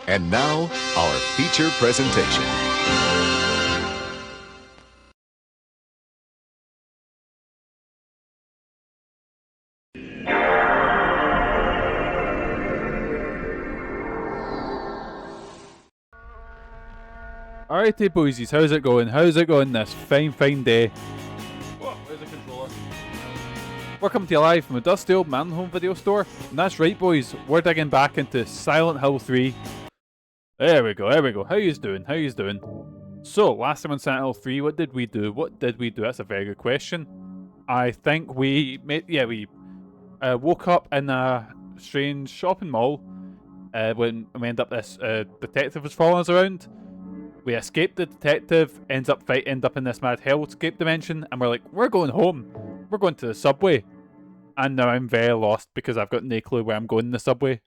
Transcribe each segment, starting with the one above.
And now, our feature presentation. Alrighty, boysies, how's it going? How's it going this fine day? Whoa, where's the controller? We're coming to you live from a dusty old MANLON Home video store. And that's right, boys, we're digging back into Silent Hill 3. There we go. How yous doing? So, last time on Silent Hill 3, what did we do? That's a very good question. I think we woke up in a strange shopping mall when we ended up this detective was following us around. We escaped the detective, end up in this mad hellscape dimension, and we're like, we're going home. We're going to the subway. And now I'm very lost because I've got no clue where I'm going in the subway.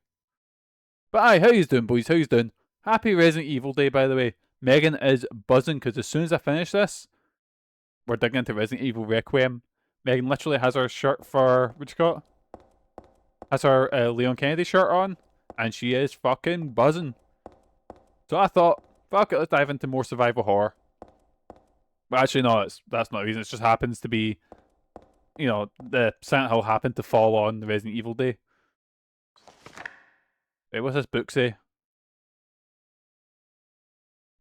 But aye, how yous doing, boys? How yous doing? Happy Resident Evil Day, by the way. Megan is buzzing because as soon as I finish this, we're digging into Resident Evil Requiem. Megan literally has her shirt for, has her Leon Kennedy shirt on, and she is fucking buzzing. So I thought, fuck it, let's dive into more survival horror. But actually, no, that's not the reason. It just happens to be, you know, the Silent Hill happened to fall on the Resident Evil Day. Wait, what's this book say?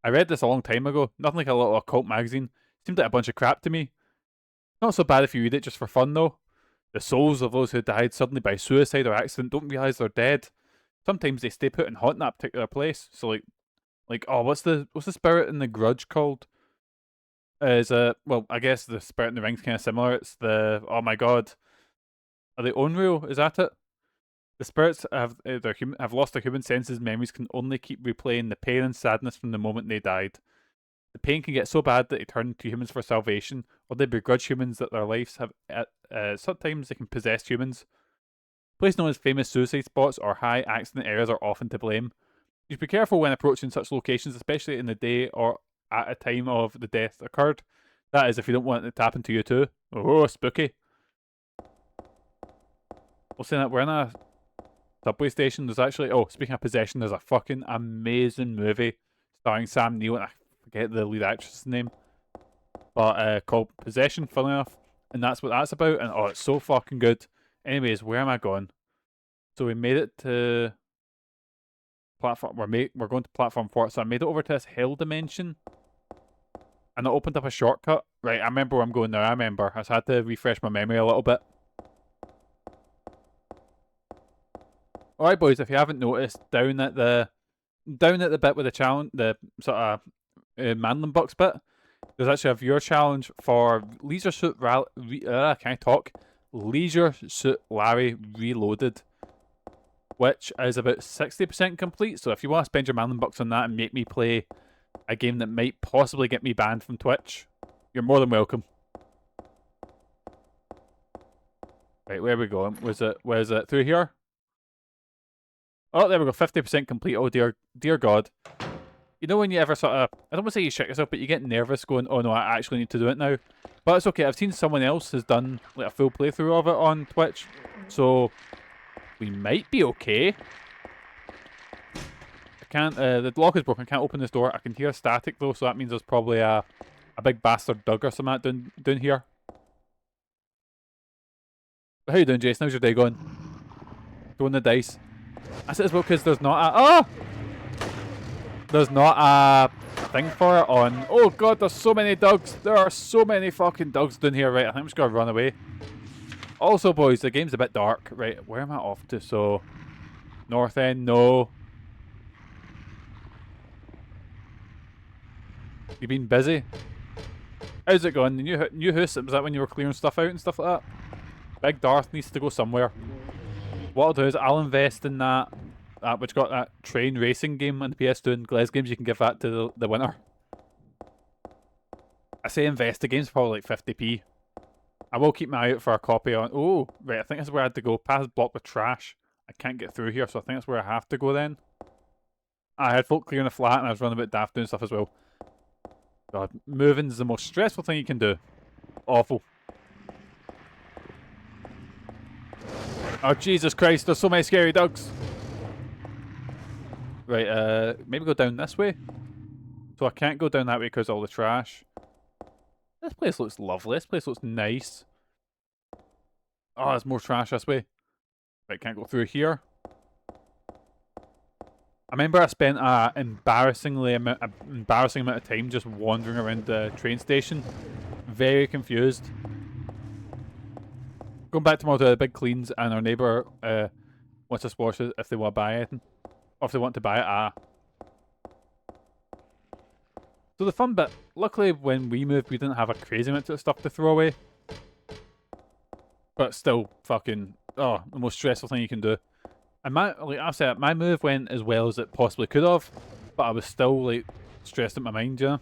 I read this a long time ago. Nothing like a little occult magazine. Seemed like a bunch of crap to me. Not so bad if you read it just for fun, though. The souls of those who died suddenly by suicide or accident don't realise they're dead. Sometimes they stay put and haunt that particular place. So like, oh, what's the spirit in The Grudge called? Well, I guess the spirit in The Ring's kind of similar. It's the, oh my god, are they unreal? Is that it? The spirits have lost their human senses. Memories can only keep replaying the pain and sadness from the moment they died. The pain can get so bad that they turn to humans for salvation, or they begrudge humans that their lives have. Sometimes they can possess humans. Places known as famous suicide spots or high accident areas are often to blame. You should be careful when approaching such locations, especially in the day or at a time of the death occurred. That is, if you don't want it to happen to you too. Oh, spooky. We'll say that we're in a subway station. There's actually, oh, speaking of possession, there's a fucking amazing movie starring Sam Neill, and I forget the lead actress's name, but called Possession, funnily enough, and that's what that's about, and oh, it's so fucking good. Anyways, where am I going? So we made it to platform. We're going to platform 4. So I made it over to this hell dimension, and it opened up a shortcut. Right, I remember where I'm going now. I just had to refresh my memory a little bit. Alright, boys, if you haven't noticed, down at the bit with the challenge, the sort of MANLON Bucks bit, there's actually a viewer challenge for Leisure Suit Leisure Suit Larry Reloaded, which is about 60% complete. So if you want to spend your MANLON Bucks on that and make me play a game that might possibly get me banned from Twitch, you're more than welcome. Right, where are we going? Was it through here? Oh, there we go, 50% complete. Oh dear God. You know when you ever sort of, I don't want to say you shit yourself, but you get nervous going, oh no, I actually need to do it now. But it's okay, I've seen someone else has done like a full playthrough of it on Twitch, so we might be okay. I can't, the lock is broken, I can't open this door. I can hear static though, so that means there's probably a big bastard Doug or something down here. But how you doing, Jason? How's your day going? Throwing the dice. I said as well because there's not a... There's not a thing for it on... Oh god, there's so many Dougs. There are so many fucking Dougs down here. Right, I think I'm just going to run away. Also, boys, the game's a bit dark. Right, where am I off to? So, North End, no. You been busy? How's it going? The new house, was that when you were clearing stuff out and stuff like that? Big Darth needs to go somewhere. What I'll do is I'll invest in that which got that train racing game on the PS2 and Glez games. You can give that to the winner. I say invest, the game's probably like 50p. I will keep my eye out for a copy on... Oh, right, I think that's where I had to go. Path is blocked with trash. I can't get through here, so I think that's where I have to go then. I had folk clearing the flat and I was running a bit daft doing stuff as well. God, moving's the most stressful thing you can do. Awful. Oh, Jesus Christ, there's so many scary dogs. Right, maybe go down this way. So I can't go down that way because of all the trash. This place looks lovely. This place looks nice. Oh, there's more trash this way. Right, can't go through here. I remember I spent an embarrassing amount of time just wandering around the train station. Very confused. Going back tomorrow to the big cleans, and our neighbour wants us to wash it if they want to buy anything. Or if they want to buy it, So the fun bit, luckily when we moved we didn't have a crazy amount of stuff to throw away. But still fucking, the most stressful thing you can do. And like I've said, my move went as well as it possibly could have, but I was still like stressed in my mind, yeah.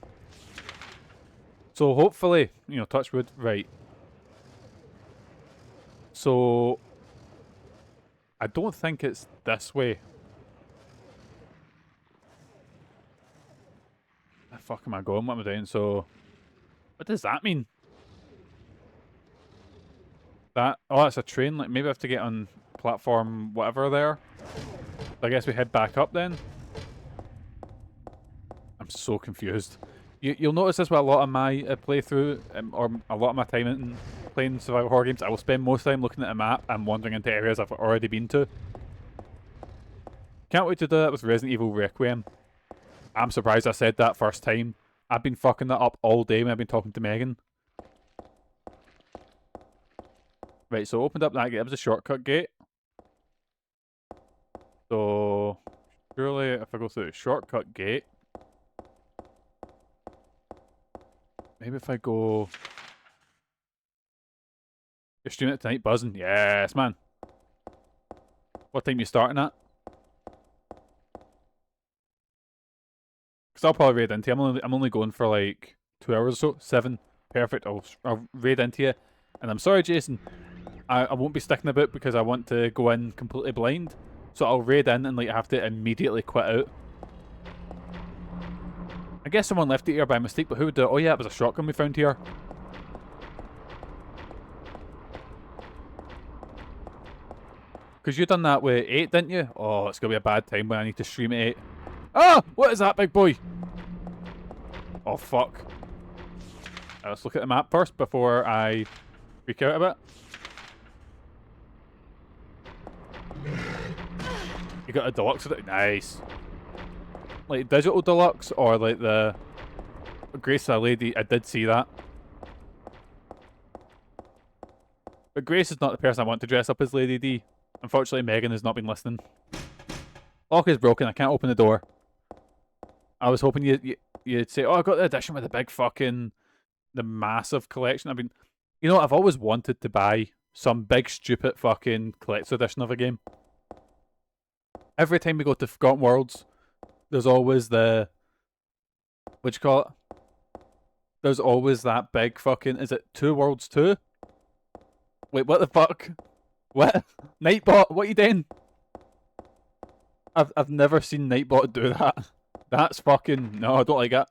So hopefully, touch wood, right. So I don't think it's this way. Where the fuck am I going? What am I doing? So what does that mean? That's a train. Like maybe I have to get on platform whatever there. I guess we head back up then. I'm so confused. You'll notice this with a lot of my playthrough, or a lot of my time in playing survival horror games. I will spend most time looking at a map and wandering into areas I've already been to. Can't wait to do that with Resident Evil Requiem. I'm surprised I said that first time. I've been fucking that up all day when I've been talking to Megan. Right, so opened up that gate. It was a shortcut gate. So surely if I go through the shortcut gate, maybe if I go... You're streaming it tonight, buzzing? Yes, man. What time you starting at? Because I'll probably raid into you. I'm only going for like 2 hours or so. 7. Perfect. I'll raid into you. And I'm sorry, Jason. I won't be sticking about because I want to go in completely blind. So I'll raid in and like have to immediately quit out. I guess someone left it here by mistake, but who would do it? Oh yeah, it was a shotgun we found here. Because you done that with 8, didn't you? Oh, it's going to be a bad time when I need to stream at 8. Ah! What is that, big boy? Oh, fuck. Let's look at the map first before I freak out a bit. You got a deluxe of it? Nice. Like digital deluxe or like the Grace of a Lady? I did see that. But Grace is not the person I want to dress up as Lady D. Unfortunately, Megan has not been listening. Lock is broken. I can't open the door. I was hoping you'd say, "Oh, I got the edition with the big fucking, the massive collection." I mean, I've always wanted to buy some big stupid fucking collector's edition of a game. Every time we go to Forgotten Worlds, there's always the, what do you call it? There's always that big fucking, is it 2 Worlds 2? Wait, what the fuck? What? Nightbot, what are you doing? I've never seen Nightbot do that. That's fucking... No, I don't like it.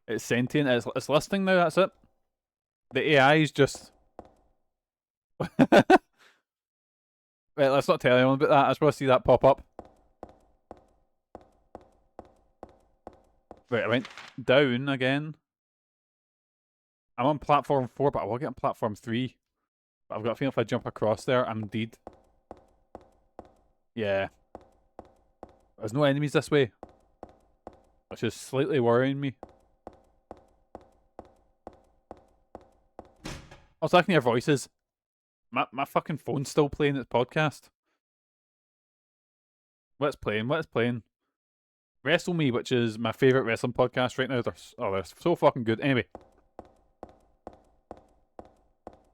It's sentient. It's listening now, that's it. The AI is just... Right, let's not tell anyone about that. I just want to see that pop up. Right, I went down again. I'm on platform 4, but I will get on platform 3. But I've got a feeling if I jump across there, I'm dead. Yeah. There's no enemies this way. Which is slightly worrying me. Also, I can hear voices. My fucking phone's still playing its podcast. What's playing? What is playing? Wrestle Me, which is my favourite wrestling podcast right now. They're so fucking good. Anyway.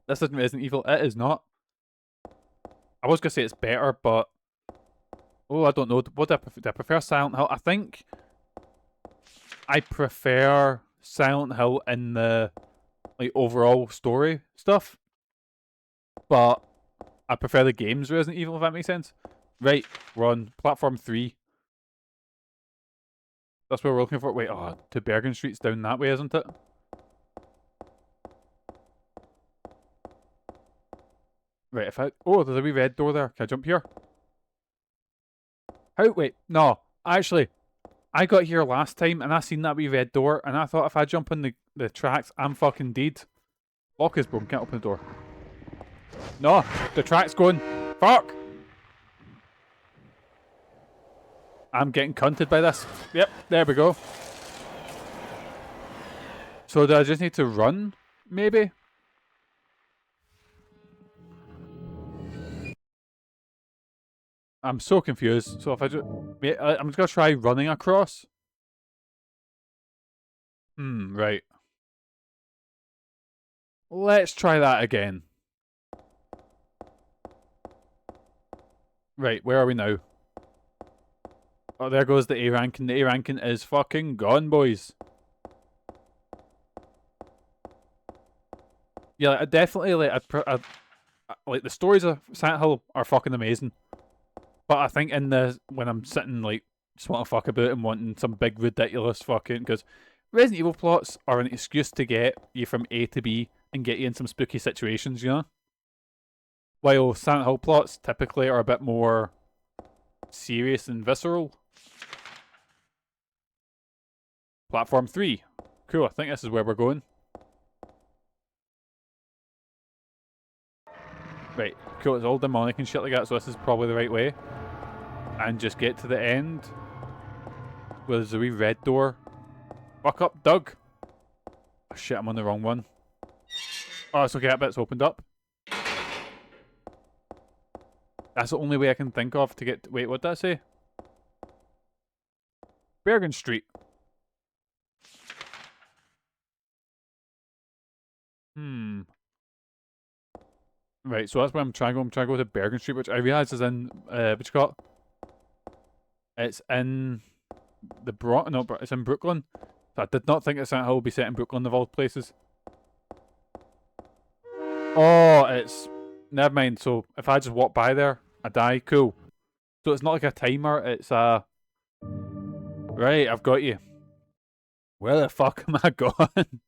This isn't Resident Evil. It is not. I was going to say it's better, but... Oh, I don't know. What do I prefer? Do I prefer Silent Hill? I think... I prefer Silent Hill in the like overall story stuff. But I prefer the games Resident Evil, if that makes sense. Right, we're on platform 3. That's where we're looking for. Wait, to Bergen Street's down that way, isn't it? Right, if I... Oh, there's a wee red door there. Can I jump here? How? Wait, no. Actually, I got here last time and I seen that wee red door and I thought if I jump on the tracks, I'm fucking dead. Lock is broken, can't open the door. No, the track's going. Fuck! I'm getting cunted by this. Yep, there we go. So do I just need to run, maybe? I'm so confused. So if I just... I'm just gonna try running across. Right. Let's try that again. Right, where are we now? Oh, there goes the A ranking. The A ranking is fucking gone, boys. Yeah, definitely, like the stories of Silent Hill are fucking amazing. But I think when I'm sitting like just want to fuck about and wanting some big ridiculous fucking, because Resident Evil plots are an excuse to get you from A to B and get you in some spooky situations, you know? While Silent Hill plots typically are a bit more serious and visceral. Platform 3. Cool, I think this is where we're going. Right, cool, it's all demonic and shit like that, so this is probably the right way. And just get to the end. Where there's a wee red door. Fuck up, Doug! Oh, shit, I'm on the wrong one. Oh, it's okay, that bit's opened up. That's the only way I can think of to get... Wait, what did that say? Bergen Street. Right, so that's where I'm trying to go. I'm trying to go to Bergen Street, which I realise is in... what you call it? It's in... No, but it's in Brooklyn. So I did not think that Silent Hill would be set in Brooklyn of all places. Oh, it's... Never mind, so if I just walk by there, I die. Cool. So it's not like a timer, it's a... Right, I've got you. Where the fuck am I going?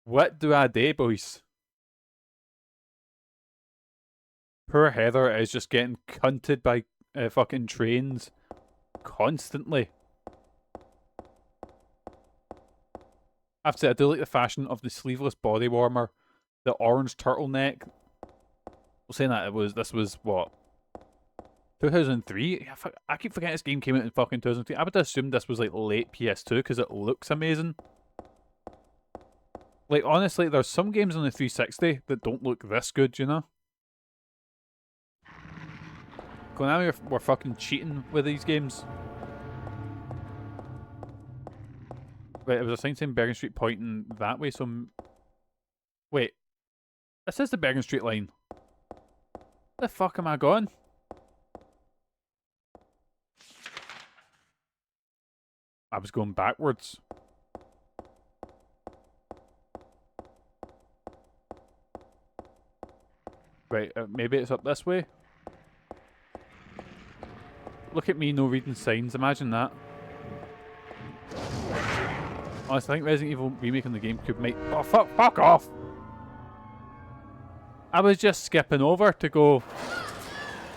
What do I do, boys? Poor Heather is just getting cunted by fucking trains constantly. I have to say, I do like the fashion of the sleeveless body warmer, the orange turtleneck. Well, saying that, this was what? 2003? I keep forgetting this game came out in fucking 2003. I would assume this was like late PS2 because it looks amazing. Like, honestly, there's some games on the 360 that don't look this good, you know? Konami were fucking cheating with these games. Right, it was a sign saying Bergen Street pointing that way, so... Wait. This is the Bergen Street line. Where the fuck am I going? I was going backwards. Right, maybe it's up this way? Look at me, no reading signs. Imagine that. Honestly, I think Resident Evil Remake on the GameCube might... Oh, fuck off! I was just skipping over to go...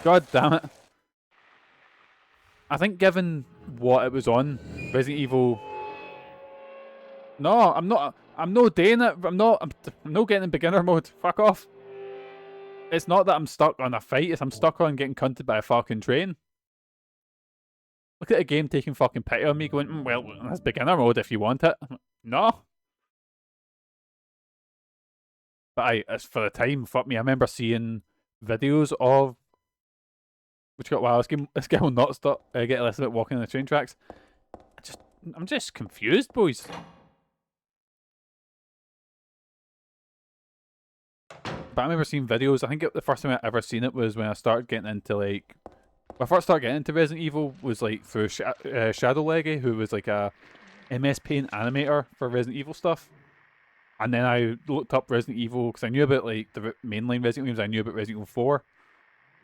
God damn it. I think given what it was on, Resident Evil... No, I'm not doing it. I'm not getting in beginner mode. Fuck off. It's not that I'm stuck on a fight, it's I'm stuck on getting cunted by a fucking train. Look at the game taking fucking pity on me, going, well, that's beginner mode if you want it. No. But as for the time, fuck me, I remember seeing videos of... Which got, wow, this game will not stop, get a lesson about walking on the train tracks. I'm just confused, boys. But I remember seeing videos, I think the first time I ever seen it was when I started getting into, like... When I first started getting into Resident Evil was, like, through Shadow Leggy, who was, like, a MS Paint animator for Resident Evil stuff. And then I looked up Resident Evil, because I knew about, like, the mainline Resident Evil games, I knew about Resident Evil 4.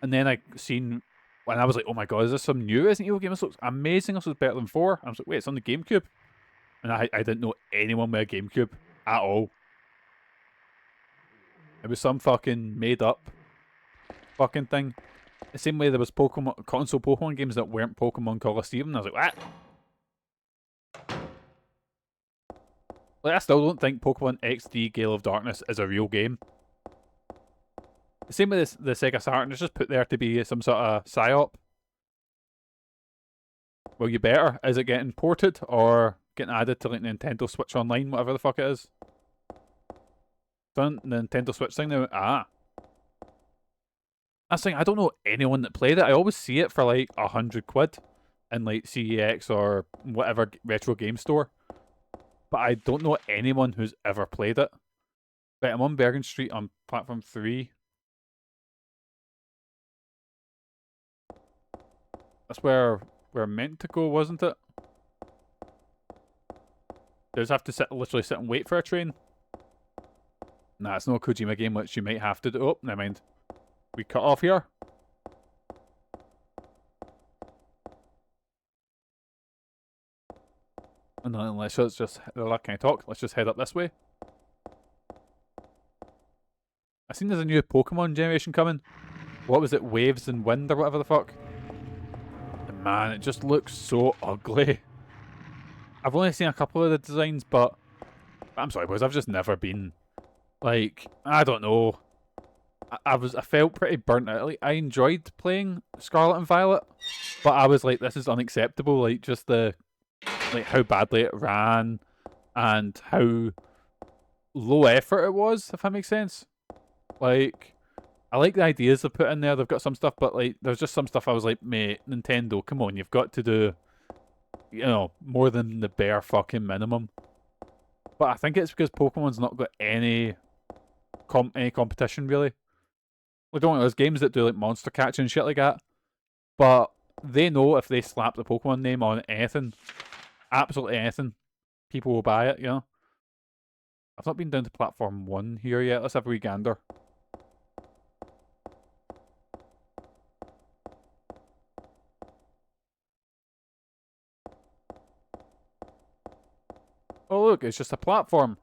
And then I seen... And I was like, oh my god, is this some new Resident Evil game? This looks amazing, this was better than 4. I was like, wait, it's on the GameCube? And I didn't know anyone with a GameCube at all. It was some fucking made up fucking thing. The same way there was Pokemon console Pokemon games that weren't Pokemon Coliseum, and I was like, what? Like, I still don't think Pokemon XD Gale of Darkness is a real game. The same with the Sega Saturn, it's just put there to be some sort of psyop. Well, you better. Is it getting ported or getting added to like Nintendo Switch Online, whatever the fuck it is? Done the Nintendo Switch thing now? Ah. That's the thing, I don't know anyone that played it. I always see it for like £100 in like CEX or whatever retro game store. But I don't know anyone who's ever played it. Right, I'm on Bergen Street on platform 3. That's where we're meant to go, wasn't it? Does have to literally sit and wait for a train? Nah, it's no Kojima game, which you might have to do. Oh, never mind. We cut off here. And then let's just can I talk? Let's just head up this way. I seen there's a new Pokemon generation coming. What was it? Waves and Wind or whatever the fuck? And man, it just looks so ugly. I've only seen a couple of the designs, but I'm sorry, boys. I've just never been like, I don't know. I felt pretty burnt out. Like, I enjoyed playing Scarlet and Violet, but I was like, this is unacceptable. Like, just like how badly it ran and how low effort it was, if that makes sense. Like, I like the ideas they've put in there. They've got some stuff, but like, there's just some stuff I was like, mate, Nintendo, come on, you've got to do, you know, more than the bare fucking minimum. But I think it's because Pokemon's not got any competition really. We don't want those games that do like monster catching and shit like that. But they know if they slap the Pokemon name on anything, absolutely anything, people will buy it, you know? I've not been down to platform 1 here yet. Let's have a wee gander. Oh look, it's just a platform.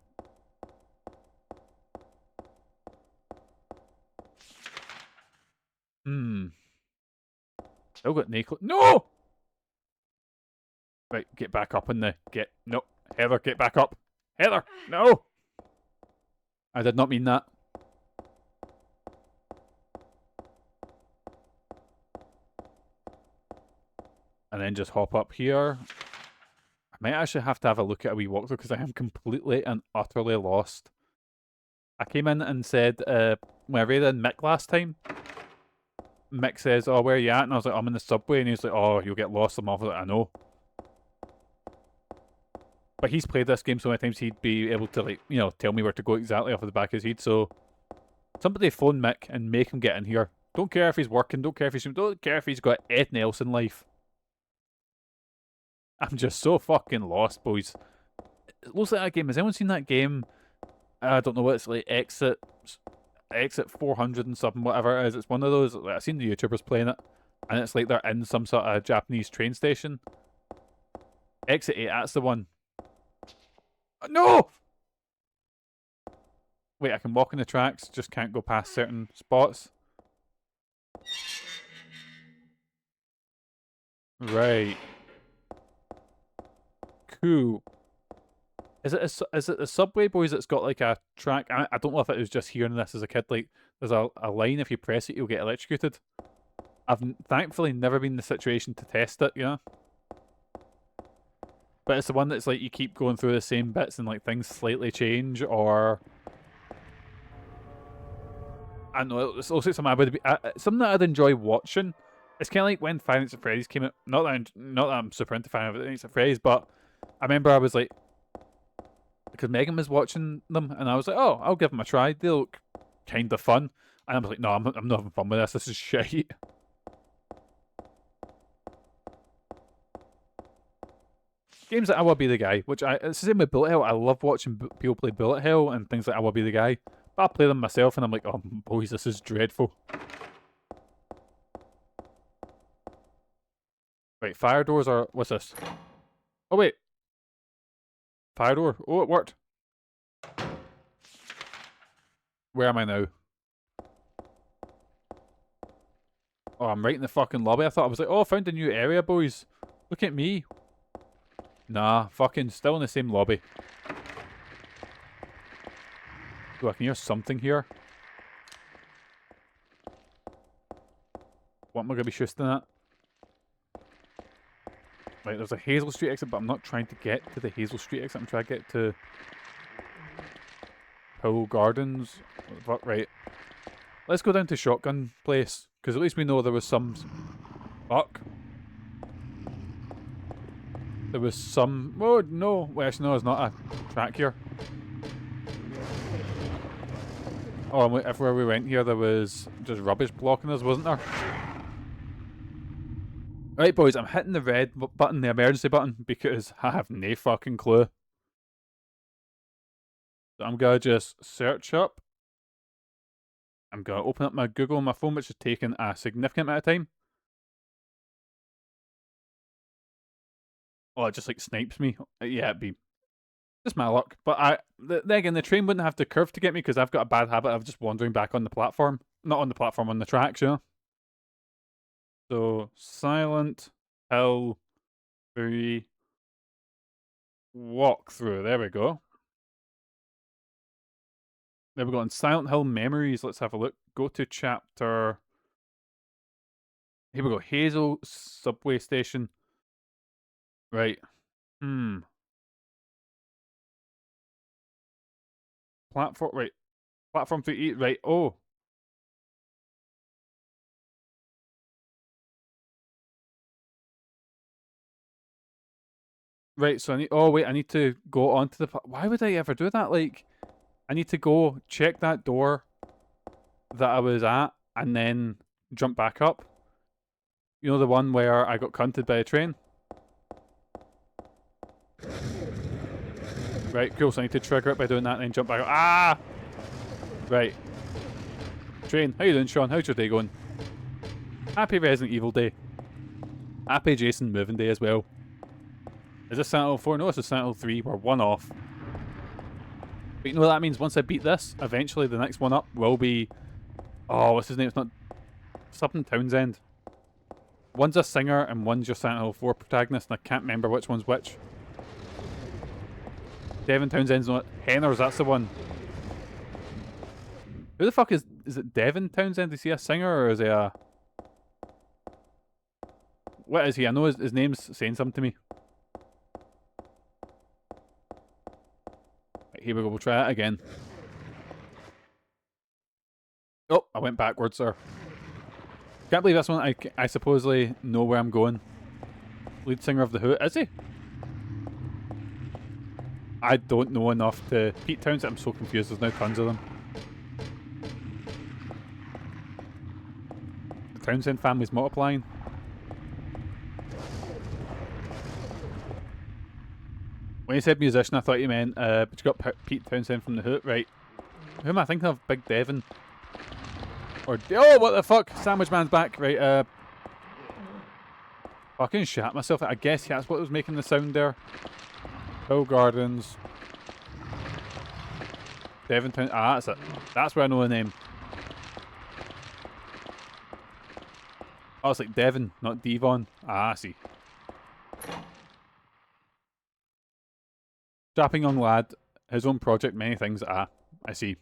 Still got No! Right, get back up in the... No. Heather, get back up. Heather, no! I did not mean that. And then just hop up here. I might actually have to have a look at a wee walkthrough because I am completely and utterly lost. I came in and said, when I raided Mick last time, Mick says, oh, where are you at? And I was like, I'm in the subway. And he's like, oh, you'll get lost. I'm off. I was like, I know. But he's played this game so many times he'd be able to, like, you know, tell me where to go exactly off of the back of his head. So somebody phone Mick and make him get in here. Don't care if he's working. Don't care if he's got anything else in life. I'm just so fucking lost, boys. It looks like that game. Has anyone seen that game? I don't know what it's like. Exit 400 and something, whatever it is. It's one of those. Like, I've seen the YouTubers playing it, and it's like they're in some sort of Japanese train station. Exit 8. That's the one. No! Wait, I can walk on the tracks. Just can't go past certain spots. Right. Cool. Is it a Subway Boys that's got like a track? I don't know if it was just hearing this as a kid. Like, there's a line, if you press it, you'll get electrocuted. I've thankfully never been in the situation to test it, you know? But it's the one that's like you keep going through the same bits and like things slightly change, or I don't know. It's also something I would be something that I'd enjoy watching. It's kind of like when Five Nights at Freddy's came out. Not that I'm super into Five Nights at Freddy's, but I remember I was like, because Megan was watching them, and I was like, oh, I'll give them a try. They look kind of fun. And I was like, no, I'm not having fun with this. This is shit. Games like I Will Be the Guy, which it's the same with Bullet Hell. I love watching people play Bullet Hell and things like I Will Be the Guy. But I play them myself and I'm like, oh, boys, this is dreadful. Right, fire doors are... What's this? Oh, wait. Fire door. Oh, it worked. Where am I now? Oh, I'm right in the fucking lobby. I thought I was like, oh, I found a new area, boys. Look at me. Nah, fucking still in the same lobby. Oh, I can hear something here. What am I going to be shooting at? Right, there's a Hazel Street exit, but I'm not trying to get to the Hazel Street exit. I'm trying to get to Pool Gardens. Right. Let's go down to Shotgun Place, because at least we know there was some... Fuck. There was some... Oh, no. Well, actually, no, there's not a track here. Oh, and if where we went here, there was just rubbish blocking us, wasn't there? Right, boys, I'm hitting the red button, the emergency button, because I have no fucking clue. So I'm going to just search up. I'm going to open up my Google on my phone, which has taken a significant amount of time. Oh, it just like snipes me. Yeah, it'd be just my luck. But then again, the train wouldn't have to curve to get me because I've got a bad habit of just wandering back on the platform. Not on the platform, on the tracks, you know? So, Silent Hill 3 walkthrough. There we go. There we go. In Silent Hill Memories, let's have a look. Go to chapter... Here we go. Hazel Subway Station. Right. Platform... Right. Platform 3E. Right. Oh. Right, so I need... Oh, wait, I need to go onto the... Why would I ever do that? Like, I need to go check that door that I was at and then jump back up. You know the one where I got cunted by a train? Right, cool, so I need to trigger it by doing that and then jump back up. Ah! Right. Train, how you doing, Sean? How's your day going? Happy Resident Evil Day. Happy Jason Moving Day as well. Is this Silent Hill 4? No, this is Silent Hill 3. We're one off. But you know what that means? Once I beat this, eventually the next one up will be... Oh, what's his name? It's not... Something Townsend. One's a singer and one's your Silent Hill 4 protagonist, and I can't remember which one's which. Devin Townsend's not... Henners, that's the one. Who the fuck is... Is it Devin Townsend? Is he a singer or is he a... What is he? I know his name's saying something to me. Here we go, we'll try it again. Oh, I went backwards, sir. Can't believe this one. I supposedly know where I'm going. Lead singer of The Who. Is he? I don't know enough to... Pete Townsend, I'm so confused. There's now tons of them. The Townsend family's multiplying. When you said musician, I thought you meant, but you got Pete Townsend from The Who, right? Who am I thinking of? Big Devin? Or, oh, what the fuck? Sandwich Man's back, right, fucking shat myself. I guess that's what was making the sound there. Hill Gardens. Devin Townsend, that's it. That's where I know the name. Oh, it's like Devin, not Devon. I see. Strapping young lad, his own project, many things. I see.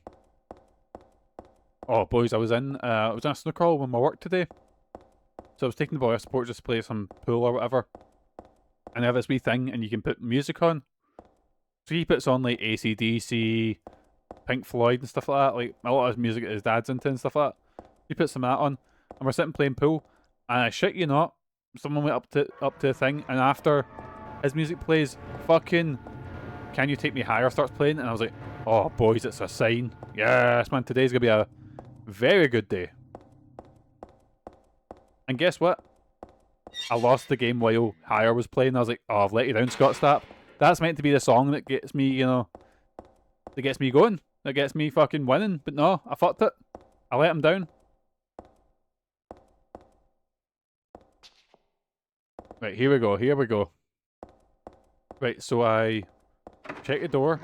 Oh, boys, I was in a snooker hall with my work today. So I was taking the boy out of sport just to play some pool or whatever. And they have this wee thing, and you can put music on. So he puts on like AC/DC, Pink Floyd and stuff like that. Like a lot of music that his dad's into and stuff like that. He puts some of that on, and we're sitting playing pool. And I shit you not, someone went up to a thing, and after his music plays, fucking Can You Take Me Higher starts playing, and I was like, oh boys, it's a sign. Yes, man, today's gonna be a very good day. And guess what? I lost the game while Higher was playing. I was like, oh, I've let you down, Scott Stapp. That's meant to be the song that gets me, you know, that gets me going, that gets me fucking winning. But no, I fucked it. I let him down. Right, here we go, here we go. Right, so I check the door,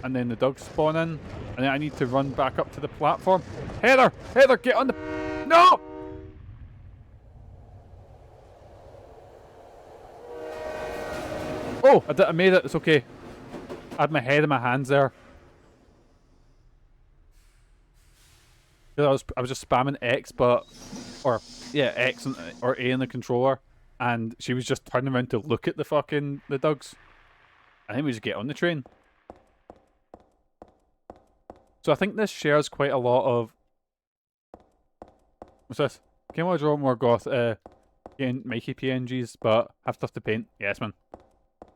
and then the dogs spawn in, and then I need to run back up to the platform. Heather! Heather, get on the... No! Oh, I made it. It's okay. I had my head in my hands there. I was just spamming X, X or A in the controller, and she was just turning around to look at the dogs. I think we just get on the train. So I think this shares quite a lot of. What's this? Can I draw more goth Mikey PNGs, but have stuff to paint? Yes, man.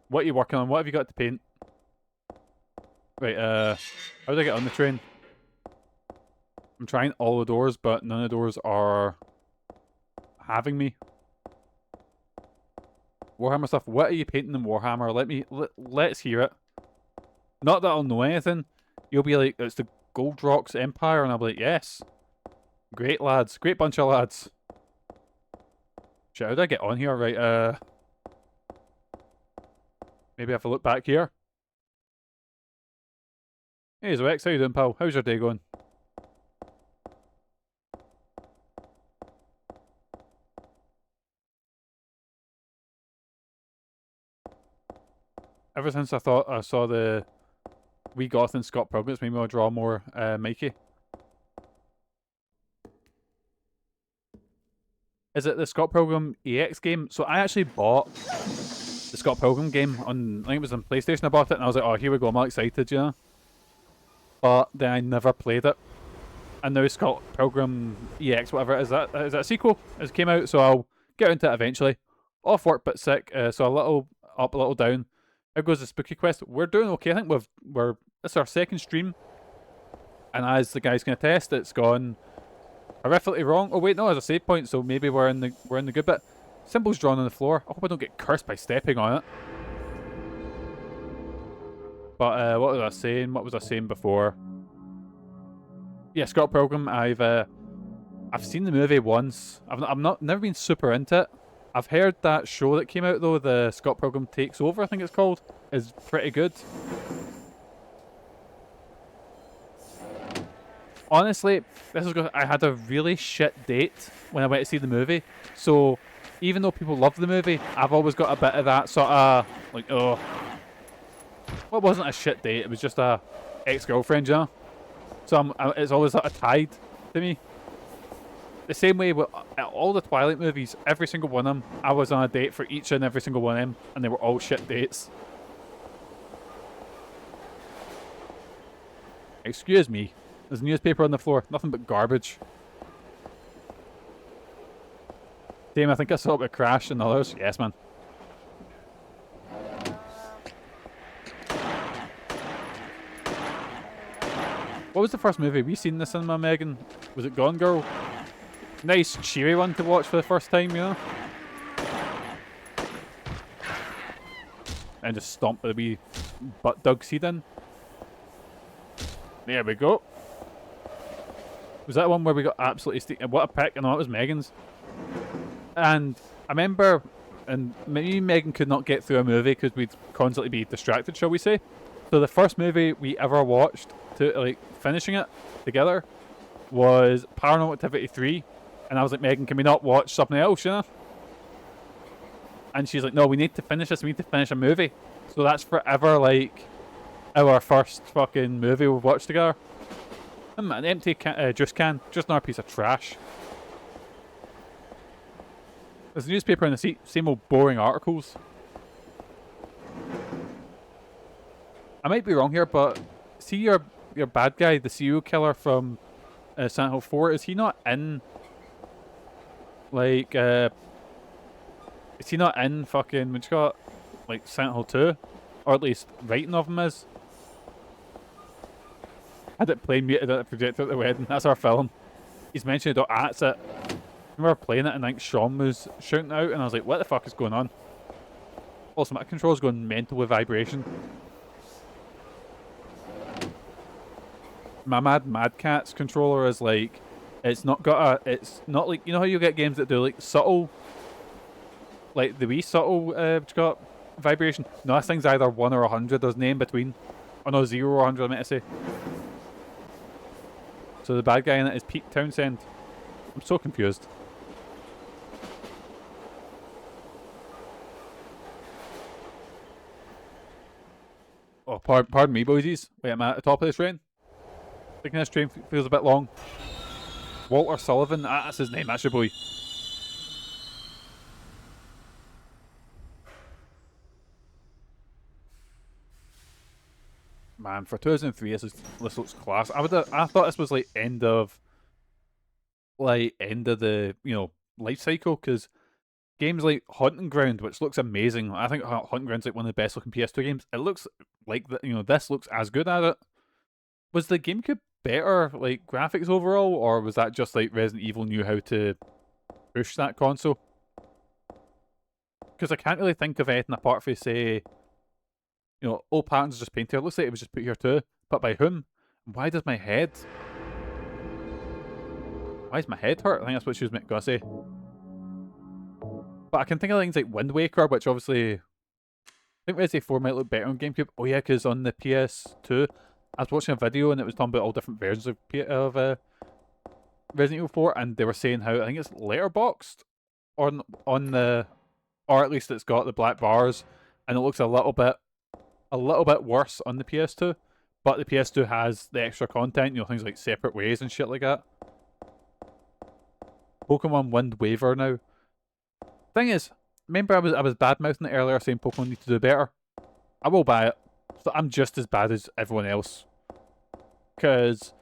What are you working on? What have you got to paint? Right, how do I get on the train? I'm trying all the doors, but none of the doors are having me. Warhammer stuff. What are you painting in Warhammer? Let's hear it. Not that I'll know anything. You'll be like, it's the Gold Rocks Empire, and I'll be like, yes. Great lads. Great bunch of lads. Shit, how did I get on here? Right, maybe have a look back here. Hey, Zoex, how you doing, pal? How's your day going? Ever since I thought I saw the Wee Goth and Scott Pilgrim, it's made me want to draw more Mikey. Is it the Scott Pilgrim EX game? So I actually bought the Scott Pilgrim game on, I think it was on PlayStation. I bought it and I was like, oh, here we go, I'm all excited, you know? But then I never played it. And now Scott Pilgrim EX, whatever it is, that a sequel? It came out, so I'll get into it eventually. Off work, but sick, so a little up, a little down. How goes the Spooky Quest? We're doing okay. I think it's our second stream, and as the guys can attest, it's gone horrifically wrong. Oh wait, no, there's a save point, so maybe we're in the good bit. Symbols drawn on the floor. I hope I don't get cursed by stepping on it. But what was I saying? What was I saying before? Yeah, Scott Pilgrim. I've seen the movie once. I've never been super into it. I've heard that show that came out though, the Scott Pilgrim Takes Over, I think it's called, is pretty good. Honestly, I had a really shit date when I went to see the movie. So, even though people love the movie, I've always got a bit of that sort of, like, oh. Well, it wasn't a shit date, it was just a ex-girlfriend, you know? So it's always sort of tied to me. The same way with all the Twilight movies, every single one of them, I was on a date for each and every single one of them, and they were all shit dates. Excuse me. There's a newspaper on the floor. Nothing but garbage. Damn, I think I saw it with Crash and others. Yes, man. What was the first movie we seen in the cinema, Megan? Was it Gone Girl? Nice, cheery one to watch for the first time, you know? And just stomp the wee butt dug seed in. There we go. Was that one where we got absolutely what a pick? No, it was Megan's. And I remember, and maybe Megan could not get through a movie because we'd constantly be distracted, shall we say. So the first movie we ever watched, to like finishing it together, was Paranormal Activity 3. And I was like, Megan, can we not watch something else, you know? And she's like, no, we need to finish this. We need to finish a movie. So that's forever, like, our first fucking movie we've watched together. An empty juice can. Just another piece of trash. There's a newspaper in the seat. Same old boring articles. I might be wrong here, but see your bad guy, the serial killer from Silent Hill 4, is he not in... Like, is he not in fucking, what you got, like, Silent Hill 2? Or at least writing of him is? Had it playing muted at the projector at the wedding. That's our film. He's mentioned it, that's it. I remember playing it and I think Sean was shouting out and I was like, what the fuck is going on? Also, my controller's going mental with vibration. My Mad Cat's controller is like, it's not like, you know how you get games that do like subtle, like the wee subtle, vibration? No, this thing's either 1 or 100, there's no in between. Oh no, 0 or 100 I meant to say. So the bad guy in it is Pete Townsend. I'm so confused. Oh, pardon me, boysies. Wait, am I at the top of this train? I think this train feels a bit long. Walter Sullivan, that's his name, that's your boy. Man, for 2003, this looks class. I thought this was like end of the life cycle, because games like Hunting Ground, which looks amazing. I think Hunting Ground's like one of the best looking PS2 games. It looks like this looks as good at it. Was the GameCube better, like graphics overall, or was that just like Resident Evil knew how to push that console? Because I can't really think of anything apart from, say, all patterns just painted. It looks like it was just put here too, but by whom? Why is my head hurt? I think that's what she was gonna say. But I can think of things like Wind Waker, which obviously I think Resident Evil 4 might look better on GameCube. Oh yeah, because on the PS2, I was watching a video and it was talking about all different versions of Resident Evil 4, and they were saying how I think it's letterboxed on the, or at least it's got the black bars, and it looks a little bit worse on the PS2. But the PS2 has the extra content, things like separate ways and shit like that. Pokemon Wind Waver now. Thing is, remember I was bad mouthing it earlier, saying Pokemon need to do better. I will buy it, so I'm just as bad as everyone else. Because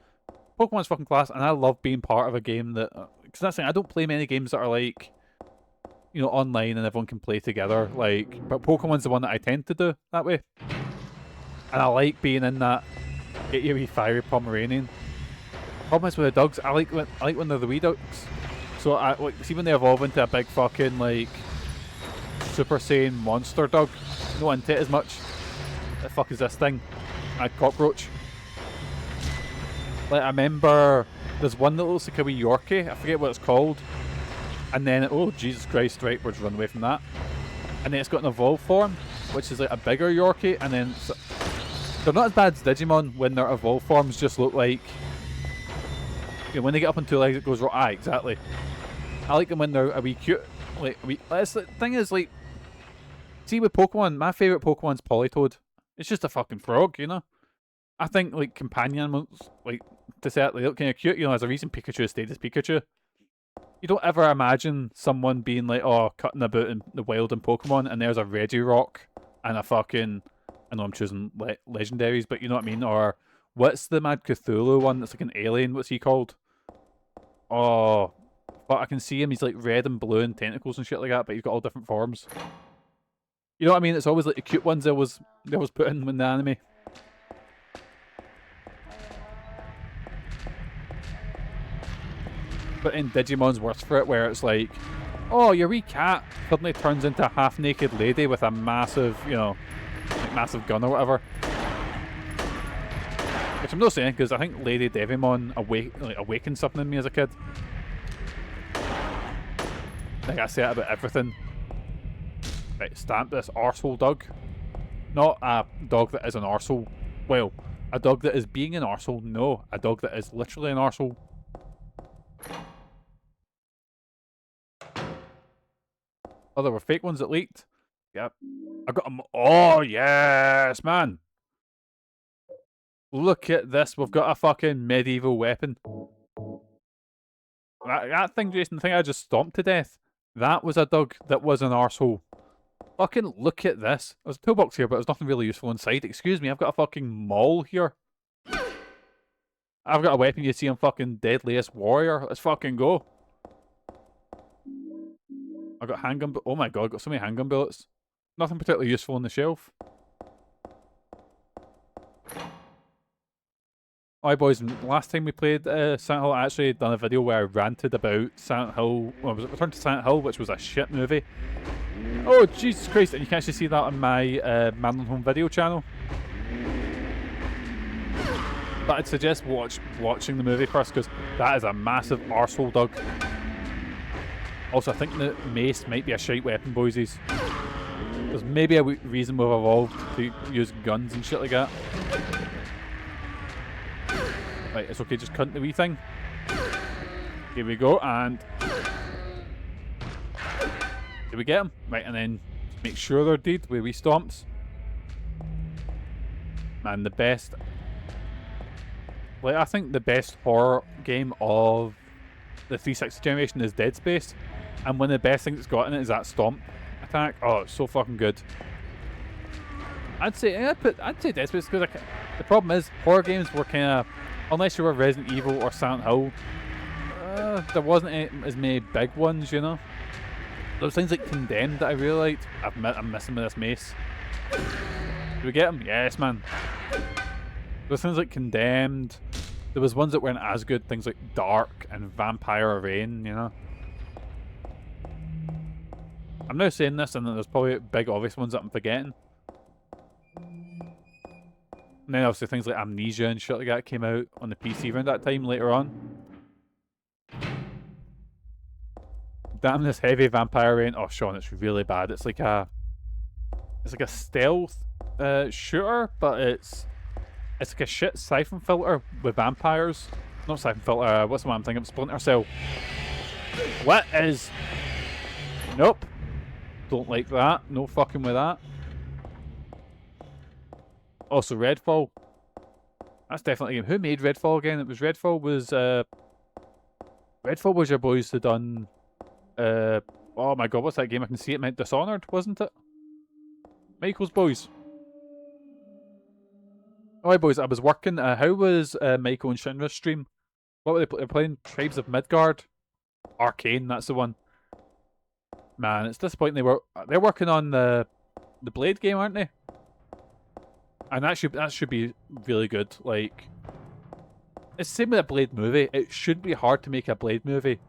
Pokemon's fucking class, and I love being part of a game that. Because that's the thing, I don't play many games that are like, online and everyone can play together. But Pokemon's the one that I tend to do that way. And I like being in that. Get your wee fiery Pomeranian. Problem is with the dogs, I like when they're the wee dogs. So I see when they evolve into a big fucking Super Saiyan monster dog. No into it as much. The fuck is this thing? A cockroach. I remember there's one that looks like a wee Yorkie. I forget what it's called. And then oh Jesus Christ! Right, we're just running away from that. And then it's got an evolved form, which is like a bigger Yorkie. And then they're not as bad as Digimon when their evolved forms just look like. When they get up on two legs, it goes right. Ah, exactly. I like them when they're a wee cute. That's the thing is, see with Pokemon, my favourite Pokemon's Politoed. It's just a fucking frog, I think, companions, to say it, they look kind of cute, there's a reason Pikachu stayed as Pikachu. You don't ever imagine someone being cutting about in the wild in Pokemon, and there's a Regirock and a fucking, I know I'm choosing legendaries, but you know what I mean, or what's the Mad Cthulhu one that's like an alien, what's he called? Oh, but I can see him, he's like red and blue and tentacles and shit like that, but he's got all different forms. You know what I mean? It's always like the cute ones they always put in the anime. But in Digimon's worse for it, where it's like, oh, your wee cat suddenly turns into a half-naked lady with a massive, massive gun or whatever. Which I'm not saying, because I think Lady Devimon awakened something in me as a kid. I say it about everything. Right, stamp this arsehole dog. Not a dog that is an arsehole. Well, a dog that is being an arsehole. No, a dog that is literally an arsehole. Oh, there were fake ones that leaked. Yep. I got them. Oh, yes, man. Look at this. We've got a fucking medieval weapon. That thing, Jason, the thing I just stomped to death. That was a dog that was an arsehole. Fucking look at this. There's a toolbox here, but there's nothing really useful inside. Excuse me, I've got a fucking maul here. I've got a weapon you see on fucking Deadliest Warrior. Let's fucking go. I've got handgun. Oh my god, I've got so many handgun bullets. Nothing particularly useful on the shelf. Alright boys, last time we played Silent Hill, I actually done a video where I ranted about Silent Hill, well, was it Return to Silent Hill, which was a shit movie. Oh Jesus Christ, and you can actually see that on my MANLON Home video channel. But I'd suggest watching the movie first, because that is a massive arsehole dog. Also, I think the mace might be a shite weapon, boysies. There's maybe a reason we've evolved to use guns and shit like that. Right, it's okay, just cunt the wee thing. Here we go, and... Did we get them? Right, and then make sure they're dead with wee stomps. Man, the best... Like, I think the best horror game of the 360 generation is Dead Space. And one of the best things it's got in it is that stomp attack. Oh, it's so fucking good. I'd say Dead Space because the problem is horror games were kind of, unless you were Resident Evil or Silent Hill, there wasn't as many big ones, you know. There was things like Condemned that I really liked. I'm missing with this mace. Do we get him? Yes, man. There was things like Condemned. There was ones that weren't as good. Things like Dark and Vampire Rain, you know. I'm now saying this, and there's probably big obvious ones that I'm forgetting. And then obviously things like Amnesia and shit like that came out on the PC around that time later on. Damn, this heavy Vampire Rain. Oh, Sean, it's really bad. It's like a stealth shooter, but it's like a shit siphon filter with vampires. Not siphon filter. What's the one I'm thinking of? Splinter Cell. What is? Nope. Don't like that. No fucking with that. Also, Redfall. That's definitely a game. Who made Redfall again? It was Redfall was your boys who done oh my god, what's that game? I can see it meant Dishonored, wasn't it? Michael's boys. Alright boys, I was working. How was Michael and Shinra's stream? What were they playing? Tribes of Midgard? Arcane, that's the one. Man, it's disappointing they're working on the Blade game, aren't they? And that should be really good. Like, it's the same with a Blade movie. It should be hard to make a Blade movie.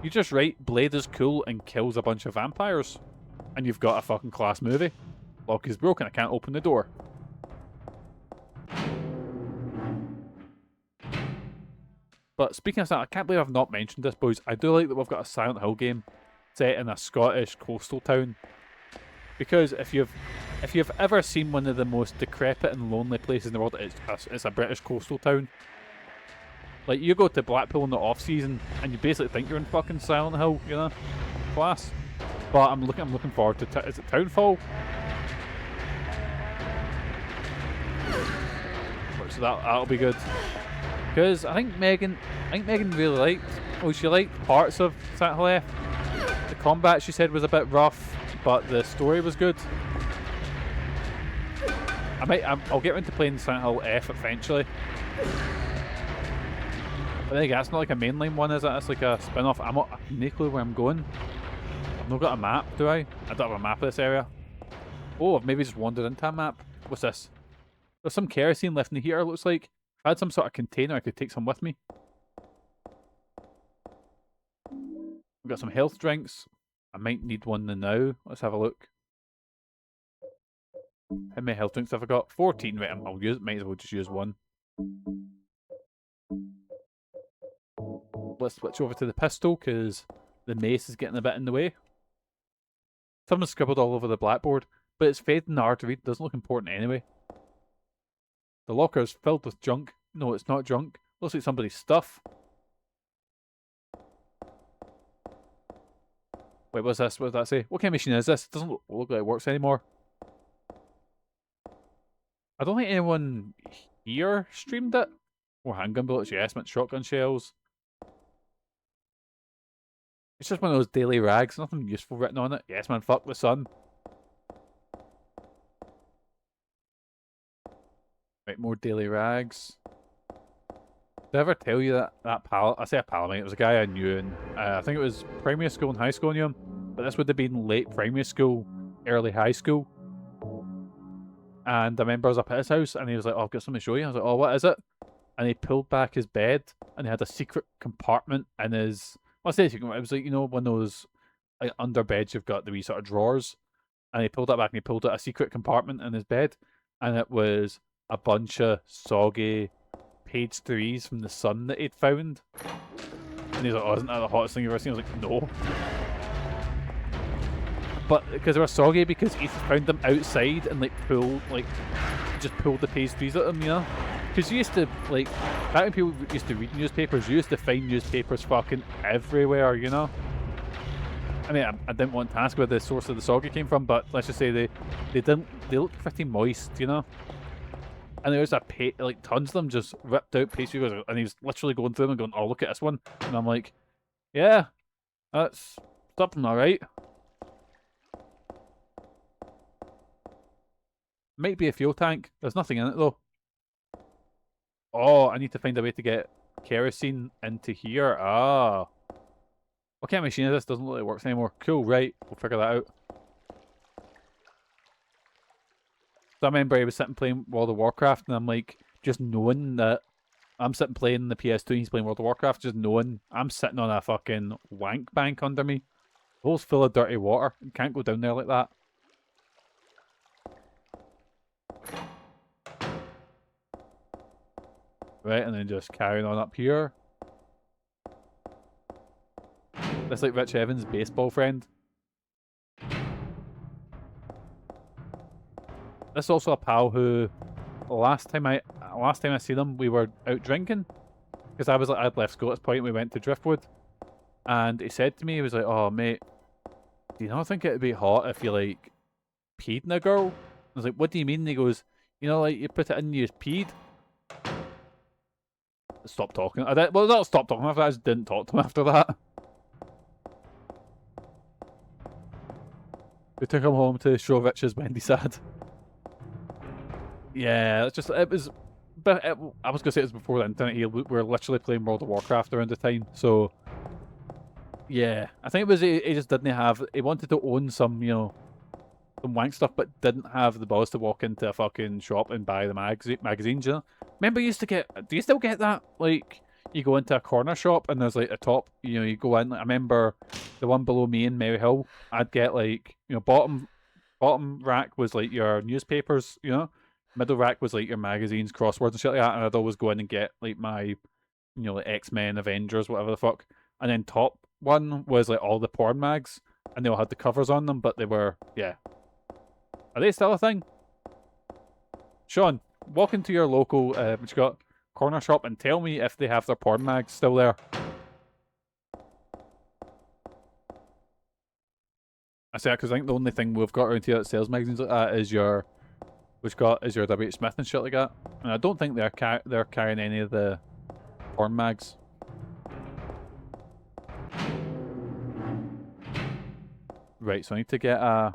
You just write Blade is cool and kills a bunch of vampires, and you've got a fucking class movie. Lock is broken. I can't open the door. But speaking of that, I can't believe I've not mentioned this, boys. I do like that we've got a Silent Hill game set in a Scottish coastal town. Because if you've ever seen one of the most decrepit and lonely places in the world, it's a British coastal town. Like, you go to Blackpool in the off season and you basically think you're in fucking Silent Hill, you know, class. But I'm looking forward to is it Townfall? So that'll be good. Because I think Megan really liked. Oh, she liked parts of Silent Hill F. The combat, she said, was a bit rough, but the story was good. I'll get into playing Silent Hill F eventually. But then again, that's not like a mainline one, is it? It's like a spin-off. I have no clue where I'm going. I've not got a map, do I? I don't have a map of this area. Oh, I've maybe just wandered into a map. What's this? There's some kerosene left in the heater, looks like. If I had some sort of container, I could take some with me. We've got some health drinks. I might need one now. Let's have a look. How many health drinks have I got? 14. Right, might as well just use one. Let's switch over to the pistol, because the mace is getting a bit in the way. Someone scribbled all over the blackboard, but it's fading the hard to read. Doesn't look important anyway. The locker is filled with junk. No, it's not junk. Looks like somebody's stuff. Wait, what's this? What does that say? What kind of machine is this? It doesn't look like it works anymore. I don't think anyone here streamed it. Or handgun bullets, yes, meant shotgun shells. It's just one of those daily rags, nothing useful written on it. Yes, man, fuck the sun. Right, more daily rags. Did I ever tell you that pal? I say a pal, mate. It was a guy I knew in, I think it was primary school and high school I knew him. But this would have been late primary school, early high school. And I remember I was up at his house and he was like, oh, I've got something to show you. I was like, oh, what is it? And he pulled back his bed and he had a secret compartment in his... Well, I say secret, it was like, you know, one of those like, under beds you've got the wee sort of drawers. And he pulled that back and he pulled out a secret compartment in his bed. And it was a bunch of soggy page 3s from the sun that he'd found. And he's like, oh, isn't that the hottest thing you've ever seen? I was like, no. But because they were soggy, because he found them outside and like just pulled the page 3s at them, you know? Because you used to, like, back when people used to read newspapers, you used to find newspapers fucking everywhere, you know? I mean, I didn't want to ask where the source of the soggy came from, but let's just say they looked pretty moist, you know? And there's like tons of them just ripped out pastry, and he was literally going through them and going, "Oh, look at this one," and I'm like, "Yeah, that's something, all right." Might be a fuel tank. There's nothing in it though. Oh, I need to find a way to get kerosene into here. Ah. What kind of machine is this? Doesn't look like it works anymore. Cool, right. We'll figure that out. So I remember I was sitting playing World of Warcraft, and I'm like, just knowing that I'm sitting playing the PS2 and he's playing World of Warcraft, just knowing I'm sitting on a fucking wank bank under me. The hole's full of dirty water. You can't go down there like that. Right, and then just carrying on up here. That's like Rich Evans' baseball friend. This is also a pal who, last time I seen him, we were out drinking. Because I'd left school at this point and we went to Driftwood. And he said to me, he was like, "Oh mate, do you not think it'd be hot if you like peed in a girl?" I was like, "What do you mean?" And he goes, "You know, like you put it in, you just peed." Stop talking. Well, not stop talking after that, I just didn't talk to him after that. We took him home to show Rich's Wendy sad. Yeah, it's just, it was, but I was going to say it was before the internet. We were literally playing World of Warcraft around the time, so yeah. I think it was, he just didn't have, he wanted to own some, you know, some wank stuff, but didn't have the balls to walk into a fucking shop and buy the magazines, you know? Remember you used to get, do you still get that? Like, you go into a corner shop and there's like a top, you know, you go in, I remember the one below me in Mary Hill, I'd get like, you know, bottom rack was like your newspapers, you know? Middle rack was like your magazines, crosswords and shit like that, and I'd always go in and get like my, you know, like X-Men, Avengers, whatever the fuck. And then top one was like all the porn mags, and they all had the covers on them, but they were, yeah. Are they still a thing? Sean, walk into your local, what you got, corner shop and tell me if they have their porn mags still there. I say that because I think the only thing we've got around here that sells magazines like that is your, which got is your W.H. Smith and shit like that. And I don't think they're carrying any of the porn mags. Right, so I need to get a.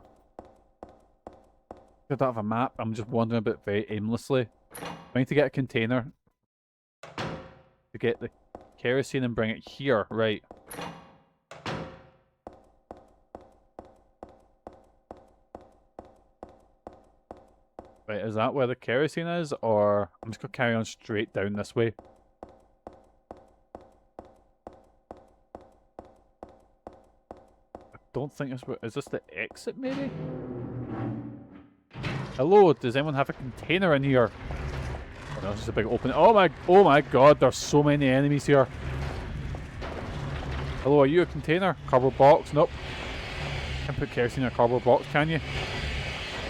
I don't have a map. I'm just wandering a bit very aimlessly. I need to get a container to get the kerosene and bring it here. Right. Right, is that where the kerosene is, or I'm just gonna carry on straight down this way? I don't think it's where. Is this the exit, maybe? Hello, does anyone have a container in here? Oh no, it's just a big open. Oh my god, there's so many enemies here. Hello, are you a container? Cardboard box? Nope. Can't put kerosene in a cardboard box, can you?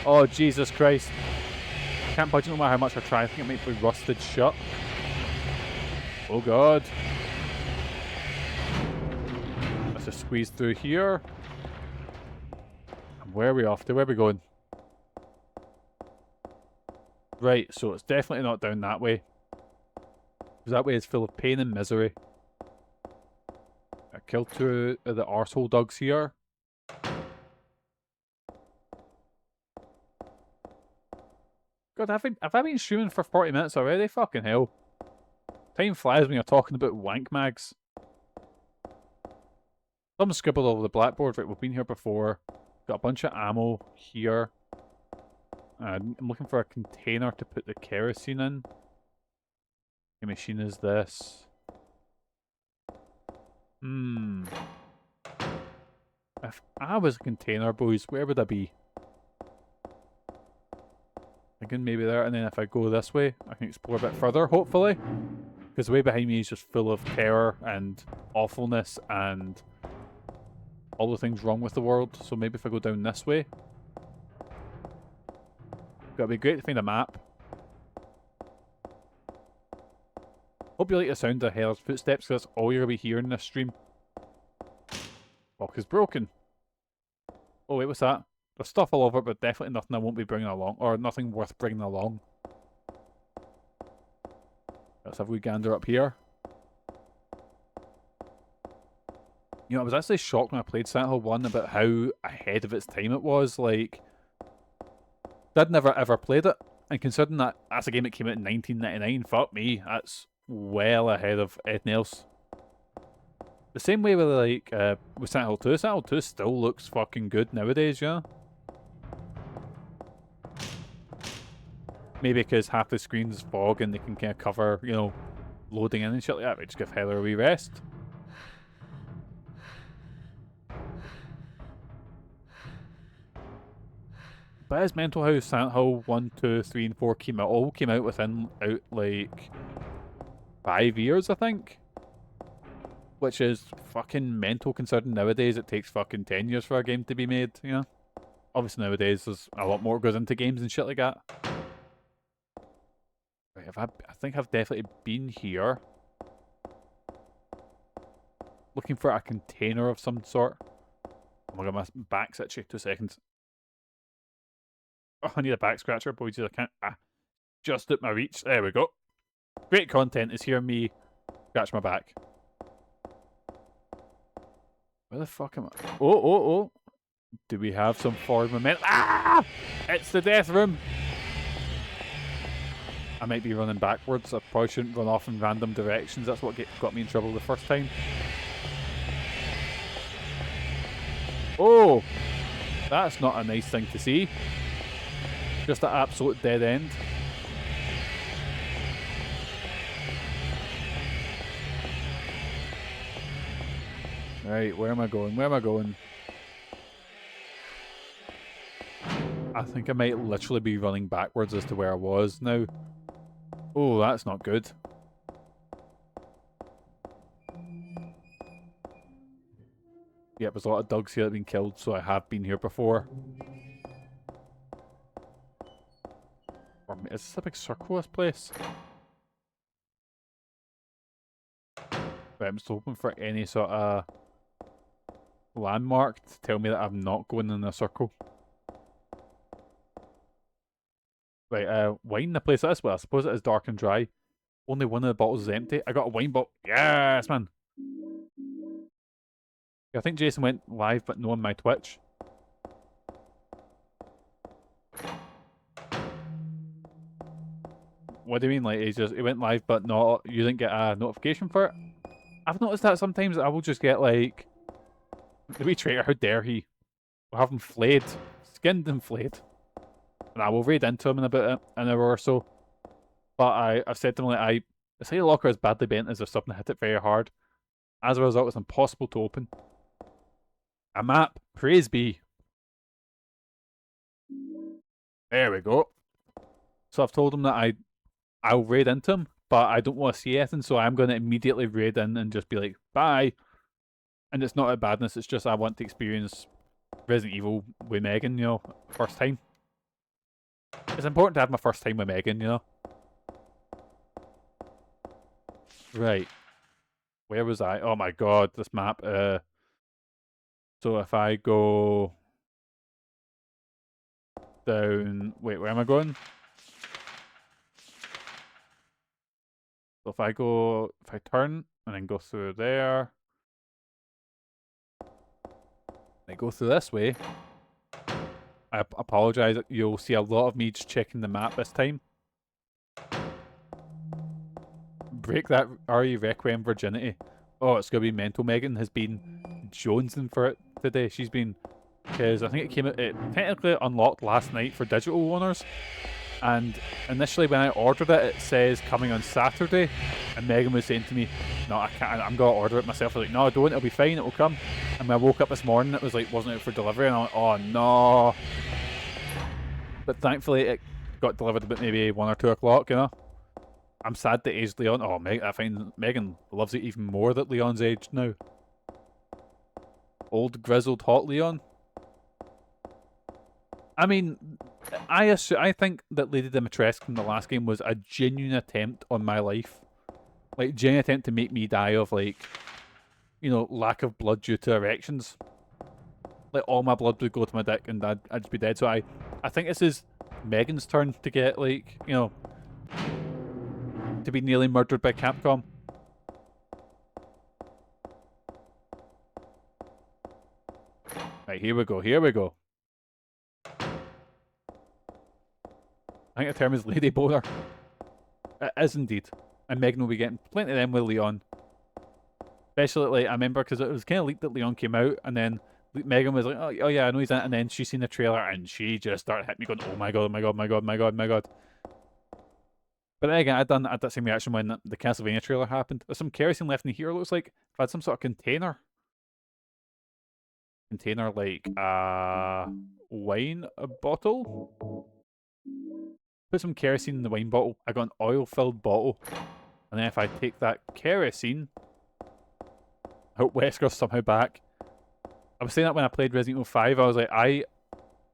Oh, Jesus Christ. Can't budge it no matter how much I try. I think it might be rusted shut. Oh god. Let's just squeeze through here. And where are we off to? Where are we going? Right, so it's definitely not down that way. Because that way is full of pain and misery. I killed two of the arsehole dogs here. God, have I been streaming for 40 minutes already? Fucking hell. Time flies when you're talking about wank mags. Someone scribbled all over the blackboard. Right, we've been here before. Got a bunch of ammo here. I'm looking for a container to put the kerosene in. What machine is this? If I was a container, boys, where would I be? Thinking maybe there, and then if I go this way, I can explore a bit further, hopefully. Because the way behind me is just full of terror and awfulness and all the things wrong with the world. So maybe if I go down this way. It'd be great to find a map. Hope you like the sound of Heather's footsteps, because that's all you're going to be hearing in this stream. Lock is broken. Oh wait, what's that? There's stuff all over it, but definitely nothing I won't be bringing along, or nothing worth bringing along. Let's have a wee gander up here. You know, I was actually shocked when I played Silent Hill 1 about how ahead of its time it was. Like, I'd never ever played it, and considering that that's a game that came out in 1999, fuck me, that's well ahead of anything else. The same way with, like, with Silent Hill 2. Silent Hill 2 still looks fucking good nowadays, yeah? Maybe because half the screen's fog and they can kind of cover, you know, loading in and shit like that. We just give Heather a wee rest. But it's mental how Silent Hill 1, 2, 3, and 4 all came out within like 5 years, I think. Which is fucking mental considering nowadays it takes fucking 10 years for a game to be made, you know? Obviously nowadays there's a lot more goes into games and shit like that. Right, I think I've definitely been here. Looking for a container of some sort. Oh my god, my back's itchy. 2 seconds. Oh, I need a back scratcher, boys. I can't. Just at my reach. There we go. Great content is hearing me scratch my back. Where the fuck am I? Oh. Do we have some forward momentum? Ah! It's the death room. I might be running backwards. I probably shouldn't run off in random directions. That's what got me in trouble the first time. Oh! That's not a nice thing to see. Just an absolute dead end. Right, where am I going? Where am I going? I think I might literally be running backwards as to where I was now. Oh, that's not good. Yep, there's a lot of dogs here that have been killed, so I have been here before. Is this a big circle, this place? Right, I'm just hoping for any sort of landmark to tell me that I'm not going in a circle. Right, wine the place this way. I suppose it is dark and dry. Only one of the bottles is empty. I got a wine bottle. Yes, man. I think Jason went live, but no on my Twitch. What do you mean? Like, he went live, but not, you didn't get a notification for it? I've noticed that sometimes I will just get, like, the wee traitor, how dare he? We'll have him flayed. Skinned and flayed. And I will raid into him in about an hour or so. But I've said to him, like, the side locker is badly bent as if something hit it very hard. As a result, it's impossible to open. A map. Praise be. There we go. So I've told him that I'll raid into him, but I don't want to see anything, so I'm going to immediately raid in and just be like, bye. And it's not a badness, it's just I want to experience Resident Evil with Megan, you know, first time. It's important to have my first time with Megan, you know. Right. Where was I? Oh my god, this map. So if I go down... Wait, where am I going? So if I turn and then go through there, I go through this way. I apologise, you'll see a lot of me just checking the map this time. Break that RE Requiem virginity. Oh, it's going to be mental. Megan has been jonesing for it today. She's been... Because I think it technically unlocked last night for digital owners. And initially when I ordered it, it says coming on Saturday. And Megan was saying to me, no, I can't, I'm going to order it myself. I was like, no, don't, it'll be fine, it'll come. And when I woke up this morning, it was like, wasn't it for delivery? And I'm like, oh no. But thankfully it got delivered about maybe 1 or 2 o'clock, you know. I'm sad that aged Leon. Oh, I find Megan loves it even more that Leon's aged now. Old grizzled hot Leon. I mean, I think that Lady Dimitrescu from the last game was a genuine attempt on my life. Like, genuine attempt to make me die of, like, you know, lack of blood due to erections. Like, all my blood would go to my dick and I'd just be dead. So I think this is Megan's turn to get, like, you know, to be nearly murdered by Capcom. Right, here we go, here we go. I think the term is lady boner. It is indeed. And Megan will be getting plenty of them with Leon. Especially, like, I remember because it was kind of leaked that Leon came out, and then Megan was like, oh yeah, I know he's in it, and then she seen the trailer, and she just started hitting me going, oh my god, oh my god, oh my god, oh my god, oh my god. But then again, I had that same reaction when the Castlevania trailer happened. There's some kerosene left in here, looks like. If I had some sort of container. Container like a wine bottle. Put some kerosene in the wine bottle. I got an oil-filled bottle. And then if I take that kerosene, I hope Wesker's somehow back. I was saying that when I played Resident Evil 5. I was like, I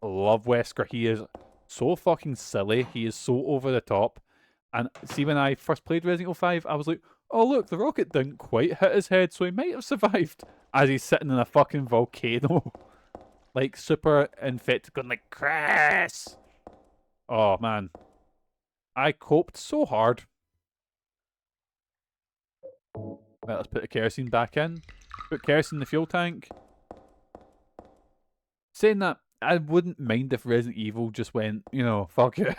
love Wesker. He is so fucking silly. He is so over the top. And see, when I first played Resident Evil 5, I was like, oh look, the rocket didn't quite hit his head, so he might have survived. As he's sitting in a fucking volcano. Like, super infected, going like, Chris! Oh, man. I coped so hard. Right, let's put the kerosene back in. Put kerosene in the fuel tank. Saying that, I wouldn't mind if Resident Evil just went, you know, fuck it.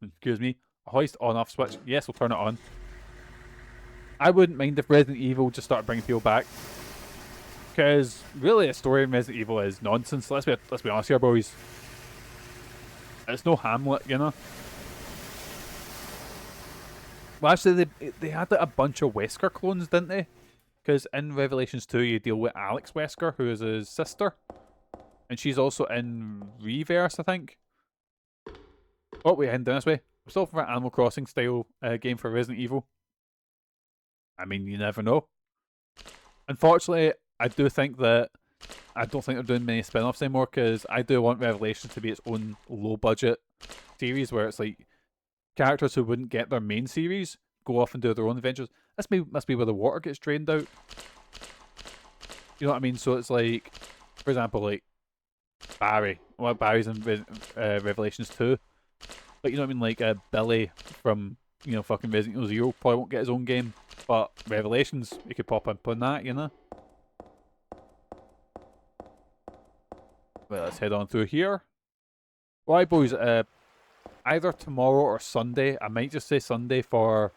Excuse me. Hoist on-off switch. Yes, we'll turn it on. I wouldn't mind if Resident Evil just started bringing people back. Because, really, the story in Resident Evil is nonsense. Let's be honest here, boys. It's no Hamlet, you know? Well, actually, they had like, a bunch of Wesker clones, didn't they? Because in Revelations 2, you deal with Alex Wesker, who is his sister. And she's also in Reverse, I think. Oh, we're heading down this way. We're still for an Animal Crossing style game for Resident Evil. I mean, you never know. Unfortunately, I don't think they're doing many spin-offs anymore, because I do want Revelations to be its own low-budget series where it's like characters who wouldn't get their main series go off and do their own adventures. This must be where the water gets drained out. You know what I mean? So it's like, for example, like Barry. Well, Barry's in Revelations 2. But you know what I mean? Like Billy from, you know, fucking Resident Evil 0 probably won't get his own game. But Revelations, you could pop up on that, you know? Well, let's head on through here. Right, boys, either tomorrow or Sunday. I might just say Sunday for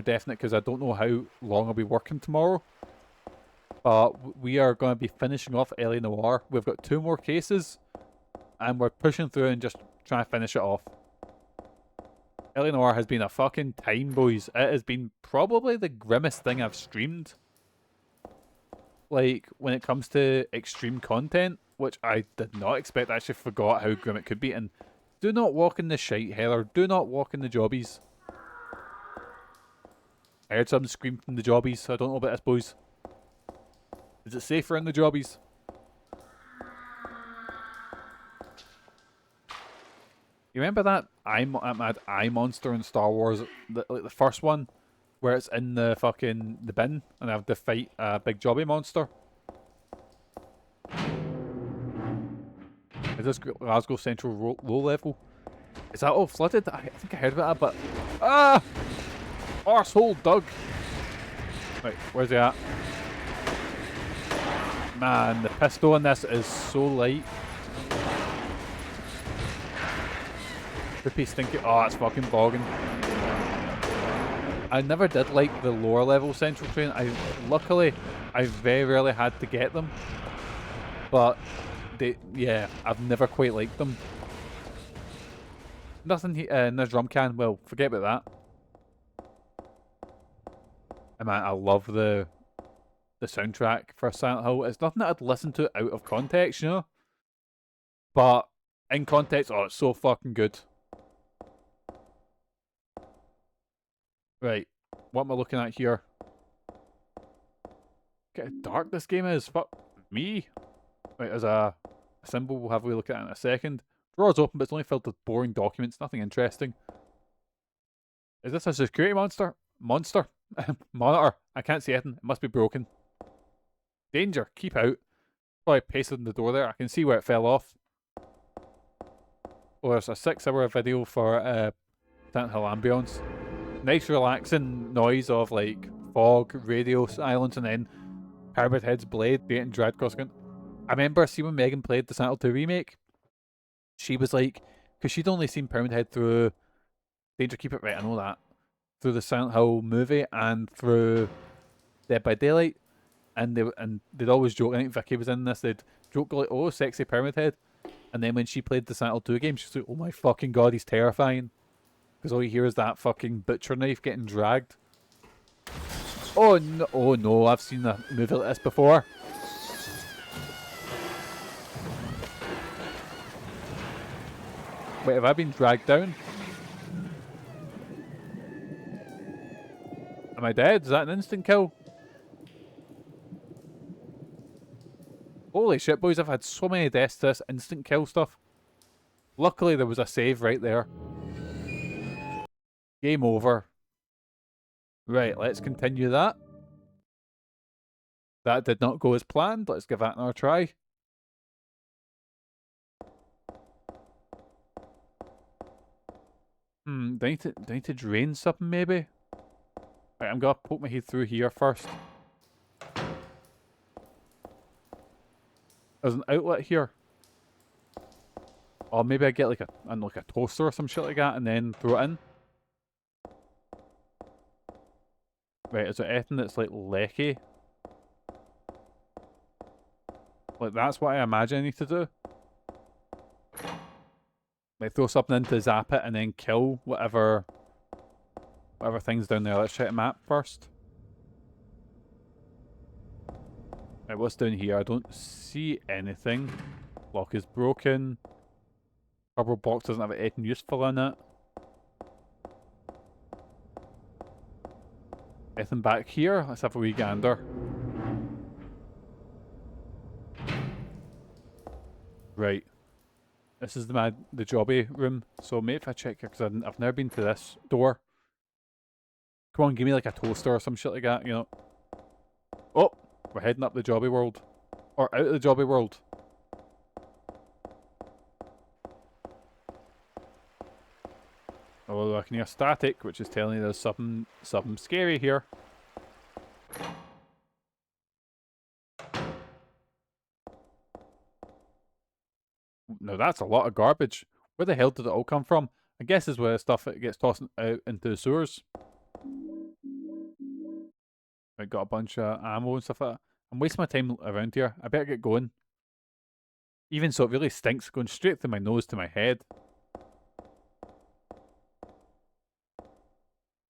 definite, because I don't know how long I'll be working tomorrow. But we are going to be finishing off L.A. Noire. We've got 2 more cases, and we're pushing through and just trying to finish it off. L.A. Noire has been a fucking time, boys. It has been probably the grimmest thing I've streamed. Like, when it comes to extreme content, which I did not expect. I actually forgot how grim it could be. And do not walk in the shite, Heather. Do not walk in the jobbies. I heard some scream from the jobbies. I don't know about this, boys. Is it safer in the jobbies? You remember that mad eye monster in Star Wars, like the first one, where it's in the bin and I have to fight a big jobby monster? Is this Glasgow Central low level? Is that all flooded? I think I heard about that, but ah, arsehole Doug. Right, where's he at? Man, the pistol on this is so light. Poopy stinky. Oh, it's fucking bogging. I never did like the lower level Central Train. Luckily, I very rarely had to get them. But, yeah, I've never quite liked them. Nothing in the drum can. Well, forget about that. Man, I love the soundtrack for Silent Hill. It's nothing that I'd listen to out of context, you know? But in context, oh, it's so fucking good. Right, what am I looking at here? Look how dark this game is. Fuck me. Right, there's a symbol. We'll have a look at it in a second. Drawer's open, but it's only filled with boring documents. Nothing interesting. Is this a security monster? Monitor. I can't see anything. It must be broken. Danger. Keep out. Probably pasted in the door there. I can see where it fell off. Oh, there's a 6-hour video for Silent Hill Ambience. nice relaxing noise of like fog, radio silence, and then Pyramid Head's blade getting dragged across again. I remember see when Megan played the Silent Hill 2 remake, she was like, because she'd only seen Pyramid Head through Danger Keep It Right, I know that, through the Silent Hill movie and through Dead by Daylight, and they'd always joke. I think Vicky was in this. They'd joke like, "Oh, sexy Pyramid Head," and then when she played the Silent Hill 2 game, she's like, "Oh my fucking god, he's terrifying," because all you hear is that fucking butcher knife getting dragged. Oh no! Oh no! I've seen a movie like this before. Wait, have I been dragged down? Am I dead? Is that an instant kill? Holy shit, boys, I've had so many deaths to this instant kill stuff. Luckily, there was a save right there. Game over. Right, let's continue that. That did not go as planned. Let's give that another try. Do I need to drain something, maybe? Right, I'm gonna poke my head through here first. There's an outlet here. Or maybe I get like a toaster or some shit like that and then throw it in. Right, is there anything that's like lecky? Like that's what I imagine I need to do. Like throw something in to zap it and then kill whatever thing's down there. Let's check the map first. Right, what's down here? I don't see anything. Lock is broken. Cardboard box doesn't have anything useful in it. Anything back here? Let's have a wee gander. Right. This is the jobby room. So maybe if I check here, because I've never been to this door. Come on, give me like a toaster or some shit like that, you know. Oh! We're heading up the jobby world. Or out of the jobby world. Although I can hear static, which is telling me there's something scary here. Now that's a lot of garbage. Where the hell did it all come from? I guess is where stuff gets tossed out into the sewers. I got a bunch of ammo and stuff like that. I'm wasting my time around here. I better get going. Even so, it really stinks going straight through my nose to my head.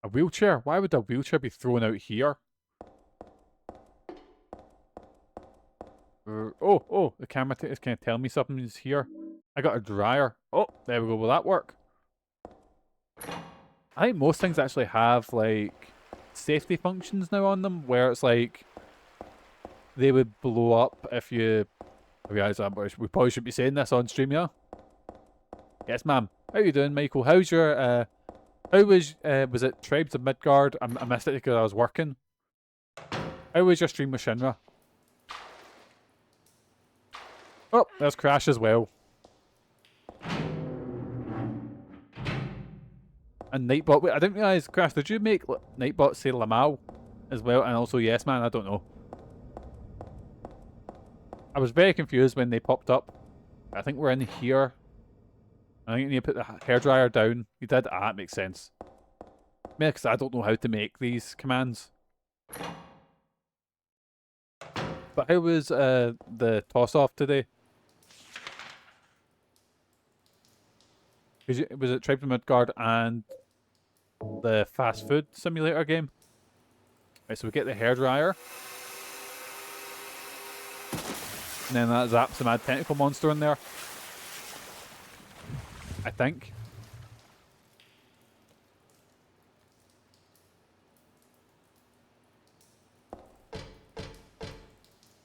A wheelchair? Why would a wheelchair be thrown out here? Oh, the camera is kind of telling me something's here. I got a dryer. Oh, there we go. Will that work? I think most things actually have, like, safety functions now on them, where it's like, they would blow up if you... I realise we probably shouldn't be saying this on stream, yeah? Yes, ma'am. How you doing, Michael? How's your, how was it Tribes of Midgard? I missed it because I was working. How was your stream with Shinra? Oh, there's Crash as well. And Nightbot. Wait, I didn't realise, Crash, did you make Nightbot say Lamal as well? And also Yes Man? I don't know. I was very confused when they popped up. I think we're in here. I think you need to put the hairdryer down. You did? Ah, that makes sense. Maybe because I don't know how to make these commands. But how was the toss-off today? Was it Tribes of Midgard and the fast food simulator game? Right, so we get the hairdryer. And then that zaps the mad tentacle monster in there. I think.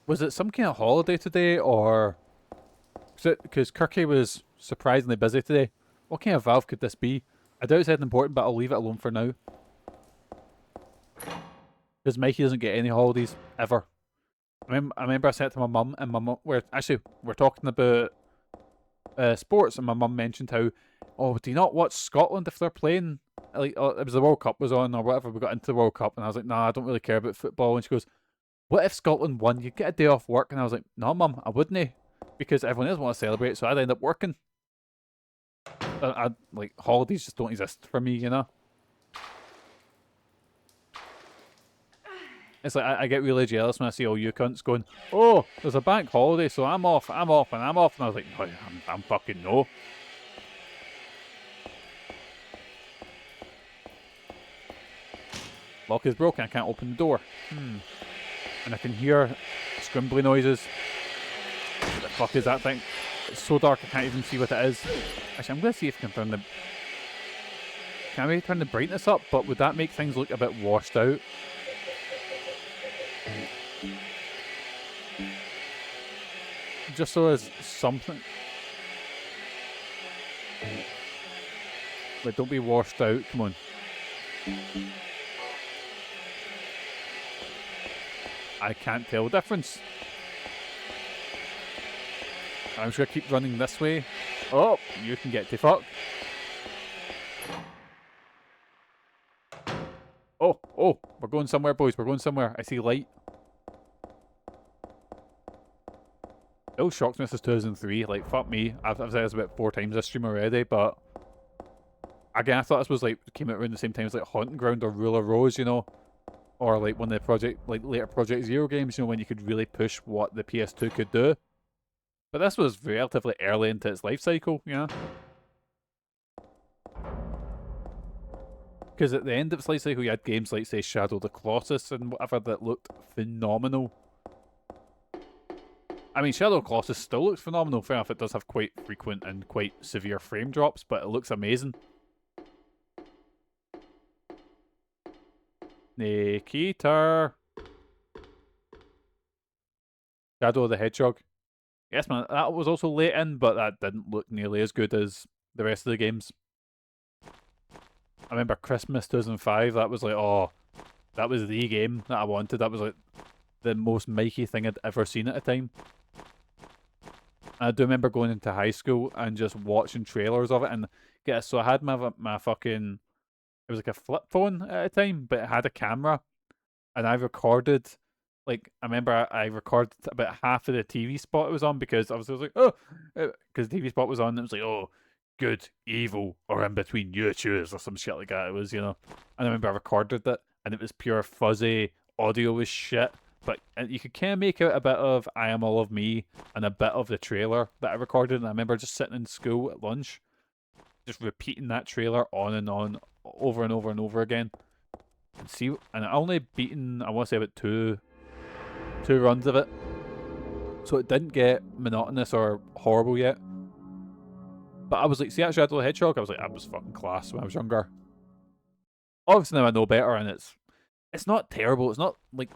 Was it some kind of holiday today, or... Because Kirky was surprisingly busy today. What kind of valve could this be? I doubt it's anything important, but I'll leave it alone for now. Because Mikey doesn't get any holidays, ever. I remember I said to my mum, and my mum... We're talking about sports, and my mum mentioned how, oh, do you not watch Scotland if they're playing? Like, oh, it was the World Cup was on or whatever. We got into the World Cup, and I was like, nah, I don't really care about football. And she goes, what if Scotland won? You'd get a day off work. And I was like, no, mum, I wouldn't, because everyone else want to celebrate, so I'd end up working. Like, holidays just don't exist for me, you know? It's like, I get really jealous when I see all you cunts going, oh, there's a bank holiday, so I'm off, and I'm off. And I was like, no, I'm fucking no. Lock is broken, I can't open the door. And I can hear scrimbly noises. What the fuck is that thing? It's so dark I can't even see what it is. Actually, I'm going to see if I can turn the... Can I maybe turn the brightness up? But would that make things look a bit washed out? Just so there's something... Like, don't be washed out. Come on. I can't tell the difference. I'm just going to keep running this way. Oh, you can get to fuck. Oh, we're going somewhere, boys. We're going somewhere. I see light. It shocks me this is 2003. Like, fuck me. I've said this about 4 times this stream already, but... Again, I thought this was like, came out around the same time as like Haunting Ground or Ruler Rose, you know? Or like one of the later Project Zero games, you know, when you could really push what the PS2 could do. But this was relatively early into its life cycle, you know? Because at the end of its life cycle, you had games like, say, Shadow of the Colossus and whatever that looked phenomenal. I mean, Shadow of the Colossus still looks phenomenal. Fair enough, it does have quite frequent and quite severe frame drops, but it looks amazing. Nikita. Shadow of the Hedgehog. Yes, man, that was also late in, but that didn't look nearly as good as the rest of the games. I remember Christmas 2005, that was like, oh, that was the game that I wanted. That was like the most Mikey thing I'd ever seen at a time. And I do remember going into high school and just watching trailers of it. And guess so I had my fucking, it was like a flip phone at a time, but it had a camera, and I recorded. Like, I remember I recorded about half of the TV spot it was on, because I was like, oh, because the TV spot was on, and it was like, oh, good, evil, or in between, you choose, or some shit like that. It was, you know. And I remember I recorded it, and it was pure fuzzy, audio was shit, but you could kind of make out a bit of I Am All of Me and a bit of the trailer that I recorded. And I remember just sitting in school at lunch, just repeating that trailer on and on, over and over and over again. And I only beaten, I want to say, about two runs of it, so it didn't get monotonous or horrible yet. But I was like, see that Shadow of the Hedgehog? I was like, that was fucking class when I was younger. Obviously now I know better, and it's not terrible. It's not like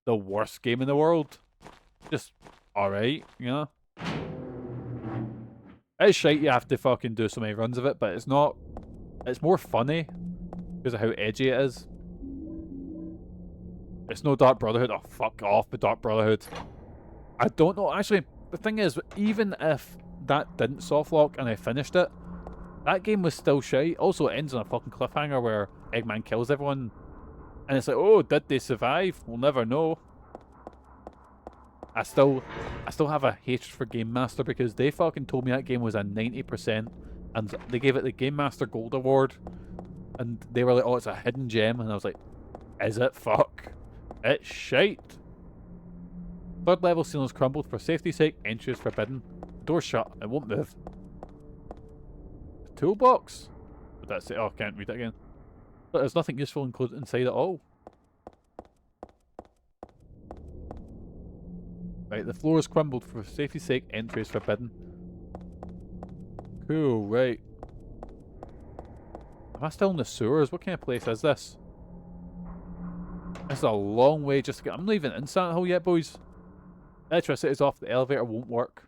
the worst game in the world. Just alright, you know? It's shite you have to fucking do so many runs of it, but it's not... It's more funny because of how edgy it is. It's no Dark Brotherhood. Oh, fuck off with Dark Brotherhood. I don't know. Actually, the thing is, even if that didn't softlock and I finished it, that game was still shite. Also, it ends on a fucking cliffhanger where Eggman kills everyone. And it's like, oh, did they survive? We'll never know. I still have a hatred for Game Master, because they fucking told me that game was a 90%, and they gave it the Game Master Gold Award, and they were like, oh, it's a hidden gem, and I was like, is it? Fuck. It's shite. Third level ceilings crumbled. For safety's sake, entry is forbidden. Door shut. It won't move. A toolbox? What did that say? Oh, I can't read it again. But there's nothing useful included inside at all. Right, the floor is crumbled. For safety's sake, entry is forbidden. Cool, right. Am I still in the sewers? What kind of place is this? This is a long way just to get... I'm not even in Santa Hill yet, boys. Electricity's off. The elevator won't work.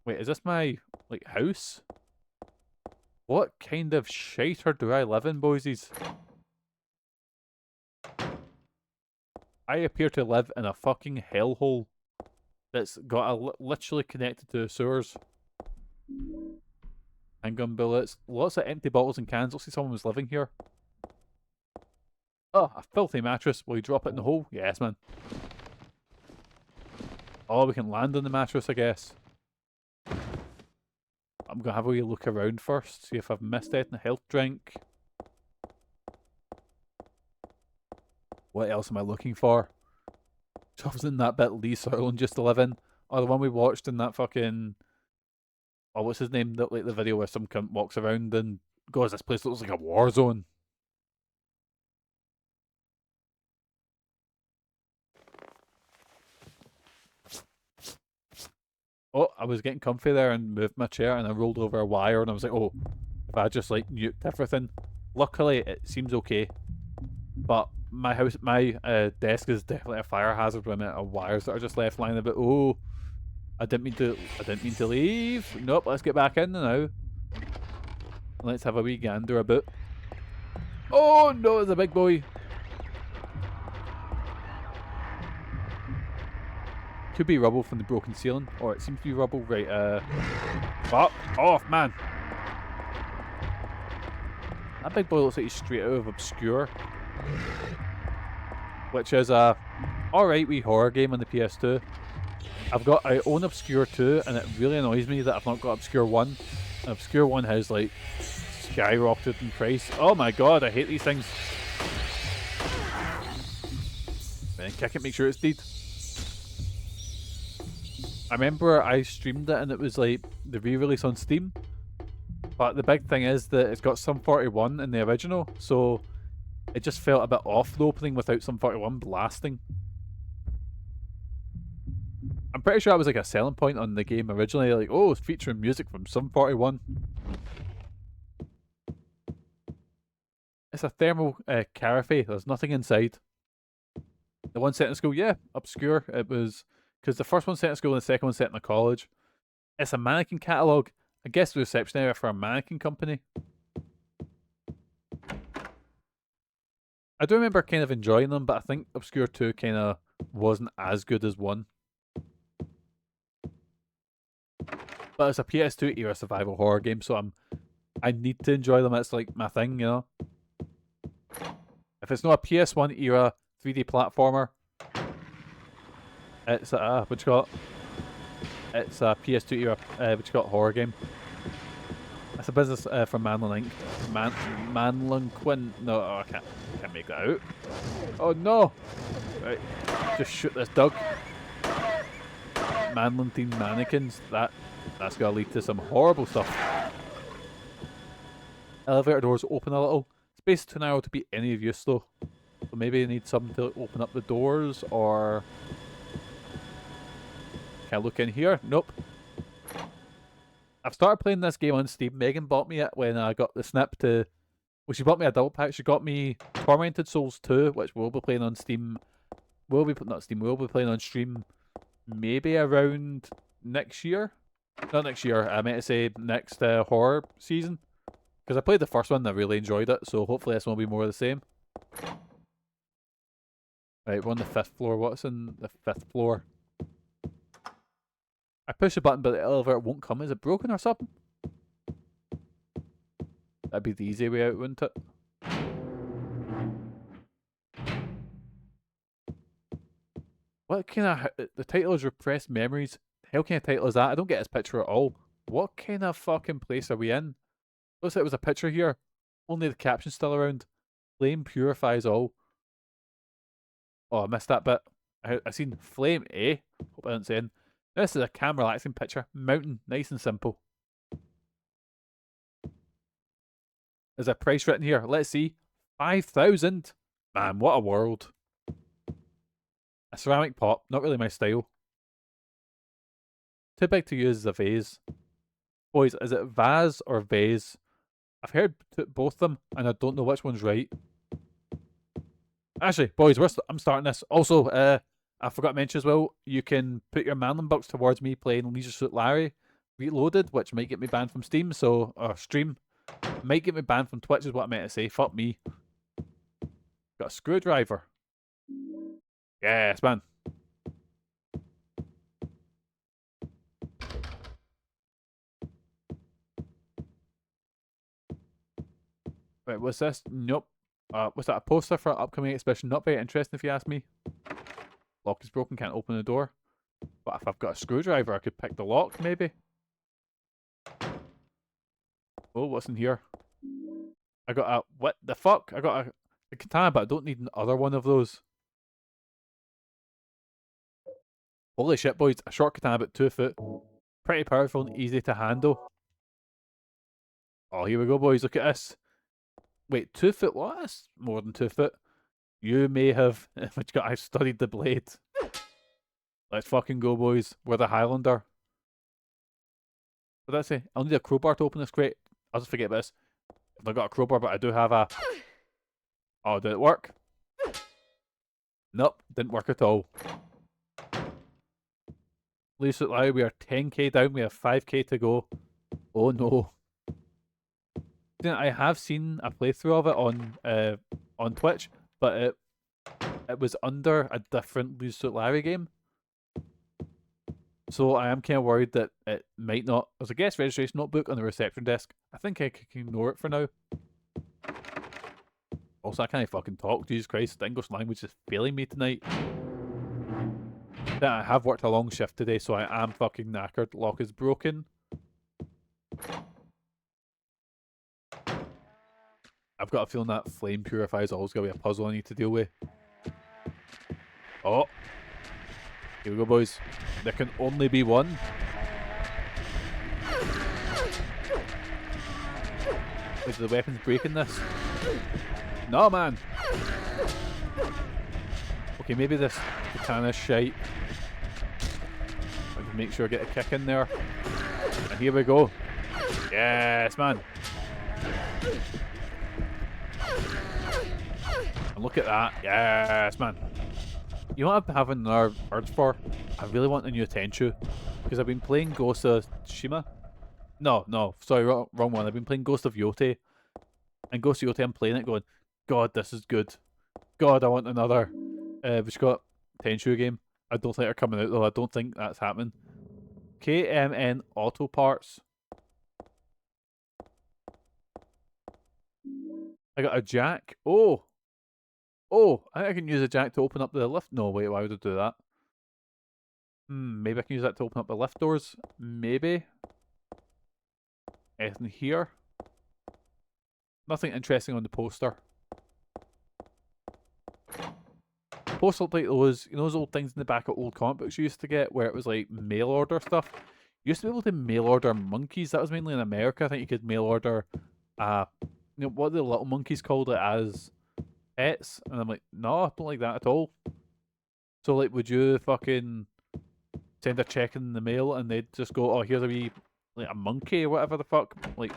Wait, is this my, like, house? What kind of shiter do I live in, boysies? I appear to live in a fucking hellhole. that's got literally connected to the sewers. Handgun bullets, lots of empty bottles and cans. Looks like someone was living here. Oh, a filthy mattress. Will you drop it in the hole? Yes, man. Oh, we can land on the mattress, I guess. I'm gonna have a wee look around first, see if I've missed anything. Health drink. What else am I looking for? Wasn't that bit Lee Sirlin just to live in? Or the one we watched in that fucking... Oh, what's his name? Like the video where some cunt walks around and goes, this place looks like a war zone. Oh, I was getting comfy there and moved my chair and I rolled over a wire and I was like, oh, if I just like nuked everything. Luckily, it seems okay. But my desk is definitely a fire hazard with the amount of wires that are just left lying about. Oh, I didn't mean to leave. Nope, let's get back in now. Let's have a wee gander about. Oh no, it's a big boy. Could be rubble from the broken ceiling, or it seems to be rubble. Right, fuck off, man. That big boy looks like he's straight out of Obscure, which is a alright wee horror game on the PS2. I own Obscure 2, and it really annoys me that I've not got Obscure 1. And Obscure 1 has like skyrocketed in price. Oh my god, I hate these things. Then kick it, make sure it's dead. I remember I streamed it and it was like the re-release on Steam. But the big thing is that it's got Sum 41 in the original, so it just felt a bit off the opening without Sum 41 blasting. I'm pretty sure that was like a selling point on the game originally, like, oh, it's featuring music from Sum 41. It's a thermal carafe, there's nothing inside. The one set in school, yeah, Obscure, it was... Because the first one's set in school and the second one's set in a college. It's a mannequin catalogue. I guess the reception area for a mannequin company. I do remember kind of enjoying them, but I think Obscure 2 kind of wasn't as good as 1. But it's a PS2 era survival horror game, so I need to enjoy them. It's like my thing, you know. If it's not a PS1 era 3D platformer, it's a what you call it? It's a PS2 era what you call it, horror game. It's a business from MANLON Inc. MANLON Quinn. No, oh, I can't make that out. Oh no! Right, just shoot this dog. MANLON themed mannequins. That's gonna lead to some horrible stuff. Elevator doors open a little. Space is too narrow to be any of use though. So maybe you need something to open up the doors, or can I look in here? Nope. I've started playing this game on Steam. Megan bought me it when I got the snip to... Well, she bought me a double pack. She got me Tormented Souls 2, which we'll be playing on Steam. We'll be playing on stream maybe around next year. Not next year, I meant to say next horror season. Because I played the first one and I really enjoyed it, so hopefully this one will be more of the same. Right, we're on the 5th floor. What's in the 5th floor? I push the button but the elevator won't come. Is it broken or something? That'd be the easy way out, wouldn't it? What kind of... The title is Repressed Memories. Hell kind of title is that? I don't get his picture at all. What kind of fucking place are we in? Looks like there was a picture here. Only the caption's still around. Flame purifies all. Oh, I missed that bit. I seen flame, eh? Hope I didn't say in. This is a calm, relaxing picture. Mountain, nice and simple. There's a price written here. Let's see. 5,000. Man, what a world. A ceramic pot. Not really my style. Too big to use as a vase. Boys, is it vase or vase? I've heard both of them, and I don't know which one's right. Actually, boys, I'm starting this. Also, I forgot to mention as well, you can put your MANLON bucks towards me playing Leisure Suit Larry Reloaded, which might get me banned from Steam, or stream. Might get me banned from Twitch is what I meant to say. Fuck me. Got a screwdriver. Yes, man. Right, what's this? Nope. What's that? A poster for an upcoming exhibition? Not very interesting if you ask me. Lock is broken, can't open the door. But if I've got a screwdriver, I could pick the lock, maybe. Oh, what's in here? I got a... What the fuck? I got a katana, but I don't need another one of those. Holy shit, boys. A short katana about 2 foot. Pretty powerful and easy to handle. Oh, here we go, boys. Look at this. Wait, 2 foot what? That's more than 2 foot. You may have... I've studied the blade. Let's fucking go, boys. We're the Highlander. What did I say? I'll need a crowbar to open this crate. I'll just forget about this. I've not got a crowbar, but I do have a... Oh, did it work? Nope, didn't work at all. Please look like we are 10k down, we have 5k to go. Oh no. I have seen a playthrough of it on Twitch, but it was under a different Lose Suit Larry game. So I am kind of worried that it might not... There's a guest registration notebook on the reception desk. I think I can ignore it for now. Also, I can't fucking talk. Jesus Christ, the English language is failing me tonight. I have worked a long shift today, so I am fucking knackered. Lock is broken. I've got a feeling that flame purifier is always going to be a puzzle I need to deal with. Oh. Here we go, boys. There can only be one. Is the weapons breaking this? No, man. Okay, maybe this katana's shite. I can make sure I get a kick in there. And here we go. Yes, man. And look at that. Yes, man. You know what I'm having an urge for? I really want a new Tenchu. Because I've been playing Ghost of Tsushima. No, sorry, wrong one. I've been playing Ghost of Yote. And Ghost of Yote, I'm playing it going, God, this is good. God, I want another which got Tenchu game. I don't think they're coming out though. I don't think that's happening. KMN Auto Parts. I got a jack. Oh, I think I can use a jack to open up the lift. No, wait, why would I do that? Maybe I can use that to open up the lift doors. Maybe. Anything here? Nothing interesting on the poster. Poster like those, you know, those old things in the back of old comic books you used to get where it was like mail order stuff. You used to be able to mail order monkeys. That was mainly in America. I think you could mail order, you know, what the little monkeys called it as pets. And I'm like, no, I don't like that at all. So like, would you fucking send a check in the mail and they'd just go, oh, here's a wee, like a monkey or whatever the fuck? Like,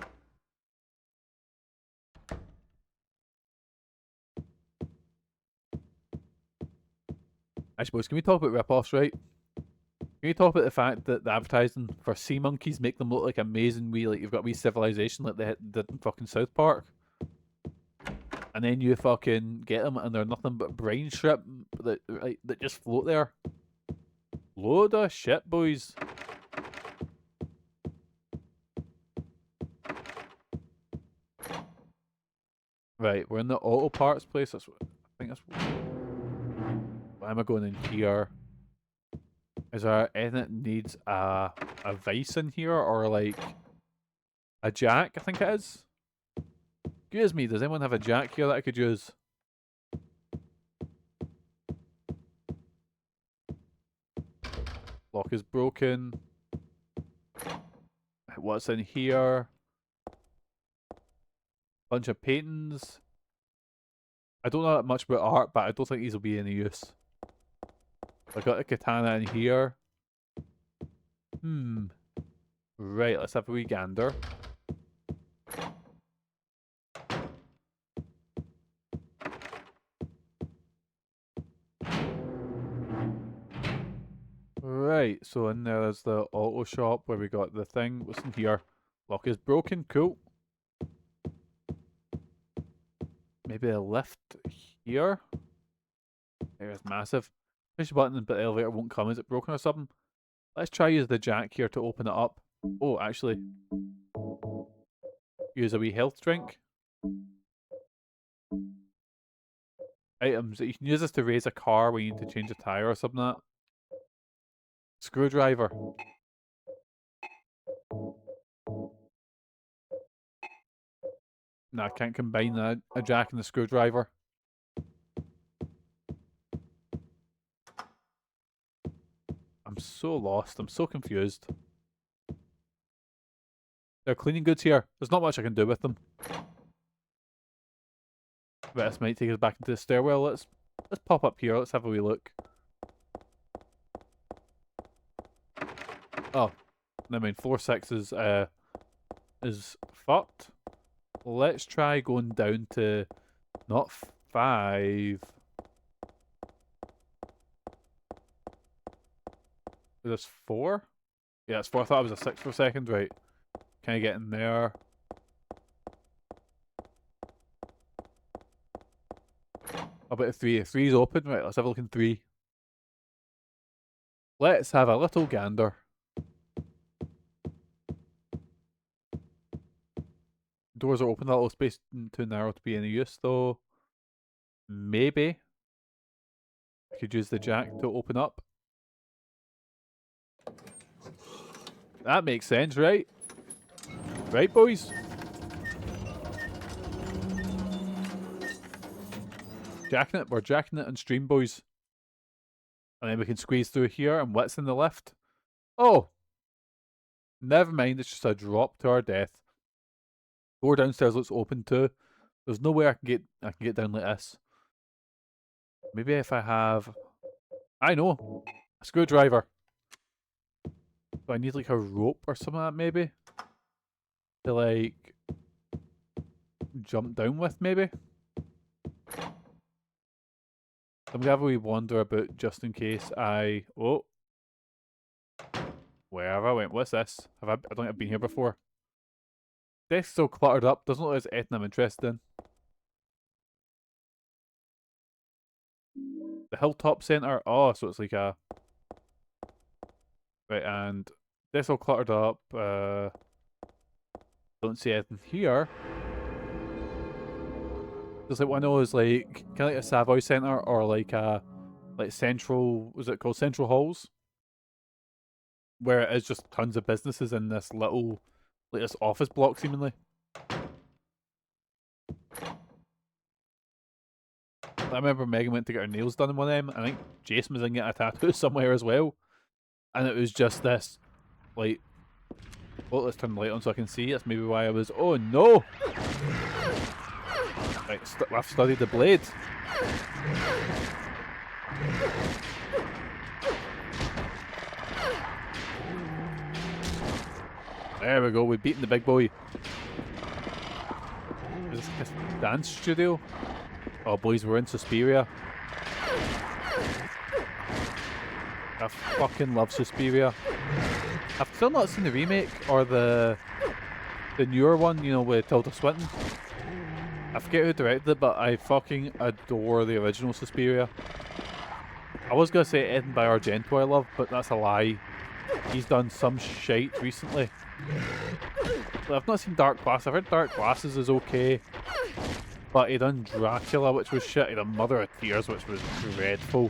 I suppose, can we talk about rip-offs, right? Can you talk about the fact that the advertising for sea monkeys make them look like amazing wee, like you've got a wee civilization like they did in fucking South Park? And then you fucking get them and they're nothing but brain strip that just float there. Load of shit, boys. Right, we're in the auto parts place. That's what I think that's. Why am I going in here? Is there anything that needs a vice in here or like a jack? I think it is. Excuse me, does anyone have a jack here that I could use? Lock is broken. What's in here? Bunch of paintings. I don't know that much about art, but I don't think these will be any use. I got a katana in here. Right, let's have a wee gander. Right, so in there is the auto shop where we got the thing. What's in here? Lock is broken, cool. Maybe a lift here? There's massive. Push the button but the elevator won't come. Is it broken or something? Let's try use the jack here to open it up. Oh, actually. Use a wee health drink. items. You can use this to raise a car when you need to change a tire or something like that. Screwdriver. Nah, I can't combine a jack and a screwdriver. I'm so lost. I'm so confused. They're cleaning goods here. There's not much I can do with them. But this might take us back into the stairwell. Let's pop up here. Let's have a wee look. Oh, I mean, floor 6 is fucked. Let's try going down to not 5. Is this 4? Yeah, it's 4. I thought it was a 6 for a second. Right. Can I get in there? How about a 3? 3's open. Right, let's have a look in 3. Let's have a little gander. Doors are open. That little space too narrow to be any use, though. Maybe I could use the jack to open up. That makes sense, right? Right, boys? Jacking it. We're jacking it on stream, boys. And then we can squeeze through here, and what's in the lift? Oh! Never mind, it's just a drop to our death. Door downstairs looks open too. There's no way I can get down like this. Maybe if I have... I know! A screwdriver. Do I need like a rope or something like that maybe? To like... jump down with maybe? I'm gonna have a wee wander about just in case I... Oh! Where have I went? What's this? I don't think I've been here before. Desk's so cluttered up. Doesn't look like there's anything I'm interested in. The Hilltop Centre. Oh, so it's like a... Right, and this all cluttered up. Don't see anything here. There's like one of those like kind of like a Savoy Centre or like a like central. Was it called Central Halls? Where it is just tons of businesses in this little like this office block seemingly. I remember Megan went to get her nails done in one of them. I think Jason was in getting a tattoo somewhere as well. And it was just this, like, oh, let's turn the light on so I can see. That's maybe why I was, oh no! Right, I've studied the blade. There we go, we've beaten the big boy. Is this a dance studio? Oh boys, we're in Suspiria. I fucking love Suspiria. I've still not seen the remake or the newer one, you know, with Tilda Swinton. I forget who directed it, but I fucking adore the original Suspiria. I was gonna say Ed by Argento I love, but that's a lie. He's done some shite recently. I've not seen Dark Glass. I've heard Dark Glasses is okay. But he done Dracula, which was shit. He done Mother of Tears, which was dreadful.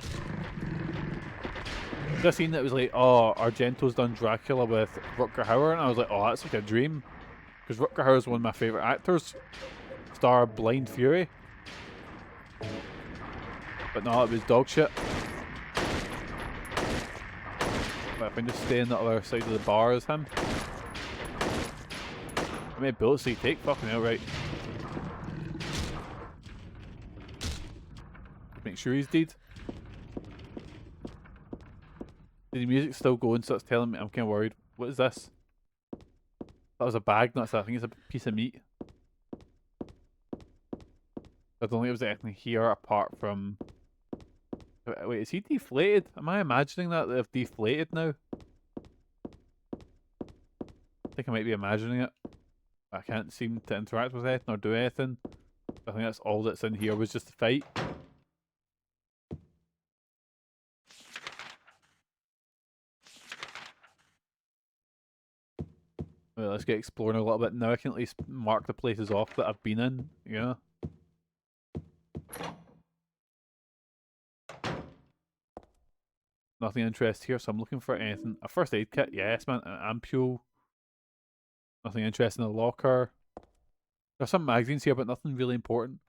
Just seen that it was like, oh, Argento's done Dracula with Rutger Hauer, and I was like, oh, that's like a dream. Because Rutger Hauer is one of my favourite actors. Star Blind Fury. But no, it was dog shit. But if I can just stay on the other side of the bar as him. How many bullets do you take? Fucking hell, right. Make sure he's dead. The music's still going, so it's telling me I'm kind of worried. What is this? That was a bag, not that. I think it's a piece of meat. I don't think it was anything here apart from... Wait, is he deflated? Am I imagining that they've deflated now? I think I might be imagining it. I can't seem to interact with anything or do anything. I think that's all that's in here was just a fight. Well, let's get exploring a little bit. Now I can at least mark the places off that I've been in, yeah. Nothing interest here, so I'm looking for anything. A first aid kit, yes, man. An ampule. Nothing interesting in the locker. There's some magazines here, but nothing really important.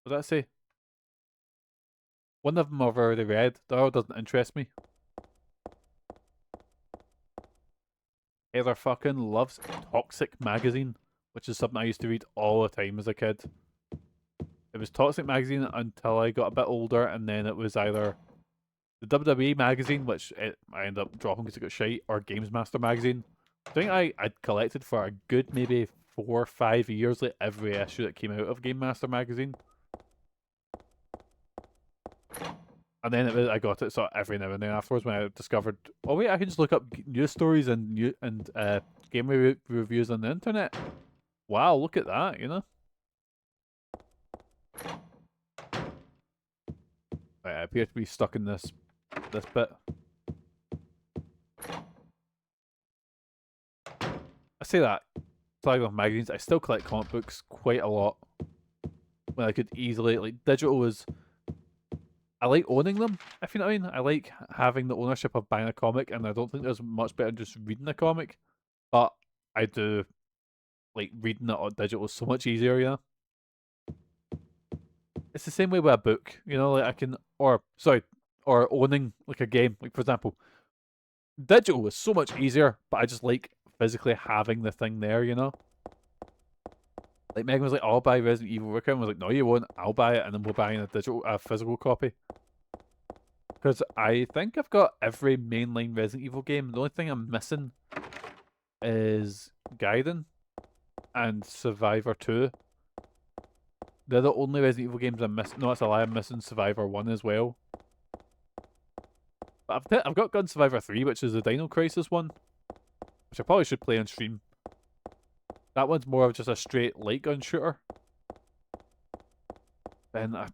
What does that say? One of them I've already read. The other doesn't interest me. Heather fucking loves Toxic magazine, which is something I used to read all the time as a kid. It was Toxic magazine until I got a bit older, and then it was either the WWE magazine, which I ended up dropping because it got shite, or Games Master magazine. I think I'd collected for a good maybe 4 or 5 years, like every issue that came out of Game Master magazine. And then I got it sort of every now and then afterwards when I discovered, oh wait, I can just look up news stories and game reviews on the internet. Wow, look at that, you know. Right, I appear to be stuck in this bit. I say that, flag off magazines, I still collect comic books quite a lot. When I could easily, like, digital was, I like owning them, if you know what I mean. I like having the ownership of buying a comic, and I don't think there's much better than just reading a comic. But I do like reading it on digital is so much easier, you know. It's the same way with a book, you know, like I can, or owning like a game. Like for example, digital is so much easier, but I just like physically having the thing there, you know. Like Megan was like, "I'll buy Resident Evil Wicker," and I was like, "No, you won't. I'll buy it, and then we're buying a physical copy." Because I think I've got every mainline Resident Evil game. The only thing I'm missing is Gaiden and Survivor 2. They're the only Resident Evil games I'm missing. No, it's a lie. I'm missing Survivor 1 as well. But I've got Gun Survivor 3, which is the Dino Crisis one, which I probably should play on stream. That one's more of just a straight light gun shooter. And it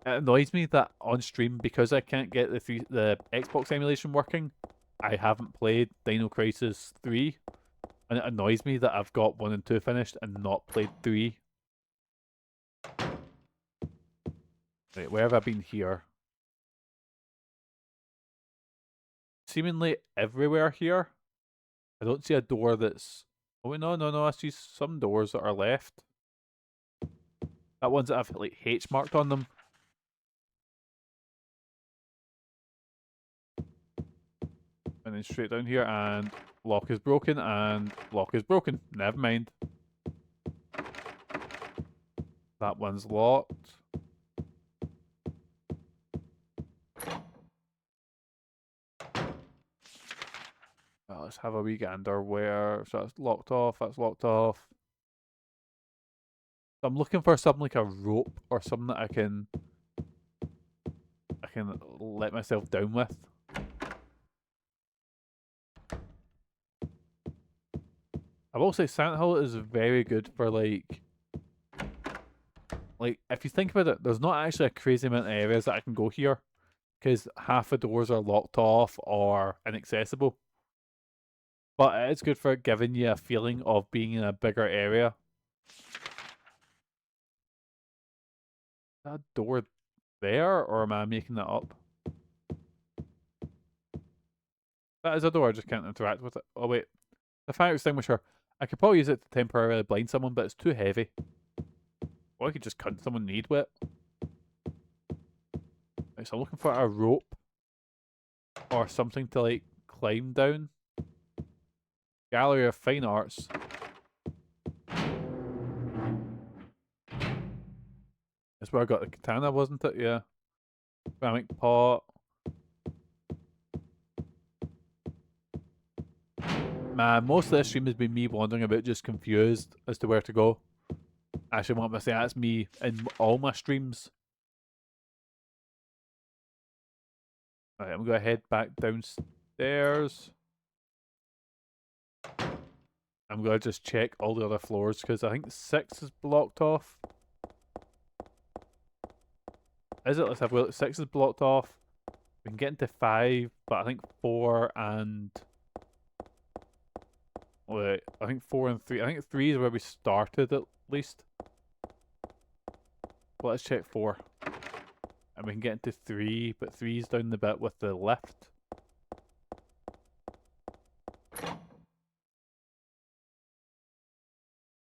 annoys me that on stream, because I can't get the Xbox emulation working, I haven't played Dino Crisis 3. And it annoys me that I've got 1 and 2 finished and not played 3. Right, where have I been here? Seemingly everywhere here. I don't see a door that's... Oh, no. I see some doors that are left. That ones that have, like, H marked on them. And then straight down here, and lock is broken, and lock is broken. Never mind. That one's locked. Well, let's have a wee gander where... So that's locked off, that's locked off. So I'm looking for something like a rope or something that I can let myself down with. I will say Sand Hill is very good for like if you think about it, there's not actually a crazy amount of areas that I can go here because half the doors are locked off or inaccessible. But it's good for giving you a feeling of being in a bigger area. That door there, or am I making that up? That is a door, I just can't interact with it. Oh wait, the fire extinguisher. I could probably use it to temporarily blind someone, but it's too heavy. Or I could just cut someone need with it. Right, so I'm looking for a rope. Or something to like climb down. Gallery of Fine Arts. That's where I got the katana, wasn't it? Yeah. Ceramic pot. Man, most of this stream has been me wandering about just confused as to where to go. Actually, what I'm saying, that's me in all my streams. Alright, I'm going to head back downstairs. I'm going to just check all the other floors because I think 6 is blocked off. Is it? Let's have a look. 6 is blocked off. We can get into 5, but I think 4 and... Wait, I think 4 and 3. I think 3 is where we started at least. But let's check 4. And we can get into 3, but 3 is down the bit with the lift.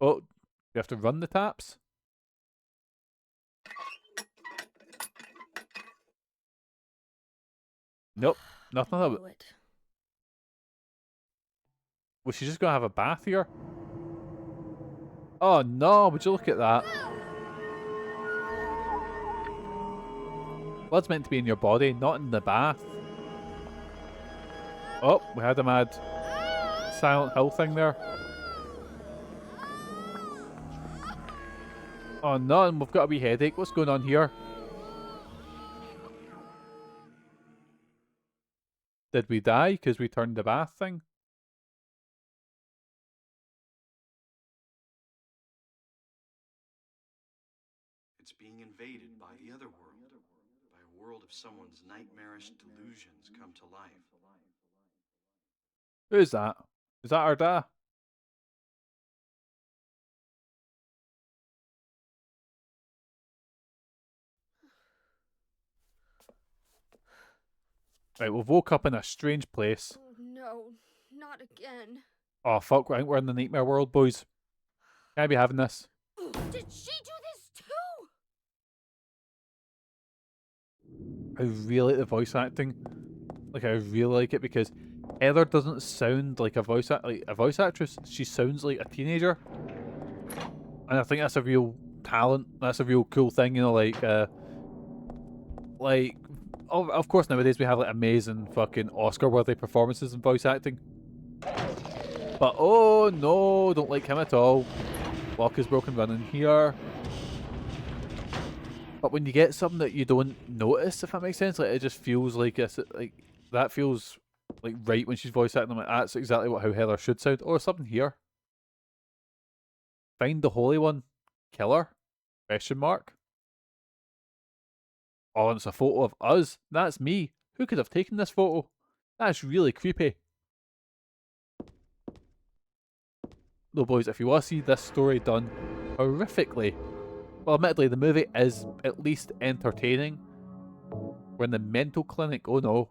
Oh, we have to run the taps? Nope, nothing of it. Knew it. Was she just gonna have a bath here? Oh no, would you look at that? Blood's meant to be in your body, not in the bath. Oh, we had a mad Silent Hill thing there. Oh no, and we've got a wee headache. What's going on here? Did we die because we turned the bath thing? It's being invaded by the other world, by a world of someone's nightmarish delusions come to life. Who's that? Is that our dad? Right, we've woke up in a strange place. Oh no, not again. Oh fuck, I think we're in the nightmare world, boys. Can I be having this? Did she do this too? I really like the voice acting. Like, I really like it because Heather doesn't sound like a voice actress. She sounds like a teenager, and I think that's a real talent. That's a real cool thing, you know. Like, of course nowadays we have like amazing fucking Oscar-worthy performances in voice acting. But oh no, don't like him at all. Lock is broken running here. But when you get something that you don't notice, if that makes sense, like it just feels like it's like that feels like right when she's voice acting. I'm like, that's exactly how Heather should sound. Oh, something here. Find the Holy One. Killer? Question mark. Oh, and it's a photo of us. That's me. Who could have taken this photo? That's really creepy. Though, boys, if you want to see this story done horrifically, well, admittedly, the movie is at least entertaining. We're in the mental clinic. Oh no.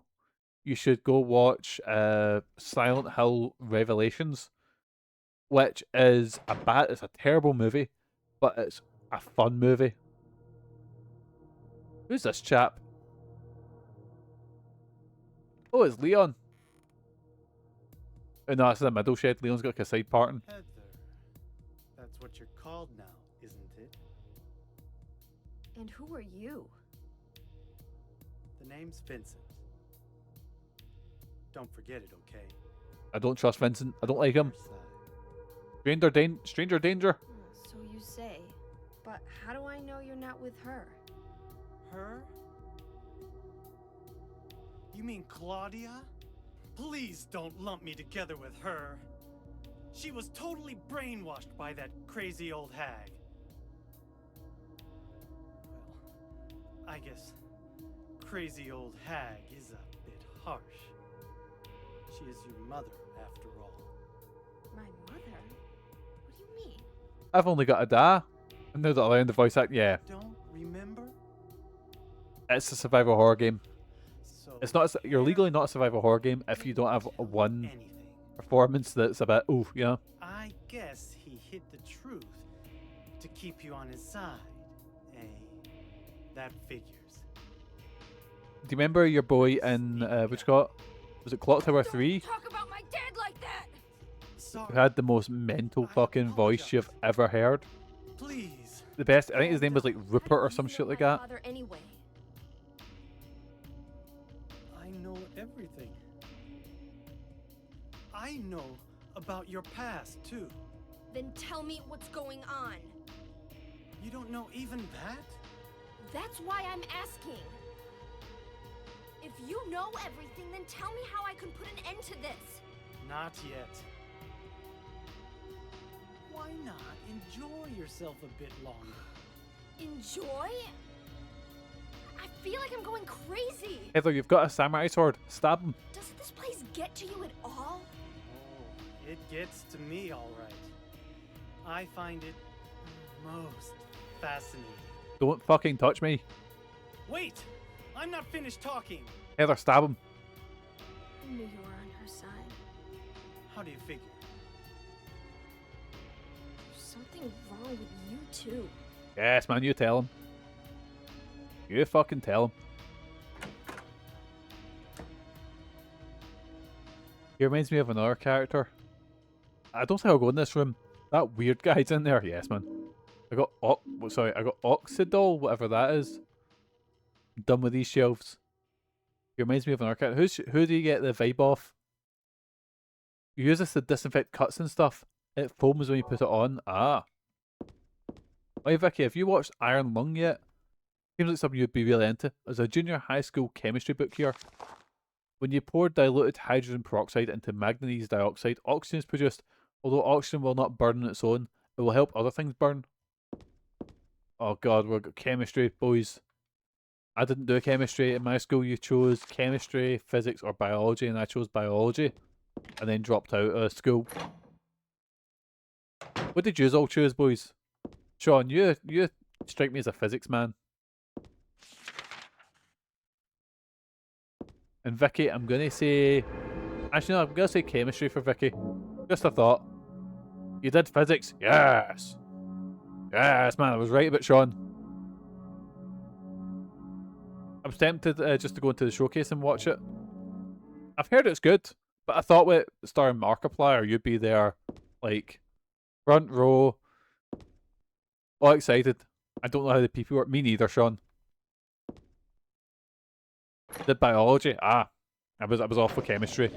You should go watch Silent Hill Revelations, which is it's a terrible movie, but it's a fun movie. Who's this chap? Oh, it's Leon. Oh no, it's in the middle shed. Leon's got like a side parting. Heather. That's what you're called now, isn't it? And who are you? The name's Vincent. Don't forget it, okay? I don't trust Vincent. I don't like him. Your side. Stranger danger. So you say. But how do I know you're not with her? Her? You mean Claudia? Please don't lump me together with her. She was totally brainwashed by that crazy old hag. Well, I guess crazy old hag is a bit harsh. She is your mother, after all. My mother? What do you mean? I've only got a da. And now that I learned the voice act, yeah. Don't remember? It's a survival horror game. So It's not. You're legally not a survival horror game if you don't have one anything. performance that's a bit ooh, you know. I guess he hid the truth to keep you on his side. Eh? That figures. Do you remember your boy in which got was it Clock Tower 3? Don't talk about my dad like that! Sorry. Who had the most mental fucking voice you've ever heard? Please. The best. I think his name was like Rupert or some shit like that. Father anyway. I know everything. I know about your past, too. Then tell me what's going on. You don't know even that? That's why I'm asking. If you know everything, then tell me how I can put an end to this. Not yet. Why not enjoy yourself a bit longer? Enjoy? I feel like I'm going crazy. Heather, you've got a samurai sword. Stab him. Does this place get to you at all? Oh, it gets to me, all right. I find it most fascinating. Don't fucking touch me. Wait! I'm not finished talking! Heather, stab him. I knew you were on her side. How do you figure? You something wrong with you too. Yes, man, you tell him. You fucking tell him. He reminds me of another character. I don't think I'll go in this room. That weird guy's in there. Yes, man. I got I got Oxidol, whatever that is. I'm done with these shelves. He reminds me of another character. Who do you get the vibe off? You use this to disinfect cuts and stuff. It foams when you put it on. Ah. Hey Vicky, have you watched Iron Lung yet? Seems like something you'd be really into. There's a junior high school chemistry book here. When you pour diluted hydrogen peroxide into manganese dioxide, oxygen is produced. Although oxygen will not burn on its own, it will help other things burn. Oh god, we've got chemistry, boys. I didn't do chemistry in my school. You chose chemistry, physics, or biology, and I chose biology, and then dropped out of school. What did you all choose, boys? Sean, you strike me as a physics man. And Vicky, I'm gonna say... Actually, no, I'm gonna say chemistry for Vicky. Just a thought. You did physics? Yes! Yes, man, I was right about Sean. I was tempted just to go into the showcase and watch it. I've heard it's good, but I thought with starring Markiplier, you'd be there, like, front row, all excited. I don't know how the people work. Me neither, Sean. Did biology? Ah, I was off with chemistry.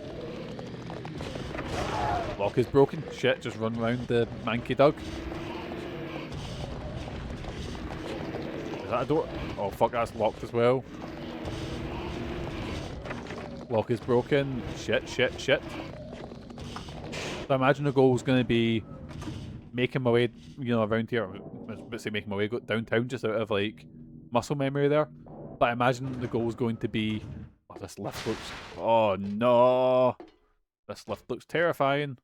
Lock is broken. Shit, just run round the manky dog. Is that a door? Oh fuck, that's locked as well. Lock is broken. Shit, shit, shit. So I imagine the goal is going to be making my way, you know, around here. I was about to say making my way go downtown just out of like muscle memory there. But I imagine the goal is going to be... Oh, this lift looks... Oh no! This lift looks terrifying.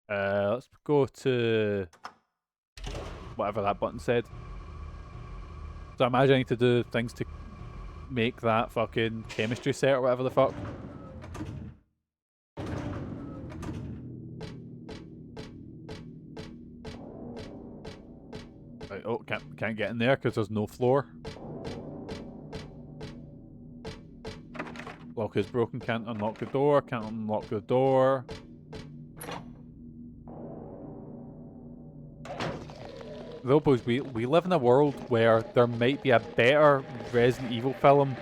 Let's go to... whatever that button said. So I imagine I need to do things to make that fucking chemistry set or whatever the fuck. Right, oh, can't get in there because there's no floor. Lock is broken, can't unlock the door, can't unlock the door. Though, boys, we live in a world where there might be a better Resident Evil film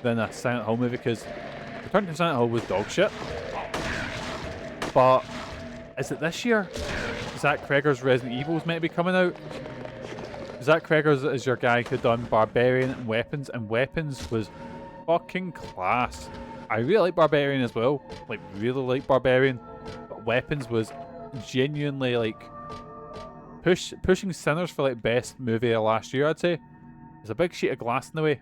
than a Silent Hill movie, because Return to Silent Hill was dog shit. But is it this year? Zach Kreger's Resident Evil is meant to be coming out. Zach Kreger's is your guy who done Barbarian and Weapons was fucking class. I really like Barbarian as well, like really like Barbarian, but Weapons was genuinely like pushing Sinners for like best movie of last year, I'd say. There's a big sheet of glass in the way.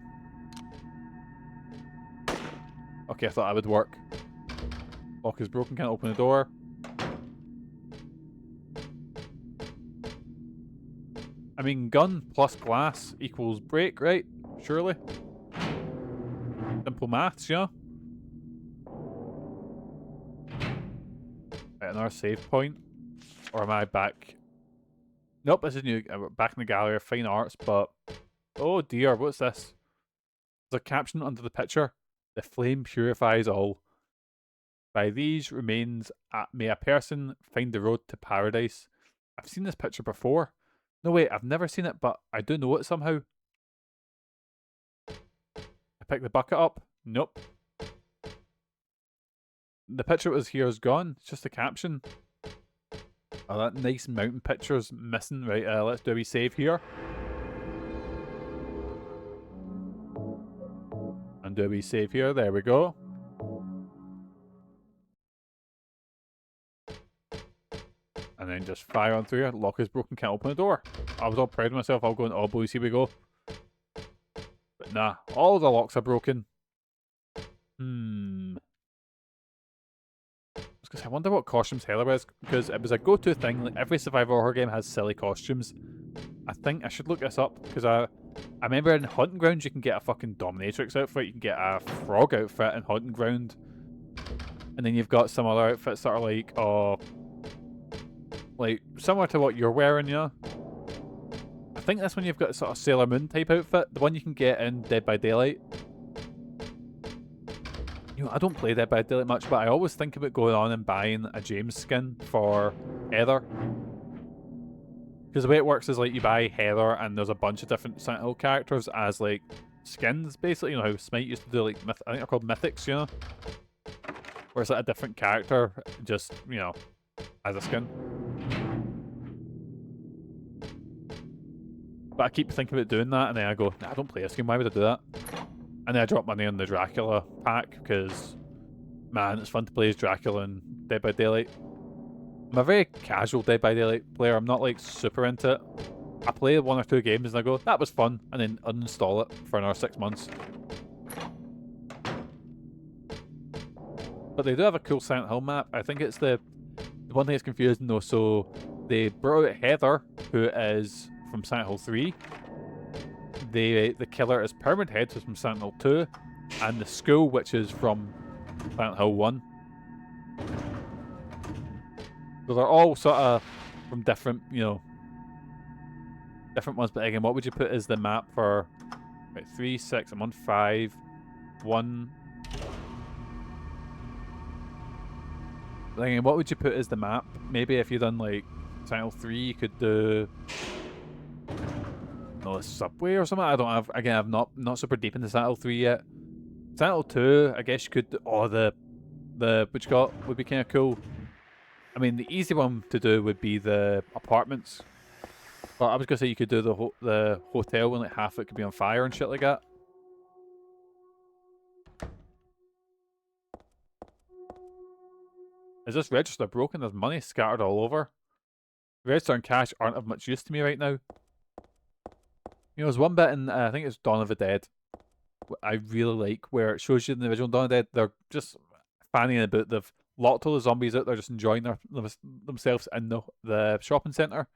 Okay, I thought that would work. Lock is broken, can't open the door. I mean, gun plus glass equals break, right? Surely. Simple maths, yeah? Right, another save point. Or am I back? Nope, this is new. We're back in the gallery of fine arts, but... Oh dear, what's this? There's a caption under the picture. The flame purifies all. By these remains, may a person find the road to paradise. I've seen this picture before. No, wait, I've never seen it, but I do know it somehow. I pick the bucket up. Nope. The picture that was here is gone. It's just a caption. Oh, that nice mountain picture's missing. Right, let's do a wee save here. And do a wee save here. There we go. And then just fire on through here. Lock is broken, can't open the door. I was all proud of myself. I'll go in, oh boys, here we go. But nah, all the locks are broken. I wonder what costumes Heller is, because it was a go-to thing. Like every survival horror game has silly costumes. I think I should look this up, because I remember in Hunting Ground you can get a fucking dominatrix outfit, you can get a frog outfit in Hunting Ground, and then you've got some other outfits that are like, oh, Like, similar to what you're wearing, you know? I think this one you've got a sort of Sailor Moon type outfit. The one you can get in Dead by Daylight. You know, I don't play Dead by Daylight much, but I always think about going on and buying a James skin for Heather. Because the way it works is, like, you buy Heather and there's a bunch of different Silent Hill characters as, like, skins, basically. You know how Smite used to do, like, I think they're called mythics, you know? Where it's like a different character, just, you know, as a skin. But I keep thinking about doing that, and then I go, nah, I don't play this game, why would I do that? And then I drop money on the Dracula pack, because, man, it's fun to play as Dracula in Dead by Daylight. I'm a very casual Dead by Daylight player, I'm not, like, super into it. I play 1 or 2 games and I go, that was fun, and then uninstall it for another 6 months. But they do have a cool Silent Hill map. I think it's the one thing that's confusing though, so they brought out Heather, who is from Silent Hill 3. The killer is Pyramid Head, who's from Silent Hill 2, and the school, which is from Silent Hill 1. So they're all sort of from different, you know, different ones. But again, what would you put as the map for, right, 3, 6, I'm on 5, 1. But again, what would you put as the map? Maybe if you'd done like Silent Hill 3, you could do a subway or something. I don't have, again, I'm not super deep into Silent Hill 3 yet. Silent Hill 2, I guess you could do, oh, the what you got would be kind of cool. I mean, the easy one to do would be the apartments. But I was gonna say you could do the hotel when like half of it could be on fire and shit like that. Is this register broken? There's money scattered all over. Register and cash aren't of much use to me right now. You know, there's one bit in, I think it's Dawn of the Dead, I really like, where it shows you in the original Dawn of the Dead, they're just fanning about, they've locked all the zombies out, they're just enjoying themselves in the shopping centre.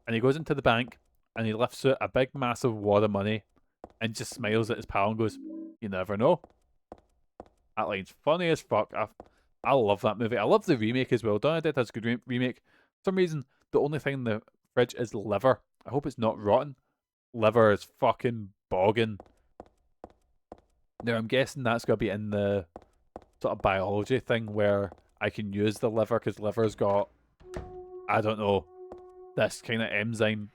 And he goes into the bank, and he lifts out a big massive wad of money, and just smiles at his pal and goes, you never know. That line's funny as fuck. I love that movie. I love the remake as well. Dawn of the Dead has a good remake. For some reason, the only thing in the fridge is liver. I hope it's not rotten. Liver is fucking bogging. Now, I'm guessing that's going to be in the sort of biology thing where I can use the liver, because liver's got, I don't know, this kind of enzyme.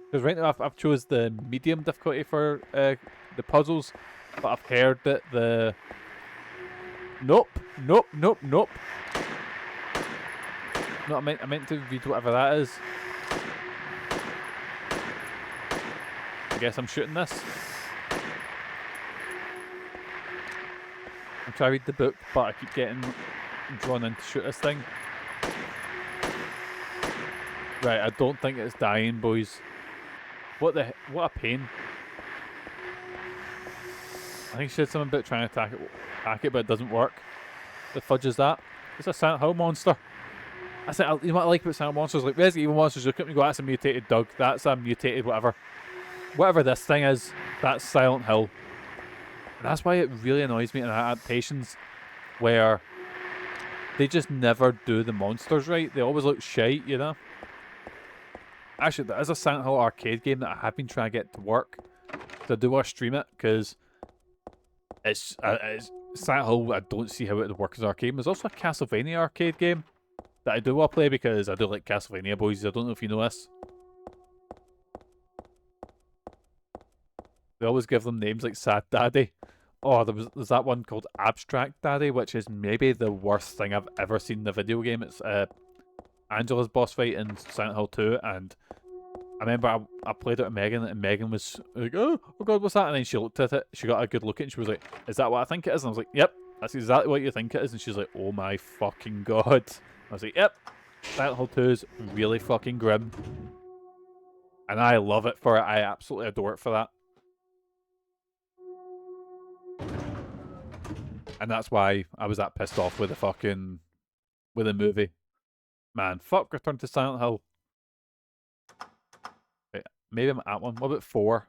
Because right now I've chose the medium difficulty for the puzzles, but I've heard that the... Nope. No, I meant to read whatever that is. I guess I'm shooting this. I'm trying to read the book, but I keep getting drawn in to shoot this thing. Right, I don't think it's dying, boys. What a pain. I think she said something about trying to attack it, but it doesn't work. The fudge is that? It's a Silent Hill monster. I said, you know what I like about Silent monsters? Like Resident Evil monsters, you look at me and go, that's a mutated dog, that's a mutated whatever. Whatever this thing is, that's Silent Hill. And that's why it really annoys me in adaptations where they just never do the monsters right. They always look shite, you know? Actually, there is a Silent Hill arcade game that I have been trying to get to work. So I do want to stream it, because it's Silent Hill, I don't see how it would work as an arcade. There's also a Castlevania arcade game that I do want to play, because I do like Castlevania, boys. I don't know if you know this. They always give them names like Sad Daddy. Oh, there's that one called Abstract Daddy, which is maybe the worst thing I've ever seen in a video game. It's Angela's boss fight in Silent Hill 2, and I remember I played it with Megan, and Megan was like, oh god, what's that? And then she looked at it, she got a good look at it, and she was like, is that what I think it is? And I was like, yep, that's exactly what you think it is. And she's like, oh my fucking god. I was like, yep, Silent Hill 2 is really fucking grim. And I love it for it. I absolutely adore it for that. And that's why I was that pissed off with the movie. Man, fuck Return to Silent Hill. Wait, maybe I'm at one. What about 4?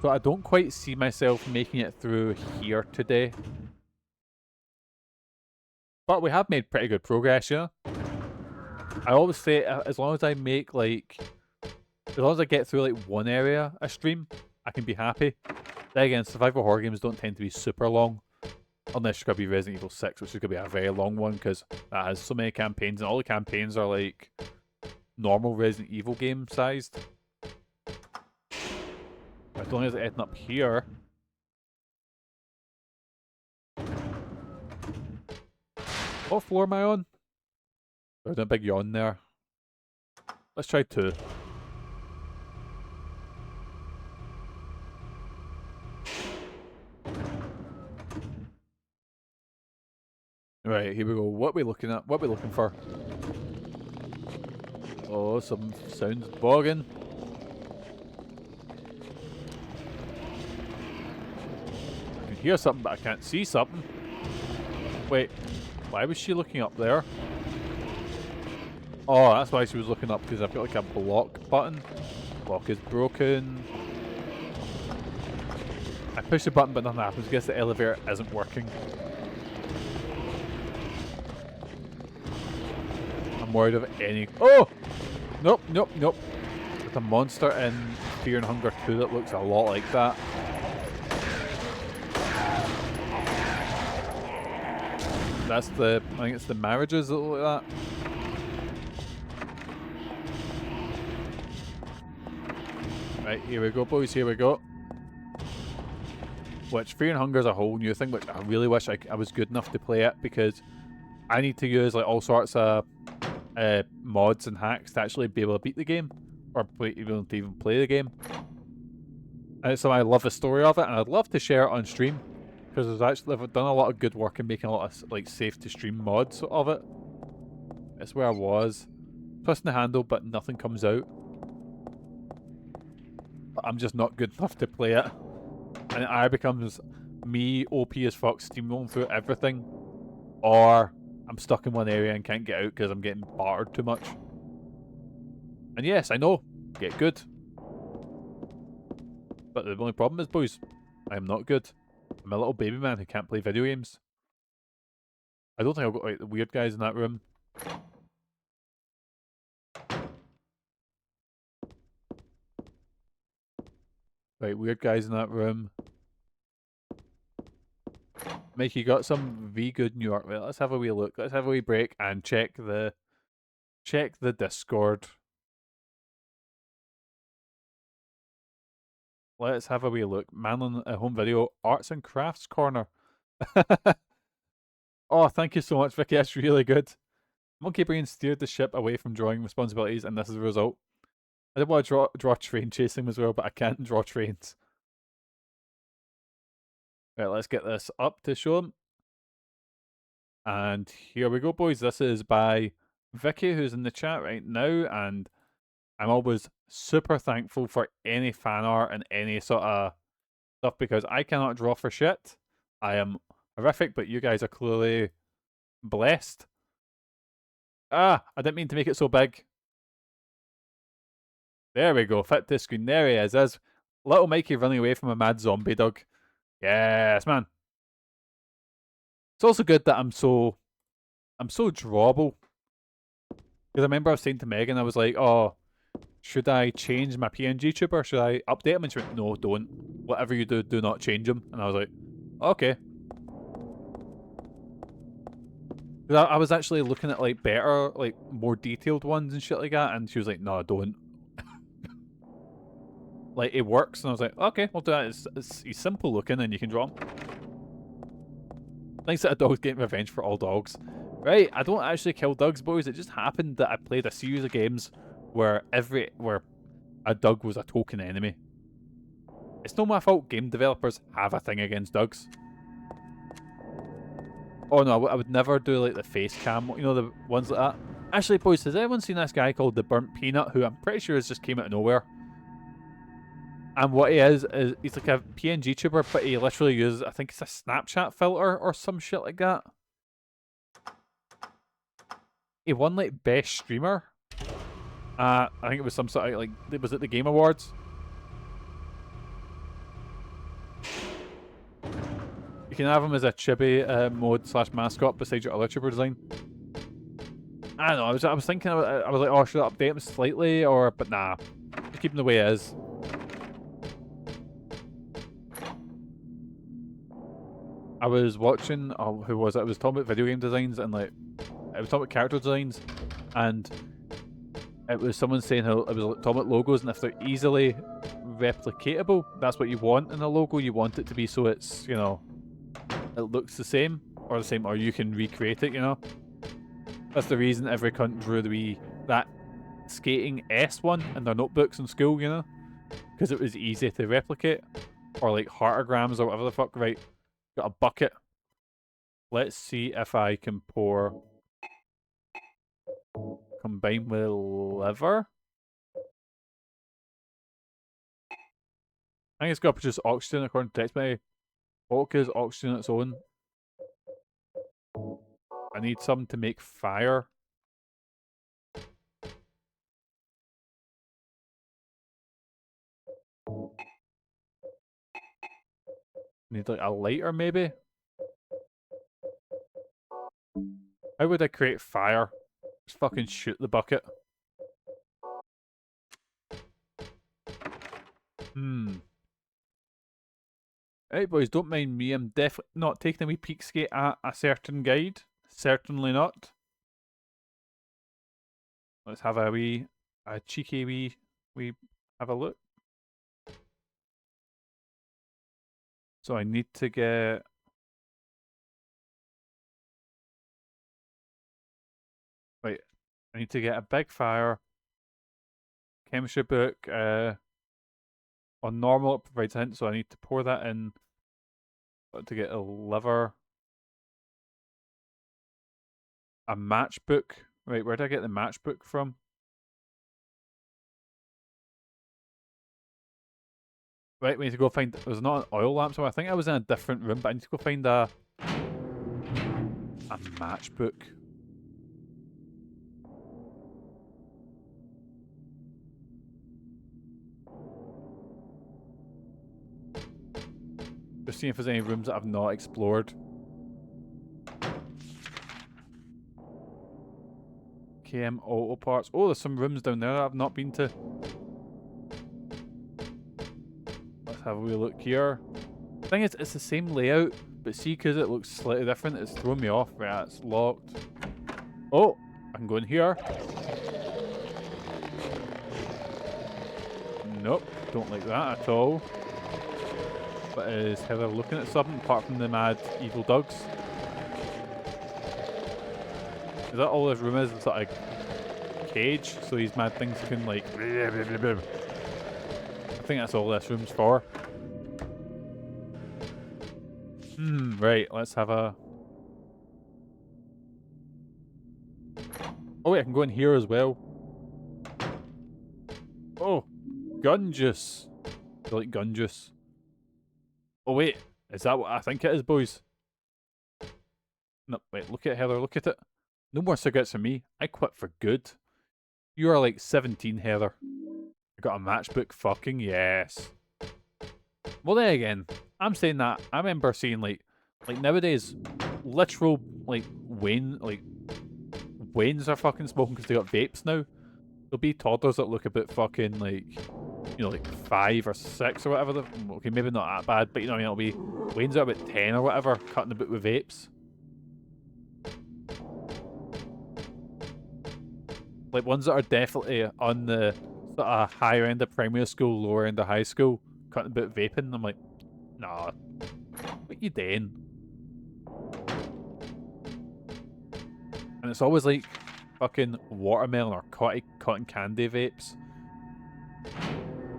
So I don't quite see myself making it through here today. But we have made pretty good progress, you know? I always say, as long as I make, like... As long as I get through, like, one area a stream, I can be happy. Then again, survival horror games don't tend to be super long. Unless you're going to be Resident Evil 6, which is going to be a very long one, because that has so many campaigns, and all the campaigns are, like, normal Resident Evil game sized. As long as it's ending up here... What floor am I on? There's a big yawn there. Let's try 2. Right, here we go. What are we looking at? What are we looking for? Oh, some sounds bogging. I can hear something, but I can't see something. Wait, why was she looking up there? Oh, that's why she was looking up, because I've got like a block button. Block is broken. I push the button, but nothing happens. I guess the elevator isn't working. I'm worried of any... Oh! Nope, nope, nope. There's a monster in Fear and Hunger 2 that looks a lot like that. That's the... I think it's the marriages that look like that. Right, here we go, boys, here we go. Which, Fear and Hunger is a whole new thing, which I really wish I was good enough to play it, because I need to use like all sorts of mods and hacks to actually be able to beat the game, or even play the game. And so I love the story of it, and I'd love to share it on stream, because I've done a lot of good work in making a lot of like safe to stream mods of it. That's where I was. Twisting the handle, but nothing comes out. But I'm just not good enough to play it. And it either becomes me OP as fuck steamrolling through everything, or I'm stuck in one area and can't get out because I'm getting battered too much. And yes, I know, get good. But the only problem is, boys, I am not good. I'm a little baby man who can't play video games. I don't think I've got like the weird guys in that room. Right, weird guys in that room. Mikey, got some V-Good New York. Right, let's have a wee look. Let's have a wee break and check the Discord. Let's have a wee look. MANLON Home Video Arts and Crafts Corner. Oh, thank you so much, Vicky. That's really good. Monkey Brain steered the ship away from drawing responsibilities, and this is the result. I did want to draw train chasing as well, but I can't draw trains. Right, let's get this up to show them. And here we go, boys. This is by Vicky, who's in the chat right now, and I'm always super thankful for any fan art and any sort of stuff, because I cannot draw for shit. I am horrific, but you guys are clearly blessed. Ah, I didn't mean to make it so big. There we go, fit to screen. There he is. There's little Mikey running away from a mad zombie dog. Yes, man. It's also good that I'm so drawable. Because I remember I was saying to Megan, I was like, oh, should I change my PNG tuber? Should I update him? And she went, no, don't. Whatever you do, do not change him. And I was like, okay. I was actually looking at like better, like more detailed ones and shit like that, and she was like, no, don't. Like, it works, and I was like, okay, we'll do that. He's simple looking, and you can draw him. Nice that a dog's getting revenge for all dogs. Right, I don't actually kill dogs, boys. It just happened that I played a series of games where a dog was a token enemy. It's not my fault game developers have a thing against dogs. Oh no, I would never do like the face cam, you know, the ones like that. Actually, boys, has anyone seen this guy called the Burnt Peanut, who I'm pretty sure has just came out of nowhere? And what he is he's like a PNG tuber, but he literally uses, I think it's a Snapchat filter or some shit like that. He won like best streamer. I think it was some sort of like, was it the Game Awards? can have him as a chibi mode / mascot beside your other chipper design. I don't know, I was thinking, I was like, oh, should I update him slightly, or, but nah. Just keep him the way it is. I was watching, oh, who was it? I was talking about video game designs and like, I was talking about character designs, and it was someone saying how it was like, talking about logos, and if they're easily replicatable, that's what you want in a logo. You want it to be so it's, you know, it looks the same, or you can recreate it, you know? That's the reason every cunt drew that skating S one in their notebooks in school, you know? Because it was easy to replicate. Or like heartograms or whatever the fuck, right? Got a bucket. Let's see if I can pour... Combine with liver? I think it's got to produce oxygen according to text. Vodka is oxygen on its own. I need some to make fire. Need like a lighter maybe? How would I create fire? Just fucking shoot the bucket. Right, boys, don't mind me. I'm definitely not taking a wee peek skate at a certain guide. Certainly not. Let's have a cheeky wee have a look. So I need to get... Wait, I need to get a big fire. Chemistry book, on normal it provides a hint, so I need to pour that in. Got to get a liver. A matchbook. Right, where did I get the matchbook from? Right, we need to go find... There's not an oil lamp, so I think I was in a different room, but I need to go find a matchbook. Just seeing if there's any rooms that I've not explored. KM Auto Parts. Oh, there's some rooms down there that I've not been to. Let's have a wee look here. The thing is, it's the same layout, but see, because it looks slightly different, it's throwing me off. Right, it's locked. Oh, I can go in here. Nope, don't like that at all. But is Heather looking at something apart from the mad evil dogs? Is that all this room is? It's like a cage, so these mad things can like... I think that's all this room's for. Right, let's have a... Oh wait, I can go in here as well. Oh, gun juice. I like gun juice. Oh wait, is that what I think it is, boys? No, wait, look at it, Heather, look at it. No more cigarettes for me. I quit for good. You are like 17, Heather. I got a matchbook, fucking yes. Well then again, I'm saying that, I remember seeing like nowadays, literal, Waynes are fucking smoking because they got vapes now. There'll be toddlers that look a bit fucking you know, 5 or 6 or whatever. Okay, maybe not that bad, but you know what I mean, it'll be Wayne's are about 10 or whatever, cutting a bit with vapes. Like ones that are definitely on the sort of higher end of primary school, lower end of high school, cutting a bit of vaping. I'm like, nah, what you doing? And it's always like fucking watermelon or cotton candy vapes.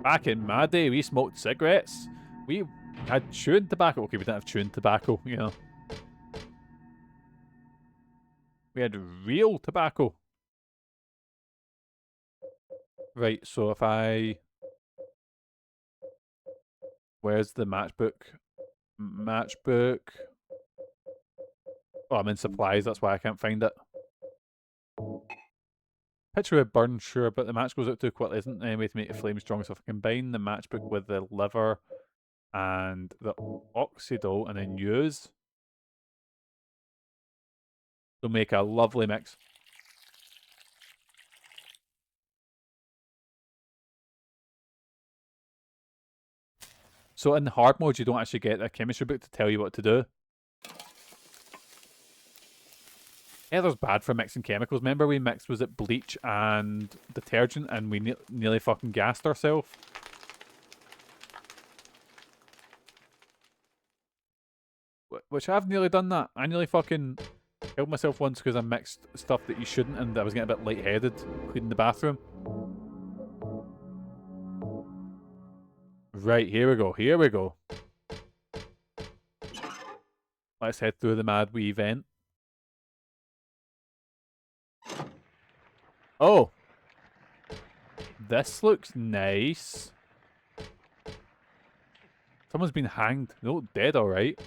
Back in my day, we smoked cigarettes. We had chewing tobacco. Okay, we didn't have chewing tobacco, you know. We had real tobacco. Right, so if I... Where's the matchbook? Matchbook. Oh, I'm in supplies, that's why I can't find it. Picture would burn, sure, but the match goes out too quickly. Isn't there any way to make the flame strong? So if I combine the matchbook with the liver, and the oxidol, and then use to make a lovely mix. So in hard mode, you don't actually get a chemistry book to tell you what to do. Ether's bad for mixing chemicals. Remember we mixed, was it bleach and detergent, and we nearly fucking gassed ourselves? Which I've nearly done that. I nearly fucking killed myself once because I mixed stuff that you shouldn't, and I was getting a bit lightheaded cleaning the bathroom. Right, here we go, here we go. Let's head through the mad wee vent. Oh! This looks nice. Someone's been hanged. They look dead, alright.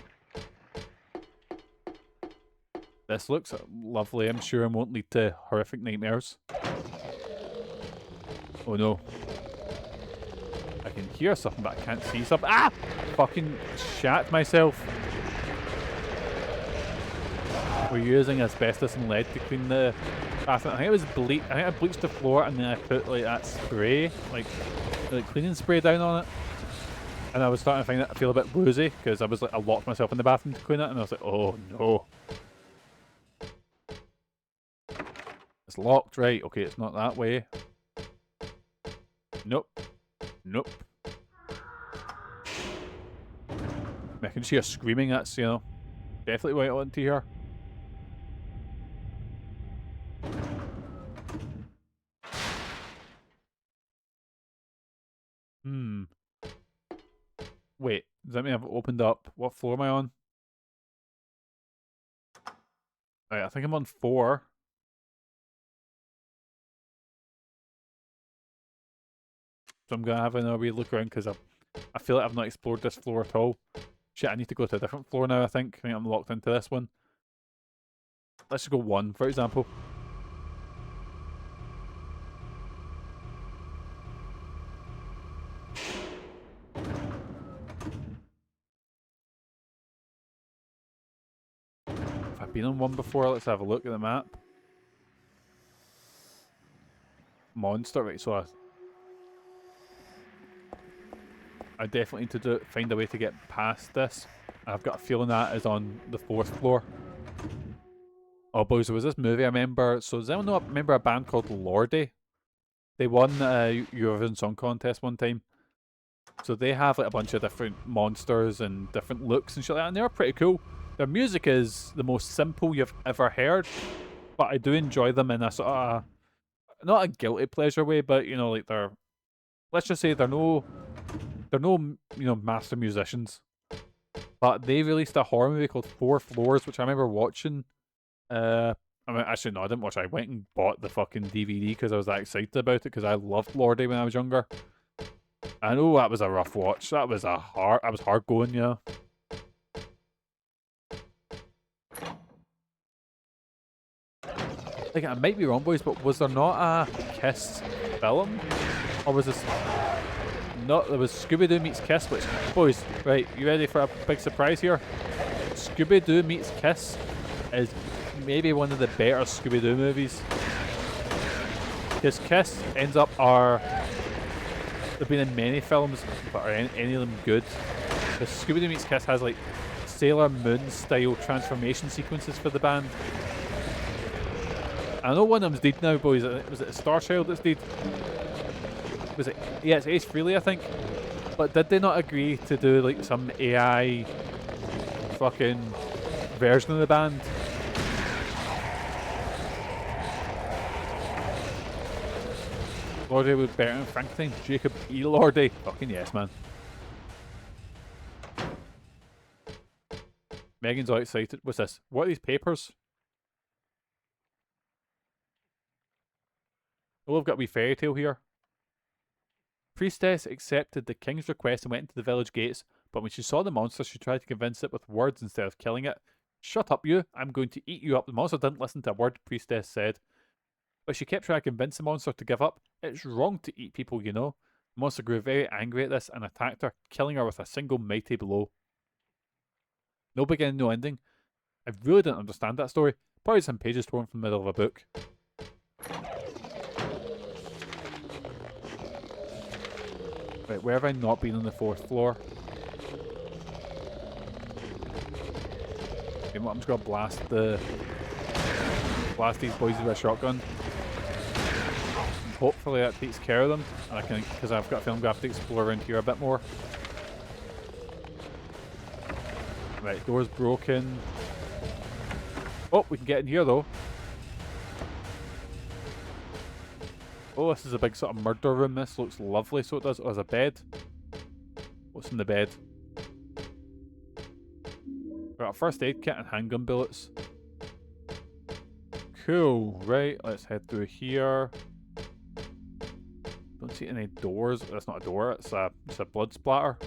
This looks lovely, I'm sure, and won't lead to horrific nightmares. Oh no. I can hear something, but I can't see something. Ah! Fucking shat myself. We're using asbestos and lead to clean the bathroom. I think it was bleach. I think I bleached the floor and then I put like that spray, like cleaning spray down on it. And I was starting to find that I feel a bit woozy because I was like, I locked myself in the bathroom to clean it, and I was like, oh no. It's locked, right? Okay, it's not that way. Nope. Nope. I can see her screaming. That's, you know, definitely what I want to hear. Wait, does that mean I've opened up? What floor am I on? Right, I think I'm on 4. So I'm going to have another wee look around because I feel like I've not explored this floor at all. Shit, I need to go to a different floor now, I think. I think I'm locked into this one. Let's just go 1, for example. Have I been on 1 before? Let's have a look at the map. Monster, right, so I definitely need to find a way to get past this. I've got a feeling that is on the 4th floor. Oh boys, there was this movie I remember. So does anyone know, remember a band called Lordi? They won a Eurovision Song Contest one time. So they have like a bunch of different monsters and different looks and shit like that, and they're pretty cool. Their music is the most simple you've ever heard, but I do enjoy them in a sort of, not a guilty pleasure way, but you know, like they're, let's just say they're no, you know, master musicians. But they released a horror movie called 4 Floors, which I remember watching. I mean, actually, no, I didn't watch it. I went and bought the fucking DVD because I was that excited about it because I loved Lordi when I was younger. I know that was a rough watch. That was hard going, yeah. Like, I might be wrong, boys, but was there not a Kiss film? Or was this... No, there was Scooby-Doo meets Kiss, which... Boys, right, you ready for a big surprise here? Scooby-Doo meets Kiss is maybe one of the better Scooby-Doo movies. Because Kiss ends up they've been in many films, but are any of them good? Because Scooby-Doo meets Kiss has like Sailor Moon style transformation sequences for the band. I know one of them's dead now, boys. Was it a Star Child that's dead? Was it? Yeah, it's Ace Frehley, I think. But did they not agree to do like some AI fucking version of the band? Lordi would better than Frankenstein. Jacob E. Lordi. Fucking yes, man. Megan's all excited. What's this? What are these papers? Oh, I've got a wee fairy tale here. Priestess accepted the king's request and went into the village gates, but when she saw the monster, she tried to convince it with words instead of killing it. Shut up, you. I'm going to eat you up. The monster didn't listen to a word Priestess said. But she kept trying to convince the monster to give up. It's wrong to eat people, you know. The monster grew very angry at this and attacked her, killing her with a single mighty blow. No beginning, no ending. I really didn't understand that story. Probably some pages torn from the middle of a book. Right, where have I not been on the 4th floor? Okay, I'm just gonna blast these boys with a shotgun. And hopefully that takes care of them. And I can, because I've got a feeling I'm gonna have to explore around here a bit more. Right, door's broken. Oh, we can get in here though. Oh, this is a big sort of murder room. This looks lovely, so it does. Oh, there's a bed. What's in the bed? Got a first aid kit and handgun bullets. Cool, right, let's head through here. Don't see any doors. That's not a door, it's a blood splatter.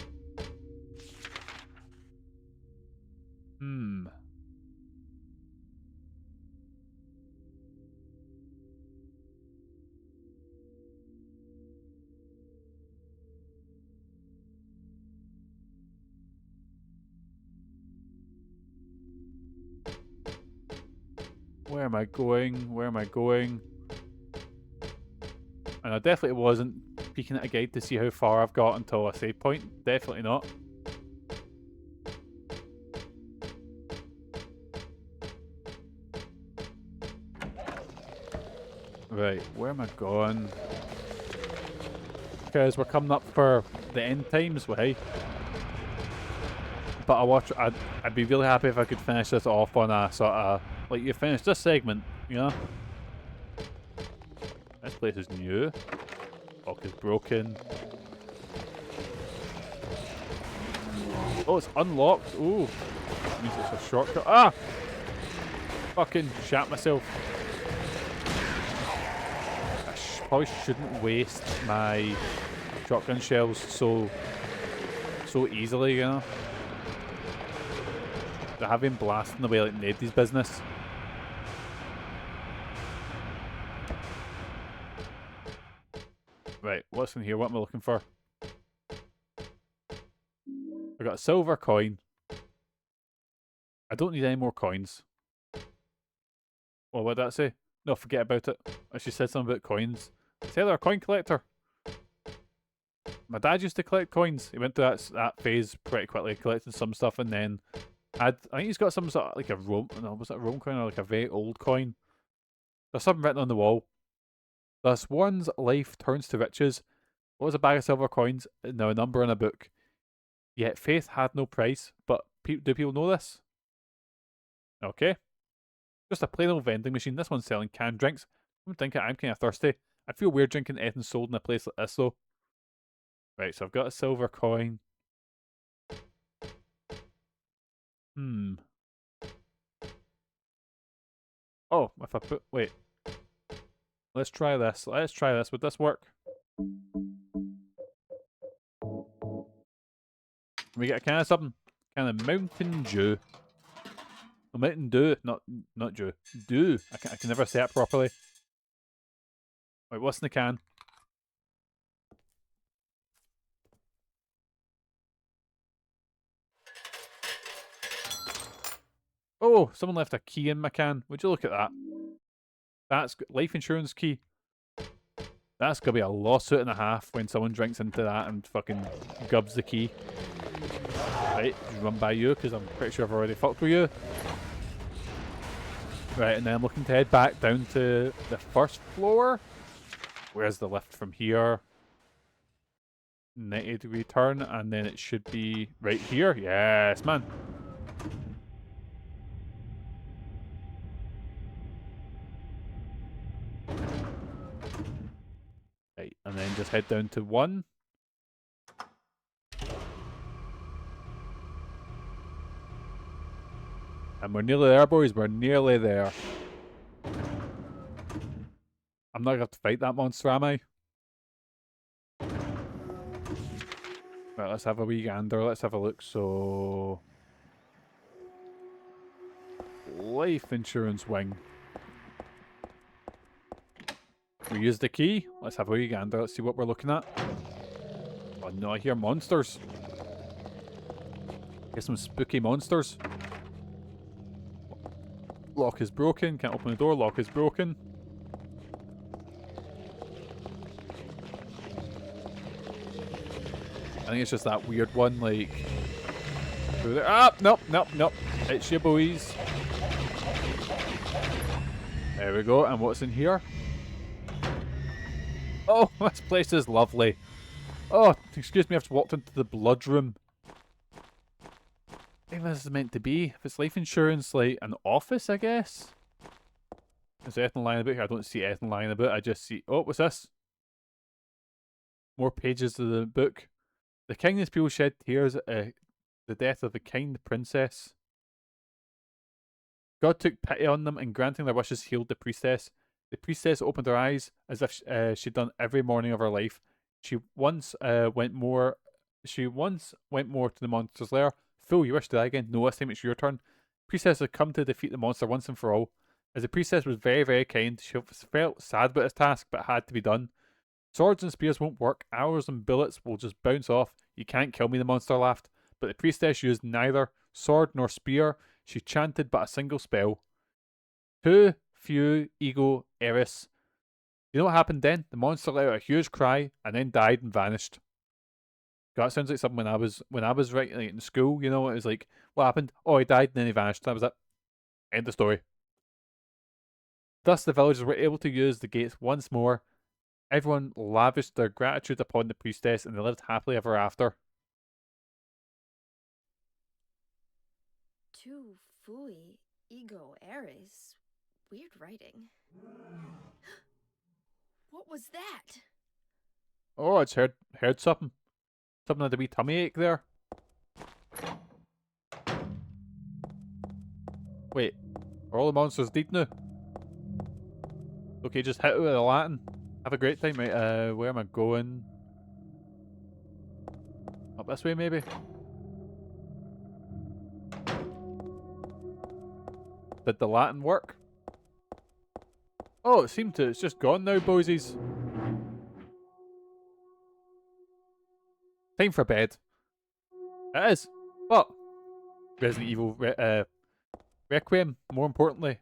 Where am I going? Where am I going? And I definitely wasn't peeking at a guide to see how far I've got until a save point. Definitely not. Right, where am I going? Because we're coming up for the end times, well, hey. But I'd be really happy if I could finish this off on a sort of, like, you finish this segment, you know? This place is new. Lock is broken. Oh, it's unlocked. Ooh. That means it's a shortcut. Ah! Fucking shat myself. I probably shouldn't waste my shotgun shells so easily, you know? I have been blasting away like nobody's business. Right, what's in here? What am I looking for? I got a silver coin. I don't need any more coins. Well, what did that say? No, forget about it. I should said something about coins. Taylor, a coin collector. My dad used to collect coins. He went through that phase pretty quickly, collecting some stuff, and then I think he's got some sort of like a Rome. No, was it a Rome coin or like a very old coin? There's something written on the wall. Thus, one's life turns to riches. What was a bag of silver coins? Now a number in a book. Yet faith had no price. But do people know this? Okay. Just a plain old vending machine. This one's selling canned drinks. I'm thinking I'm kind of thirsty. I feel weird drinking anything sold in a place like this though. Right, so I've got a silver coin. Oh, if I put... Wait. Let's try this. Let's try this. Would this work? Can we get a can of something? Can of Mountain Dew. Oh, Mountain Dew. Not Dew. Dew. I can never say it properly. Wait, what's in the can? Oh, someone left a key in my can. Would you look at that? That's life insurance key. That's gonna be a lawsuit and a half when someone drinks into that and fucking gubs the key. Right, just run by you because I'm pretty sure I've already fucked with you. Right, and then I'm looking to head back down to the first floor. Where's the lift from here? 90-degree turn, and then it should be right here. Yes, man. Right, and then just head down to 1. And we're nearly there, boys. We're nearly there. I'm not going to have to fight that monster, am I? Right, let's have a wee gander. Let's have a look. So... life insurance wing. We use the key. Let's have a wee gander. Let's see what we're looking at. Oh no, I hear monsters. Hear some spooky monsters. Lock is broken. Can't open the door. Lock is broken. I think it's just that weird one, like... Through there. Ah! Nope, nope, nope. It's your boys. There we go. And what's in here? Oh, this place is lovely. Oh, excuse me, I've just walked into the blood room. I think this is meant to be. If it's life insurance, like an office, I guess. Is there anything lying about here? I don't see anything lying about. I just see... Oh, what's this? More pages of the book. The kindness people shed tears at the death of the kind princess. God took pity on them and granting their wishes healed the priestess. The priestess opened her eyes as if she'd done every morning of her life. She once went more to the monster's lair. Fool, you wish to die again? No, this time it's your turn. Priestess had come to defeat the monster once and for all. As the priestess was very, very kind, she felt sad about this task, but it had to be done. Swords and spears won't work. Arrows and bullets will just bounce off. You can't kill me, the monster laughed. But the priestess used neither sword nor spear. She chanted but a single spell. Tu fu ego eris. You know what happened then? The monster let out a huge cry and then died and vanished. God, that sounds like something when I was writing in school, you know, it was like, what happened? Oh, he died and then he vanished. That was it. End of story. Thus the villagers were able to use the gates once more. Everyone lavished their gratitude upon the priestess and they lived happily ever after. Tu fui ego eris. Weird writing. What was that? Oh, I just heard something. Something had a wee tummy ache there. Wait, are all the monsters dead now? Okay, just hit it with a Latin. Have a great time, right? Where am I going? Up this way, maybe? Did the Latin work? Oh, it seemed to. It's just gone now, boysies. Time for bed. It is. But Resident Evil Requiem, more importantly.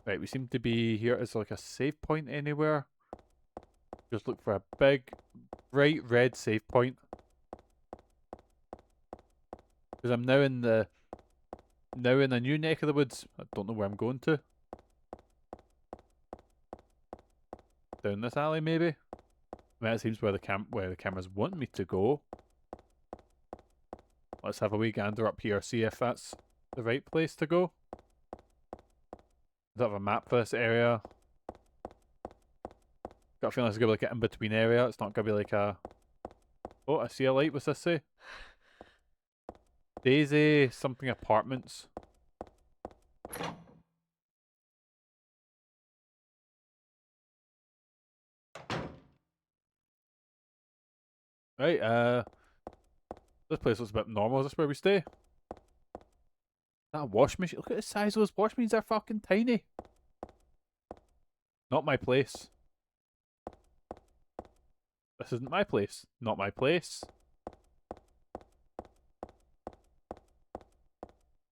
Right, we seem to be here as like a save point anywhere. Just look for a big, bright red save point. Because I'm now in a new neck of the woods. I don't know where I'm going to. Down this alley, maybe. That seems where the cameras want me to go. Let's have a wee gander up here, see if that's the right place to go. I don't have a map for this area. Got a feeling it's gonna be like an in-between area. It's not gonna be like a... Oh, I see a light. What's this say? Daisy something apartments. Right, this place looks a bit normal. Is this where we stay? That wash machine. Look at the size of those wash machines. They're fucking tiny. Not my place. This isn't my place. Not my place.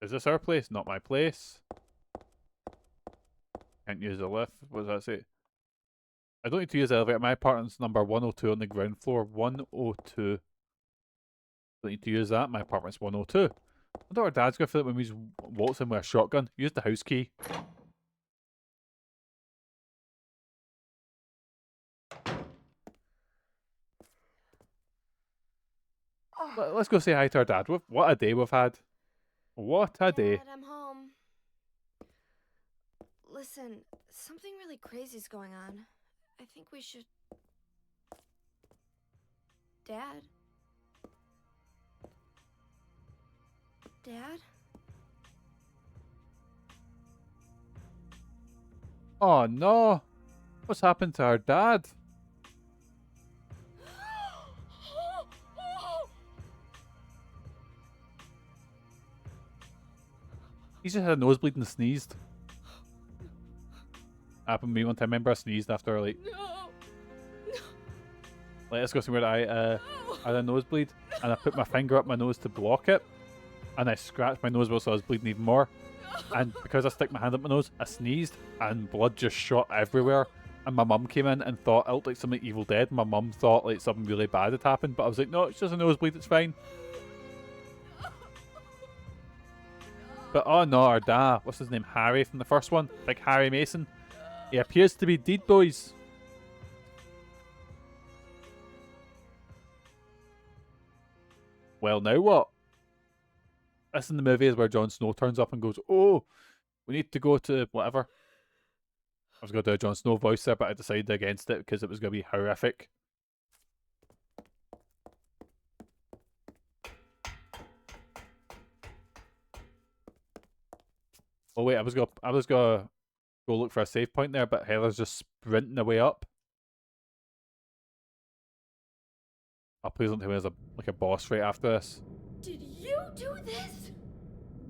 Is this our place? Not my place. Can't use the lift. What does that say? I don't need to use the elevator. My apartment's number 102 on the ground floor. 102. Don't need to use that. My apartment's 102. I wonder what our dad's going to feel like when we waltz in with a shotgun. Use the house key. Let's go say hi to our dad. What a day we've had. What a day. Dad, I'm home. Listen, something really crazy's going on. I think we should... Dad? Dad? Oh no. What's happened to our dad? He just had a nosebleed and sneezed. Happened to me one time. I remember I sneezed after like... No! Like, let's go somewhere I had a nosebleed, and I put my finger up my nose to block it, and I scratched my nose so I was bleeding even more. And because I stick my hand up my nose, I sneezed, and blood just shot everywhere. And my mum came in and thought it looked like something Evil Dead. My mum thought like something really bad had happened, but I was like, no, it's just a nosebleed, it's fine. But oh no, our dad, what's his name, Harry from the first one, like Harry Mason, he appears to be dead, boys. Well, now what? This in the movie is where Jon Snow turns up and goes, oh, we need to go to whatever. I was going to do a Jon Snow voice there, but I decided against it because it was going to be horrific. Oh wait, I was gonna go look for a save point there, but Heather's just sprinting away up. Oh, please don't tell me there's like a boss fight after this. Did you do this?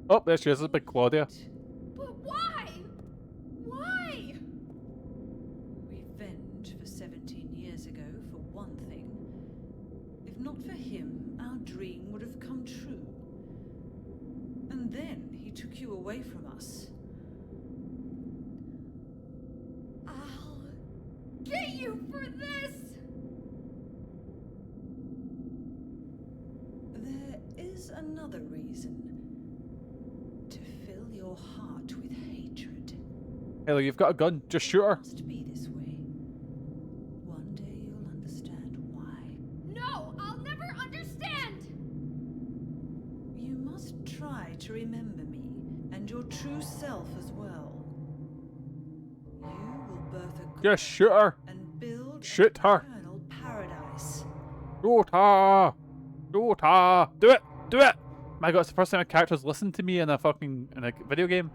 Oh, there she is, big Claudia. But why? Why? Revenge for 17 years ago, for one thing. If not for him, our dream would have come true. And then he took you away from us. I'll get you for this! There is another reason. To fill your heart with hatred. Heather, you've got a gun. Just shoot her. It must be this way. One day you'll understand why. No, I'll never understand! You must try to remember me, and your true self as well. You will birth a Just shoot her. and build Shoot an her. eternal paradise. Shoot her. Shoot her. Do it. Do it. My god, it's the first time a character's listened to me in a video game.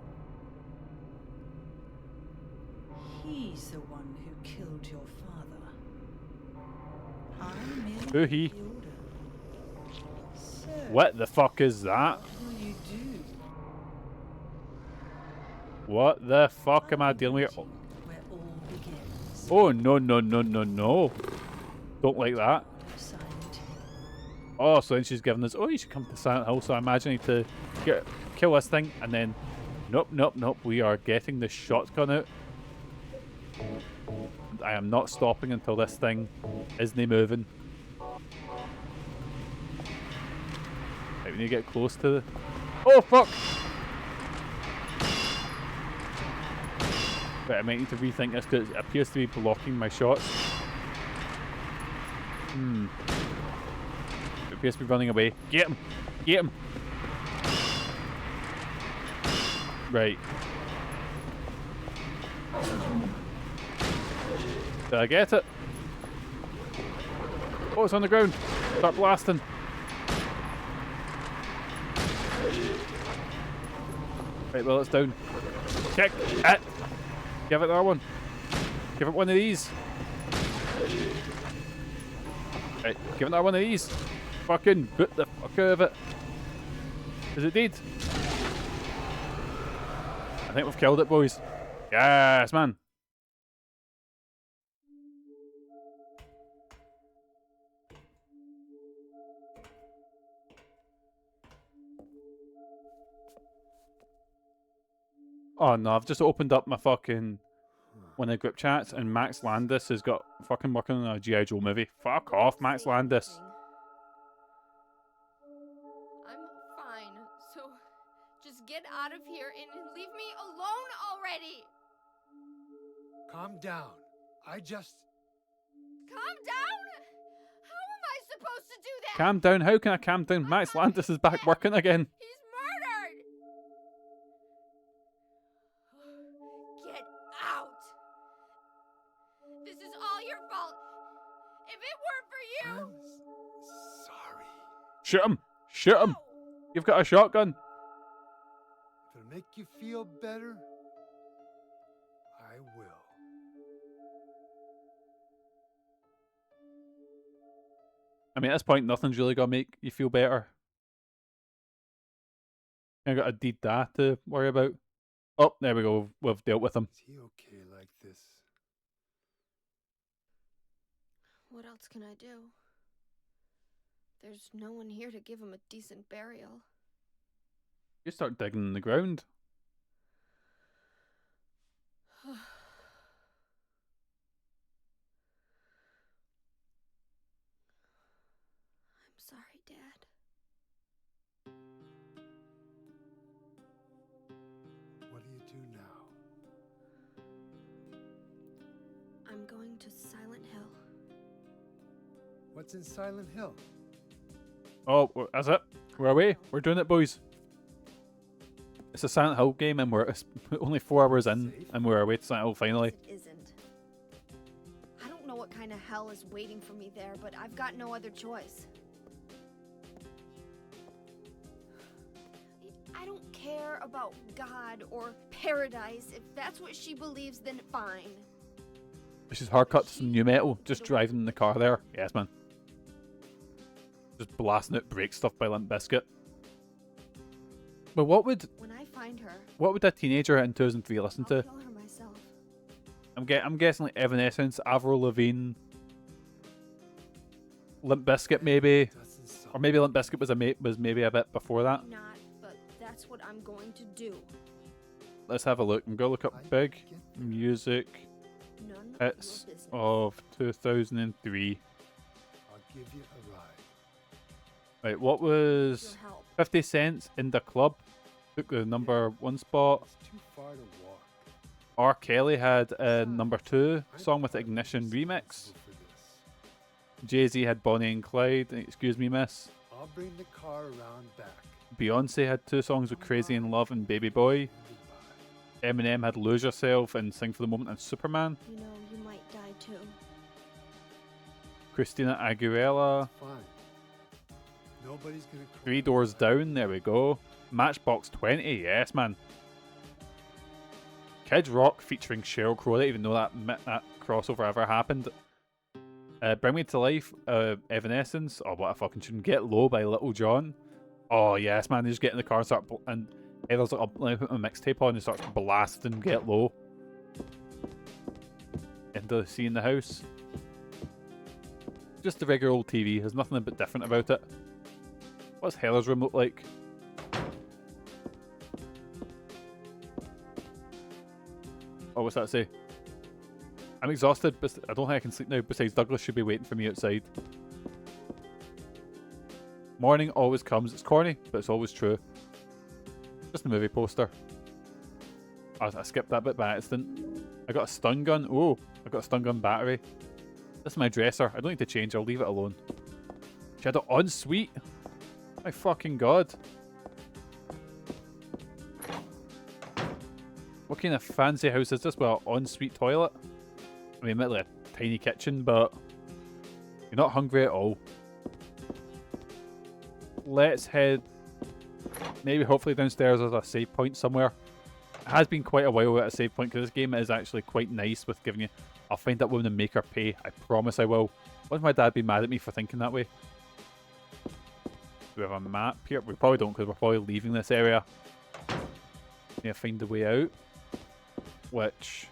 He's the one who killed your father. I merely Who he? gave the order. So, What the fuck is that? what will you do? What the fuck am I dealing with? Where all begins. Oh no no no no no. Don't like that. Silent Hill. Oh, so then she's giving us, oh, you should come to Silent Hill. So I imagine I need to kill this thing, and then, nope, nope, nope. We are getting the shotgun out. And I am not stopping until this thing isn't moving. Right, we need to get close to the... Oh, fuck! Right, I might need to rethink this because it appears to be blocking my shots. It appears to be running away. Get him! Get him! Right. Did I get it? Oh, it's on the ground. Start blasting. Right, well, it's down. Kick it! Give it the other one. Give it one of these. Right, give it another one of these. Fucking boot the fuck out of it. Is it dead? I think we've killed it, boys. Yes, man. Oh no, I've just opened up my fucking one of the group chats and Max Landis has got fucking working on a G.I. Joe movie. Fuck off, Max Landis. I'm fine, so just get out of here and leave me alone already! Calm down. I just... Calm down? How am I supposed to do that? Calm down, how can I calm down? Max Landis is back working again. He's murdered! Get out! This is all your fault. If it weren't for you... I'm sorry. Shoot him! Shoot him! You've got a shotgun. If it'll make you feel better, I will. I mean, at this point, nothing's really gonna make you feel better. I got a deed da to worry about. Oh, there we go. We've dealt with him. Is he okay like this? What else can I do? There's no one here to give him a decent burial. You start digging in the ground. I'm sorry, Dad. What do you do now? I'm going to Silent Hill. What's in Silent Hill? Oh, that's it. We're away. We're doing it, boys. It's a Silent Hill game, and we're only 4 hours in, and we're away to Silent Hill finally. It isn't. I don't know what kind of hell is waiting for me there, but I've got no other choice. I don't care about God or paradise. If that's what she believes, then fine. This is hard cut to some new metal. Just driving in the car there. Yes, man. Just blasting out break stuff by Limp Bizkit. But what would When I find her, a teenager in 2003 listen I'll to? kill her myself. I'm guessing like Evanescence, Avril Lavigne, Limp Bizkit maybe, Doesn't sound or maybe Limp Bizkit was maybe a bit before that. Not, but that's what I'm going to do. Let's have a look. I'm gonna look up big music None hits of your business. of 2003. I'll give you a ride. Right, what was Your help. 50 Cent in the Club? Took the number 1 spot. It's too far to walk. R. Kelly had a number 2 song with Ignition remix. Responsible for this. Jay-Z had Bonnie and Clyde, Excuse Me Miss. I'll bring the car around back. Beyonce had 2 songs with Crazy in Love and Baby Boy. Goodbye. Eminem had Lose Yourself and Sing for the Moment and Superman. You know, you might die too. Christina Aguilera, Fine. Nobody's gonna cry. 3 Doors Down, there we go. Matchbox 20, yes man. Kid Rock featuring Sheryl Crow, I didn't even know that crossover ever happened. Bring Me to Life, Evanescence, oh what a fucking tune. Get Low by Little John. Oh yes man, they just get in the car and start, and Heather's like, let me put my mixtape on and starts blasting Get Low. Into the Sea in the House. Just the regular old TV, there's nothing a bit different about it. What's Heather's room look like? Oh, what's that say? I'm exhausted, but I don't think I can sleep now. Besides, Douglas should be waiting for me outside. Morning always comes. It's corny, but it's always true. Just a movie poster. I skipped that bit by accident. I got a stun gun. Oh, I got a stun gun battery. This is my dresser. I don't need to change. I'll leave it alone. Shadow ensuite. My fucking god. What kind of fancy house is this? Well, ensuite toilet. I mean, admittedly a tiny kitchen, but you're not hungry at all. Let's head. Maybe hopefully downstairs there's a save point somewhere. It has been quite a while without a save point because this game is actually quite nice with giving you. I'll find that woman and make her pay. I promise I will. Why would my dad be mad at me for thinking that way? Do we have a map here? We probably don't because we're probably leaving this area. Need to find the way out. Which,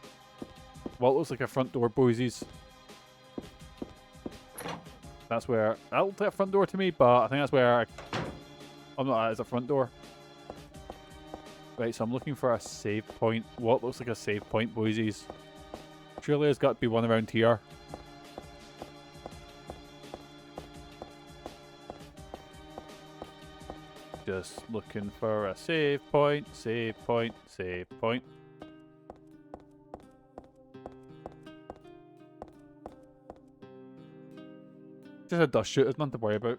well, it looks like a front door, boysies. That's where, that looks like a front door to me, but I think that's where, oh no, that is a front door. Right, so I'm looking for a save point. What looks like a save point, boysies? Surely there's got to be one around here. Just looking for a save point, save point, save point. Just a dust shoot, there's nothing to worry about.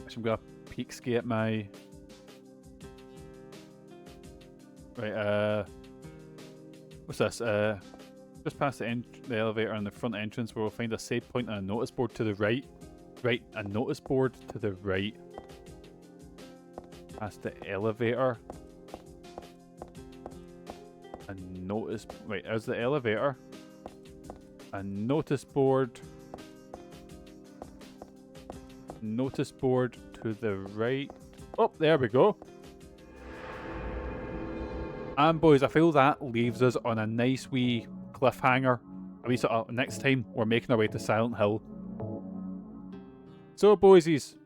Actually, I'm gonna peek ski at my. Right, what's this? Just past the elevator and the front entrance where we'll find a save point and a notice board to the right. Right, a notice board to the right. Past the elevator. A notice. Wait, there's the elevator. A notice board. Notice board to the right. Oh, there we go. And boys, I feel that leaves us on a nice wee cliffhanger. a wee sort of next time we're making our way to Silent Hill. So boysies,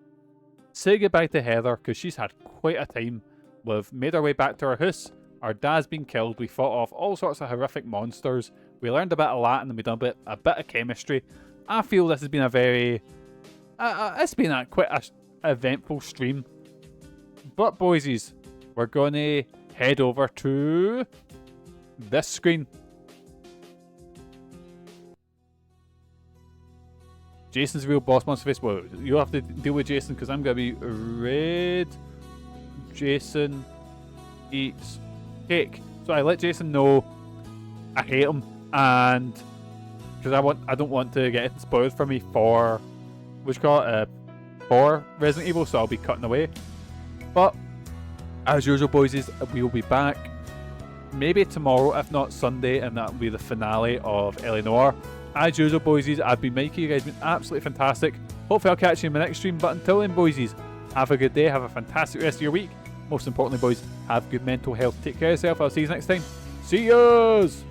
say goodbye to Heather because she's had quite a time. We've made our way back to our house. Our dad's been killed. We fought off all sorts of horrific monsters. We learned a bit of Latin and we done a bit of chemistry. I feel this has been a very... it's been quite a eventful stream. But boysies, we're going to head over to this screen. Jason's real boss monster face. Well, you'll have to deal with Jason because I'm going to be red. Jason eats cake. So I let Jason know I hate him, and because I don't want to get it spoiled for me for for Resident Evil, so I'll be cutting away. But as usual, boysies, we'll be back maybe tomorrow, if not Sunday, and that'll be the finale of Eleanor. As usual, boysies, I've been Mikey. You guys have been absolutely fantastic. Hopefully I'll catch you in my next stream, but until then, boysies, have a good day, have a fantastic rest of your week. Most importantly, boys, have good mental health. Take care of yourself. I'll see you next time. See yous!